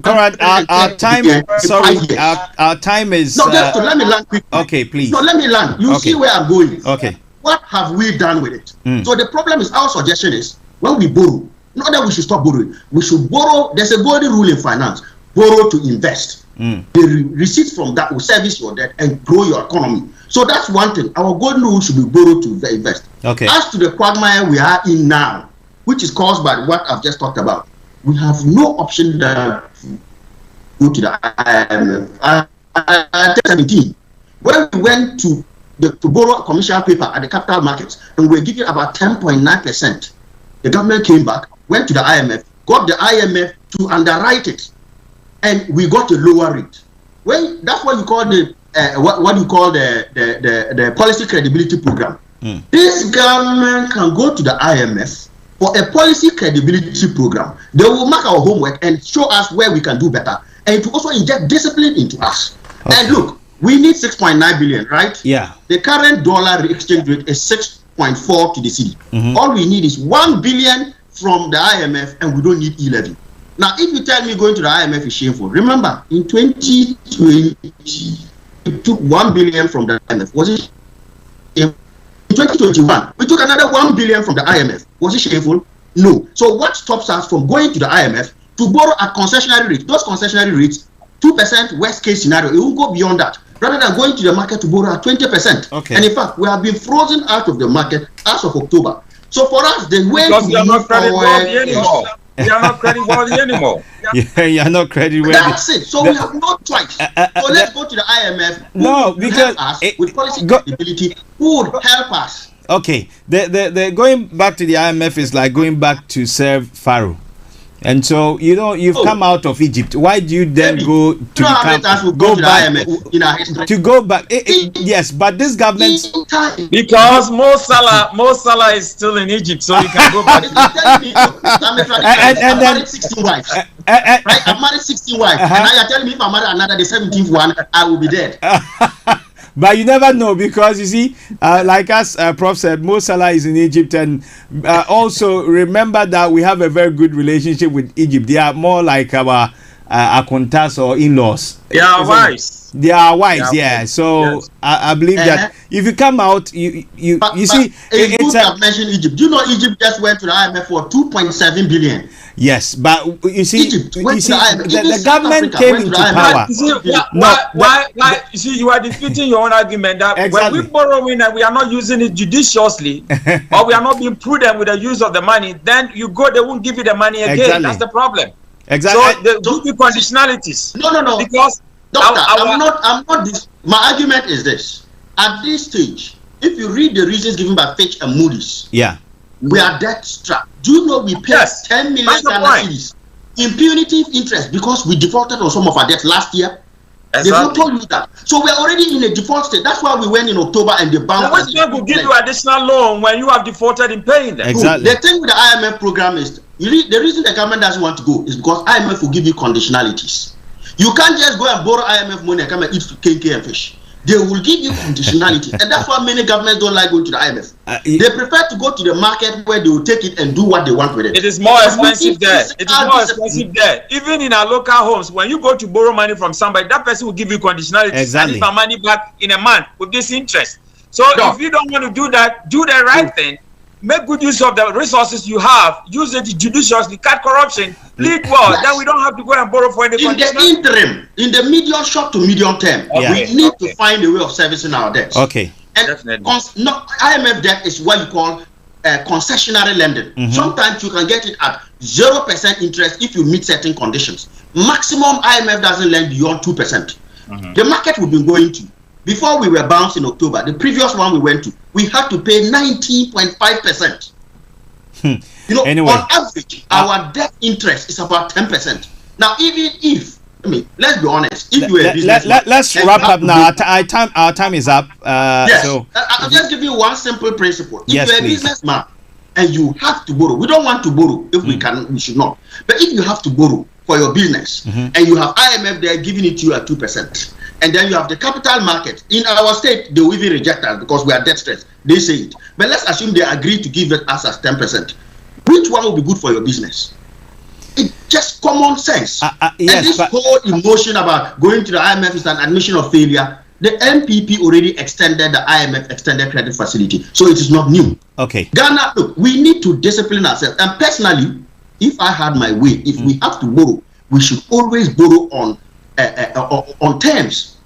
Conrad, our time. Sorry, our time is. No, just let me land quickly. Okay, please. No, let me land. You see where I'm going. Okay. What have we done with it? So the problem is, our suggestion is, when we borrow, not that we should stop borrowing. We should borrow. There's a golden rule in finance: borrow to invest. The receipts from that will service your debt and grow your economy. So that's one thing. Our golden rule should be borrow to invest. Okay. As to the quagmire we are in now, which is caused by what I've just talked about, we have no option to go to the IMF. 2017, when we went to borrow commercial paper at the capital markets, and we were given about 10.9%, the government came back, went to the IMF, got the IMF to underwrite it, and we got a lower rate. Well, that's what you call the what you call the policy credibility program. This government can go to the IMF for a policy credibility program. They will mark our homework and show us where we can do better, and to also inject discipline into us. And look, we need 6.9 billion, right? Yeah. The current dollar exchange rate is 6.4 to the cedi. All we need is 1 billion from the IMF, and we don't need E-Levy. Now, if you tell me going to the IMF is shameful, remember in 2020 we took 1 billion from the IMF. Was it shameful? In 2021 we took another 1 billion from the IMF. Was it shameful? No. So what stops us from going to the IMF to borrow at concessionary rates? Those concessionary rates, 2% worst case scenario. It won't go beyond that, rather than going to the market to borrow at 20%. Okay. And in fact, we have been frozen out of the market as of October. So for us, the way to move forward. We are not creditworthy anymore. Yeah, you are not creditworthy. That's it. So we have no choice. So let's go to the IMF. No, because with policy credibility, who would help us? Okay, the going back to the IMF is like going back to serve Pharaoh. And so you've come out of Egypt. Why do you then go to go back? Yes, but this government, because Mo Salah is still in Egypt, so you can go back. And then 16 wives. Right? I've married 16 wives, and now you're telling me if I marry another, the 17th one, I will be dead. But you never know, because you see, like as Prof said, Mo Salah is in Egypt, and also remember that we have a very good relationship with Egypt. They are more like our akuntas or in-laws. They are wives. They are wives, yeah. So yes. I believe that if you come out, you see, it's good to have mentioned Egypt. Do you know Egypt just went to the IMF for 2.7 billion? Yes, but you see, the government came into power. Why? You see, you are defeating your own argument that when we borrowing and we are not using it judiciously, or we are not being prudent with the use of the money, then you go, they won't give you the money again. Exactly. That's the problem. Exactly. So they give you conditionalities. No. Because Doctor, I'm not this. My argument is this: at this stage, if you read the reasons given by Fitch and Moody's, we are debt strapped. Do you know we paid 10 million cedis in punitive interest because we defaulted on some of our debt last year? Exactly. They've not told you that. So we're already in a default state. That's why we went in October and the bank. Which bank will give you additional loan when you have defaulted in paying them? Exactly. The thing with the IMF program is the reason the government doesn't want to go is because IMF will give you conditionalities. You can't just go and borrow IMF money and come and eat KK and fish. they will give you conditionality. And that's why many governments don't like going to the IMF. They prefer to go to the market where they will take it and do what they want with it. It is more expensive there. It is more expensive there. Even in our local homes, when you go to borrow money from somebody, that person will give you conditionality. Exactly. And my money back in a month with this interest. So if you don't want to do that, do the right thing. Make good use of the resources you have. Use it judiciously. Cut corruption. Lead well. Yes. Then we don't have to go and borrow for any in the interim, in the medium, short to medium term, we need to find a way of servicing our debts. Okay. And definitely. IMF debt is what you call concessionary lending. Mm-hmm. Sometimes you can get it at 0% interest if you meet certain conditions. Maximum IMF doesn't lend beyond 2%. Mm-hmm. The market we've been going to. Before we were bounced in October, the previous one we went to, we had to pay 19.5%. You know, anyway, on average, our debt interest is about 10%. Now, even if, I mean, let's be honest, if you are a businessman, let's wrap up now. Our time is up. Yes, so I'll just give you one simple principle. If yes, you're a please. businessman and you have to borrow, we don't want to borrow if we can, we should not. But if you have to borrow for your business and you have IMF there giving it to you at 2%, and then you have the capital market in our state, they will even reject us because we are debt stressed. They say it. But let's assume they agree to give it us as 10%. Which one will be good for your business? It's just common sense. Yes, and this whole emotion about going to the IMF is an admission of failure. The NPP already extended the IMF extended credit facility, so it is not new. Okay. Ghana, look, we need to discipline ourselves. And personally, if I had my way, if we have to borrow, we should always borrow on terms,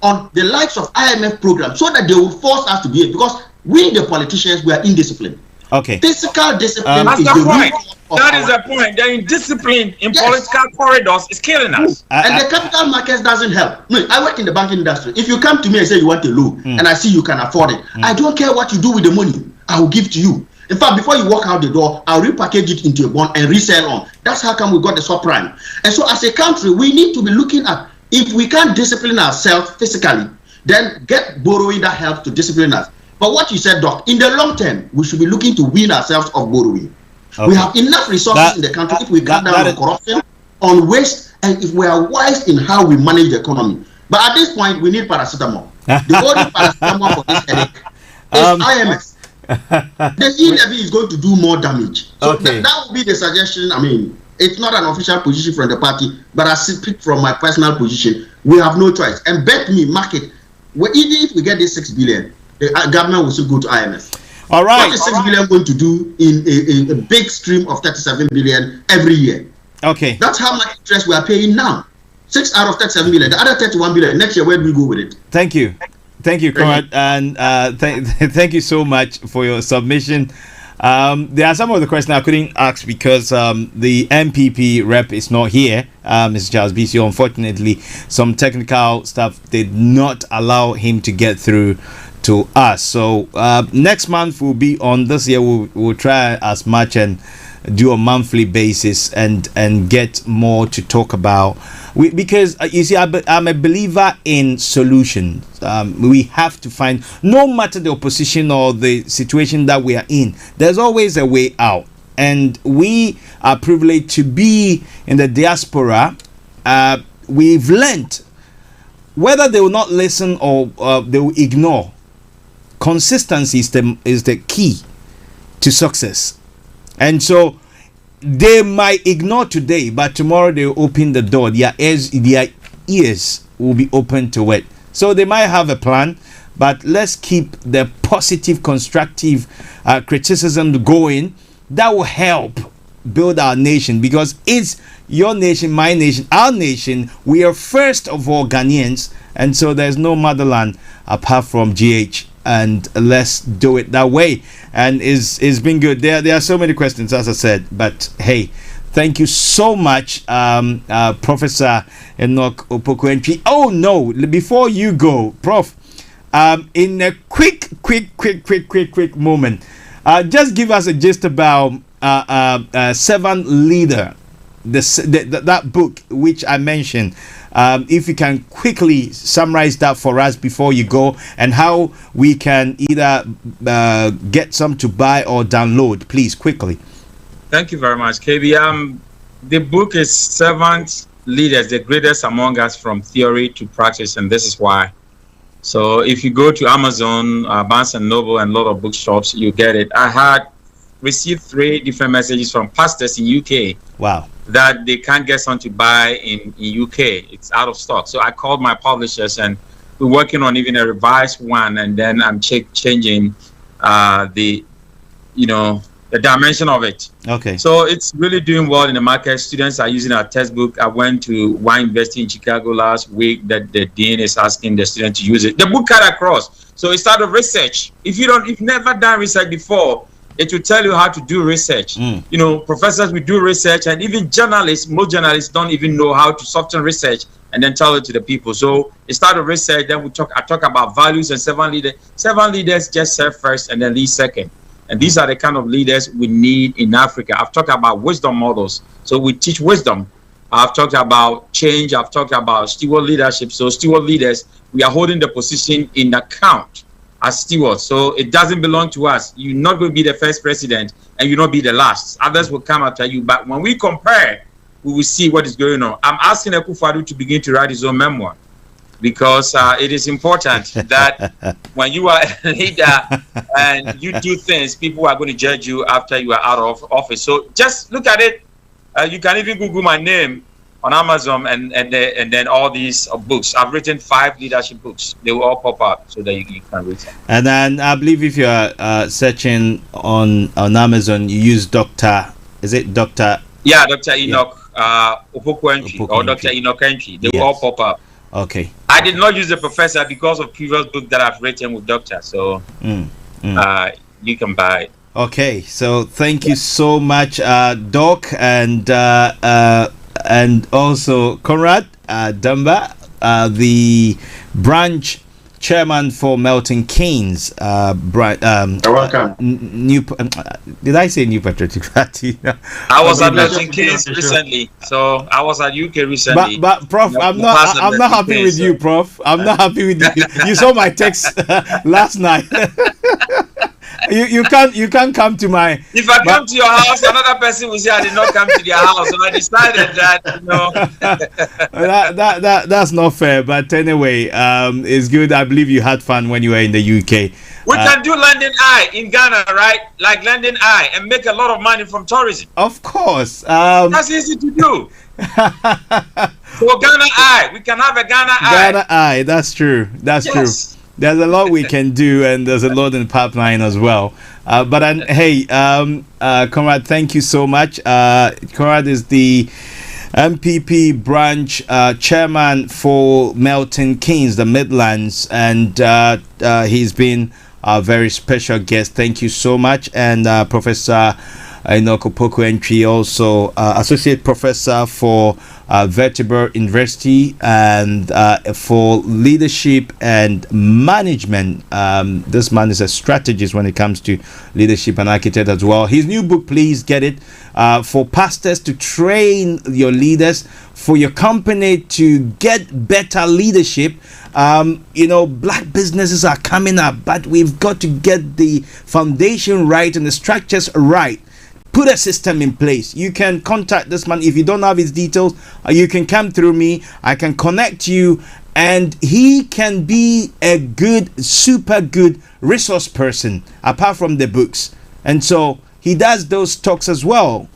on the likes of IMF programs, so that they will force us to behave. Because we, the politicians, we are indisciplined. Okay. Fiscal discipline that's is the the point. root That is the point. The indiscipline in political corridors is killing us. And the capital markets doesn't help. I work in the banking industry. If you come to me and say you want a loan and I see you can afford it, I don't care what you do with the money. I will give to you. In fact, before you walk out the door, I'll repackage it into a bond and resell on. That's how come we got the subprime. And so as a country, we need to be looking at, if we can't discipline ourselves physically, then get borrowing that helps to discipline us. But what you said, Doc, in the long term, we should be looking to wean ourselves of borrowing. Okay. We have enough resources in the country if we cut down on corruption, on waste, and if we are wise in how we manage the economy. But at this point, we need paracetamol. The only paracetamol for this headache is IMF. The E-Levy is going to do more damage. So that would be the suggestion. I mean, it's not an official position from the party, but I speak from my personal position. We have no choice. And bet me, market, even if we get this 6 billion, the government will still go to IMF. All right. What is 6 billion going to do in a big stream of 37 billion every year? Okay. That's how much interest we are paying now. 6 out of 37 billion. The other 31 billion. Next year, where do we go with it? Thank you. Thank you, Conrad. And thank you so much for your submission. There are some of the questions I couldn't ask because the MPP rep is not here, Mr. Charles Bissue. Unfortunately, some technical stuff did not allow him to get through to us. So next month we'll be on. This year we'll try as much and do a monthly basis and get more to talk about. Because you see, I'm a believer in solutions. We have to find, no matter the opposition or the situation that we are in, there's always a way out. And we are privileged to be in the diaspora. We've learned, whether they will not listen or they will ignore, consistency is the key to success. And so they might ignore today, but tomorrow they will open the door. Their ears will be open to it. So they might have a plan, but let's keep the positive, constructive criticism going. That will help build our nation, because it's your nation, my nation, our nation. We are first of all Ghanaians, and so there's no motherland apart from GH. And let's do it that way. And it's been good. There are so many questions, as I said, but hey, thank you so much, Professor Enoch Opoku-Antwi. Oh no, before you go, Prof, in a quick moment, just give us a gist about Servant Leader, that book which I mentioned. If you can quickly summarize that for us before you go, and how we can either get some to buy or download, please, quickly. Thank you very much, KB. The book is Servant Leaders, the Greatest Among Us, from Theory to Practice, and this is why. So if you go to Amazon, Barnes and Noble, and a lot of bookshops, you get it. I had received 3 different messages from pastors in UK. Wow. That they can't get some to buy in UK. It's out of stock. So I called my publishers, and we're working on even a revised one, and then I'm changing the dimension of it. Okay. So it's really doing well in the market. Students are using our textbook. I went to one university in Chicago last week that the dean is asking the students to use it. The book cut across. So it's out of research. If you've never done research before, it will tell you how to do research. Professors will do research, and even journalists, most journalists don't even know how to soften research and then tell it to the people. So it started research, then I talk about values and servant leaders. Servant leaders just serve first and then lead second. And these are the kind of leaders we need in Africa. I've talked about wisdom models. So we teach wisdom. I've talked about change. I've talked about steward leadership. So steward leaders, we are holding the position in account as stewards. So it doesn't belong to us. You're not going to be the first president, and you'll not be the last. Others will come after you. But when we compare, we will see what is going on. I'm asking Akufo-Addo to begin to write his own memoir, because it is important that when you are a leader and you do things, people are going to judge you after you are out of office. So just look at it. You can even Google my name on Amazon and then all these books. I've written 5 leadership books. They will all pop up so that you can read them. And then I believe if you are searching on Amazon, you use Dr. Yeah, Dr. Enoch Opoku-Antwi or Dr. Enoch Antwi. They will all pop up. Okay. I did not use the professor because of previous book that I've written with Doctor. So you can buy it. Okay. So thank you so much, Doc, and also Conrad Dumbah, the branch chairman for Milton Keynes. You're welcome. Did I say New Patriotic Party? I was at Milton Keynes recently, so I was at UK recently. But Prof, I'm not happy with you, Prof. I'm not happy with you. You saw my text last night. You can't come to my. If I come to your house, another person will say I did not come to their house. So I decided that that's not fair. But anyway, it's good. I believe you had fun when you were in the UK. We can do London Eye in Ghana, right? Like London Eye, and make a lot of money from tourism. Of course. That's easy to do. So Ghana Eye, we can have a Ghana Eye. Ghana Eye, that's true. That's true. There's a lot we can do, and there's a lot in the pipeline as well. Hey, Conrad, thank you so much. Conrad is the MPP branch chairman for Milton Keynes, the Midlands, and he's been a very special guest. Thank you so much. And Professor Enoch Opoku-Antwi, also associate professor for Vertebral University and for leadership and management. This man is a strategist when it comes to leadership and architect as well. His new book, please get it, for pastors to train your leaders, for your company to get better leadership. Black businesses are coming up, but we've got to get the foundation right and the structures right. Put a system in place. You can contact this man. If you don't have his details, you can come through me. I can connect you, and he can be a super good resource person apart from the books. And so he does those talks as well.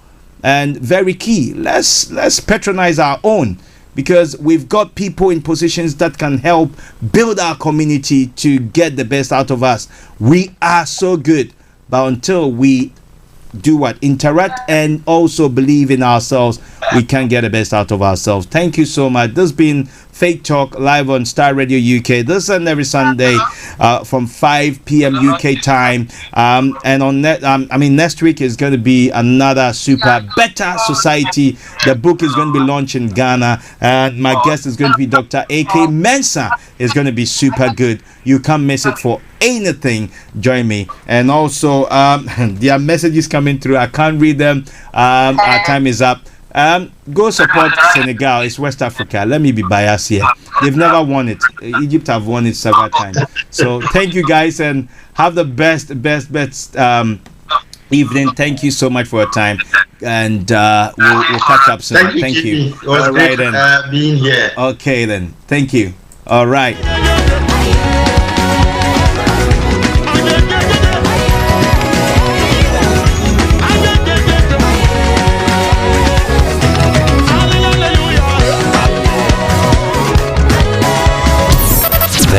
And very key, let's patronize our own, because we've got people in positions that can help build our community to get the best out of us. We are so good, but until we do what? Interact and also believe in ourselves, we can get the best out of ourselves. Thank you so much. This has been Faith Talk live on Star Radio UK. This and every Sunday from 5 p.m. UK time. And on next week is going to be another super better society. The book is going to be launched in Ghana, and my guest is going to be Dr. A.K. Mensah. It's going to be super good. You can't miss it for anything. Join me. And also there are messages coming through. I can't read them. Our time is up. Go support Senegal. It's West Africa. Let me be biased here. They've never won it. Egypt have won it several times. So thank you guys, and have the best evening. Thank you so much for your time, and we'll catch up soon. Thank you. It was great being here. Okay then. Thank you. All right.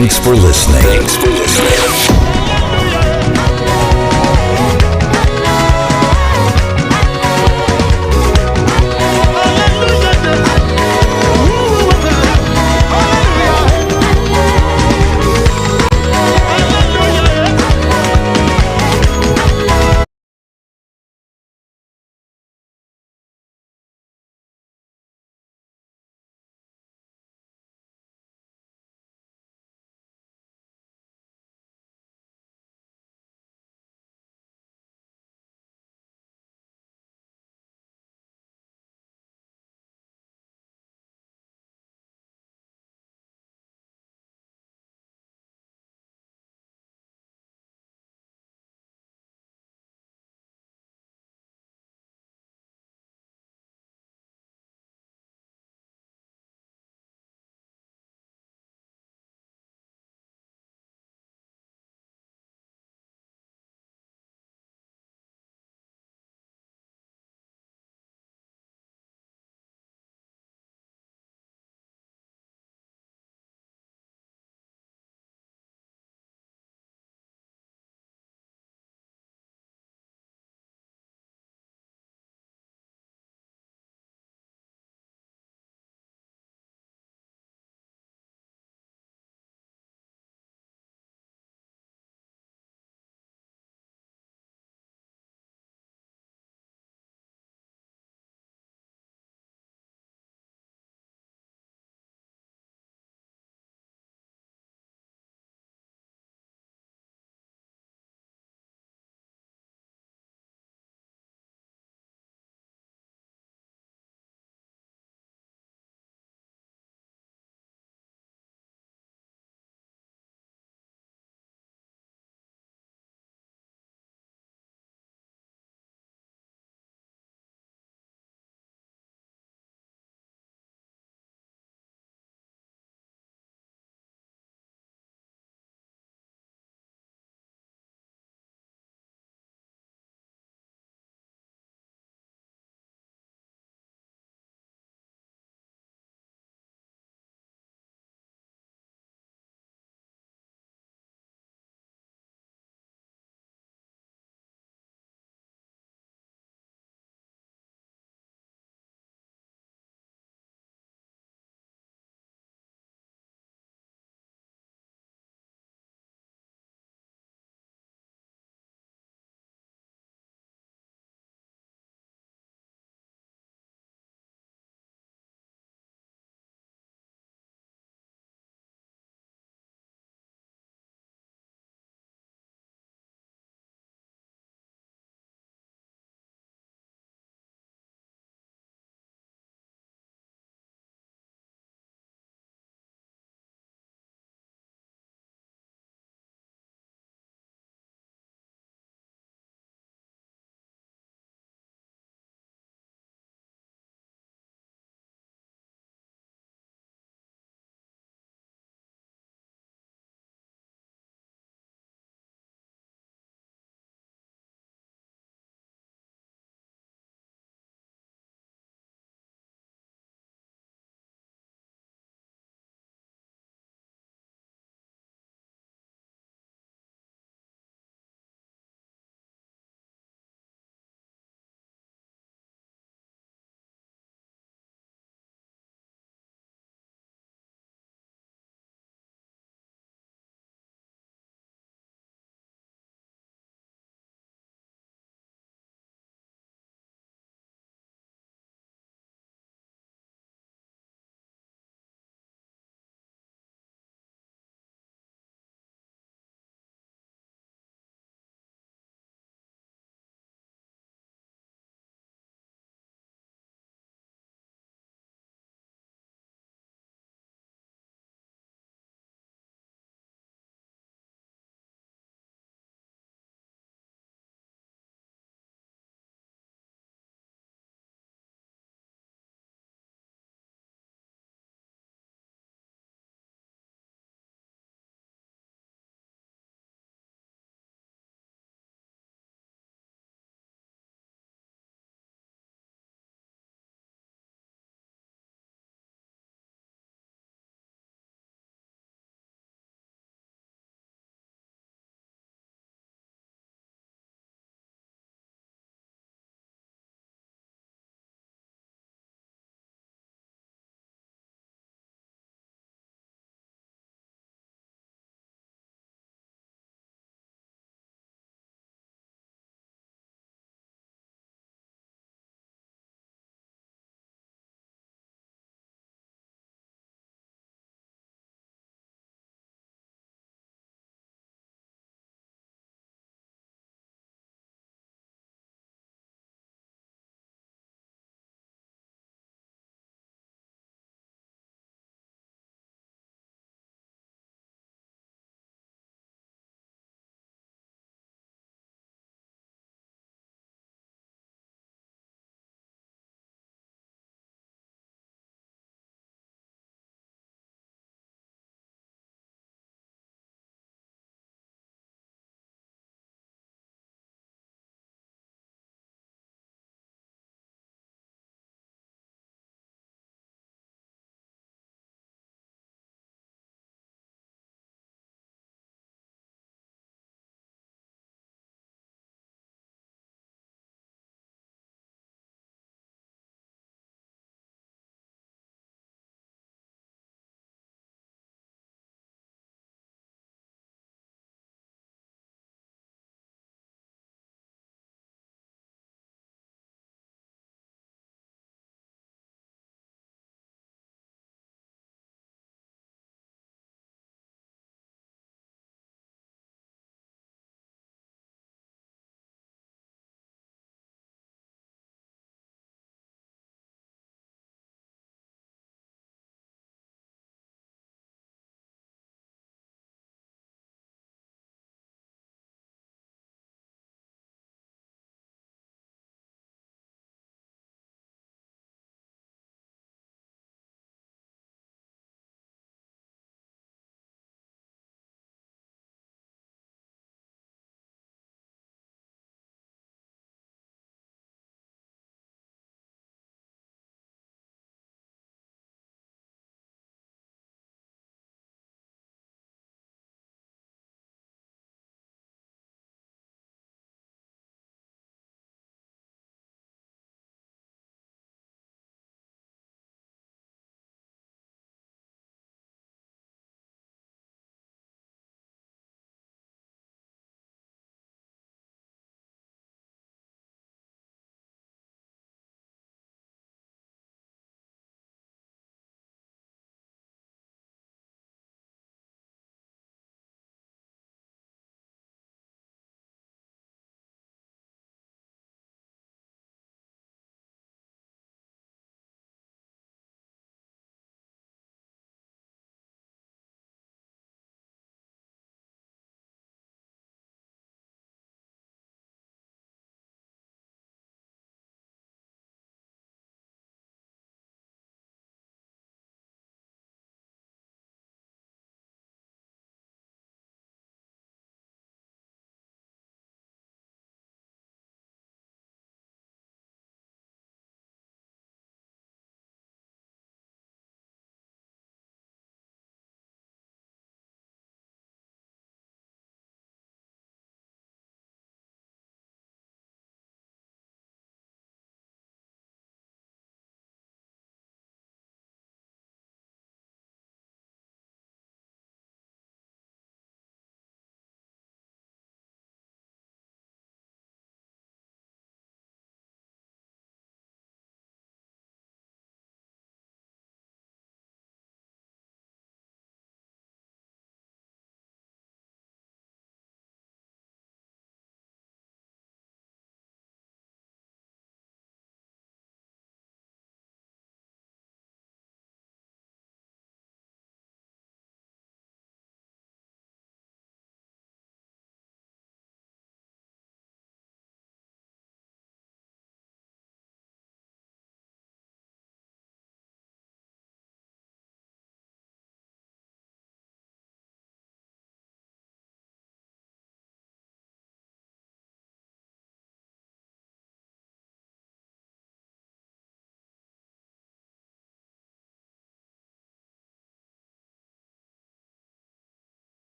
Thanks for listening.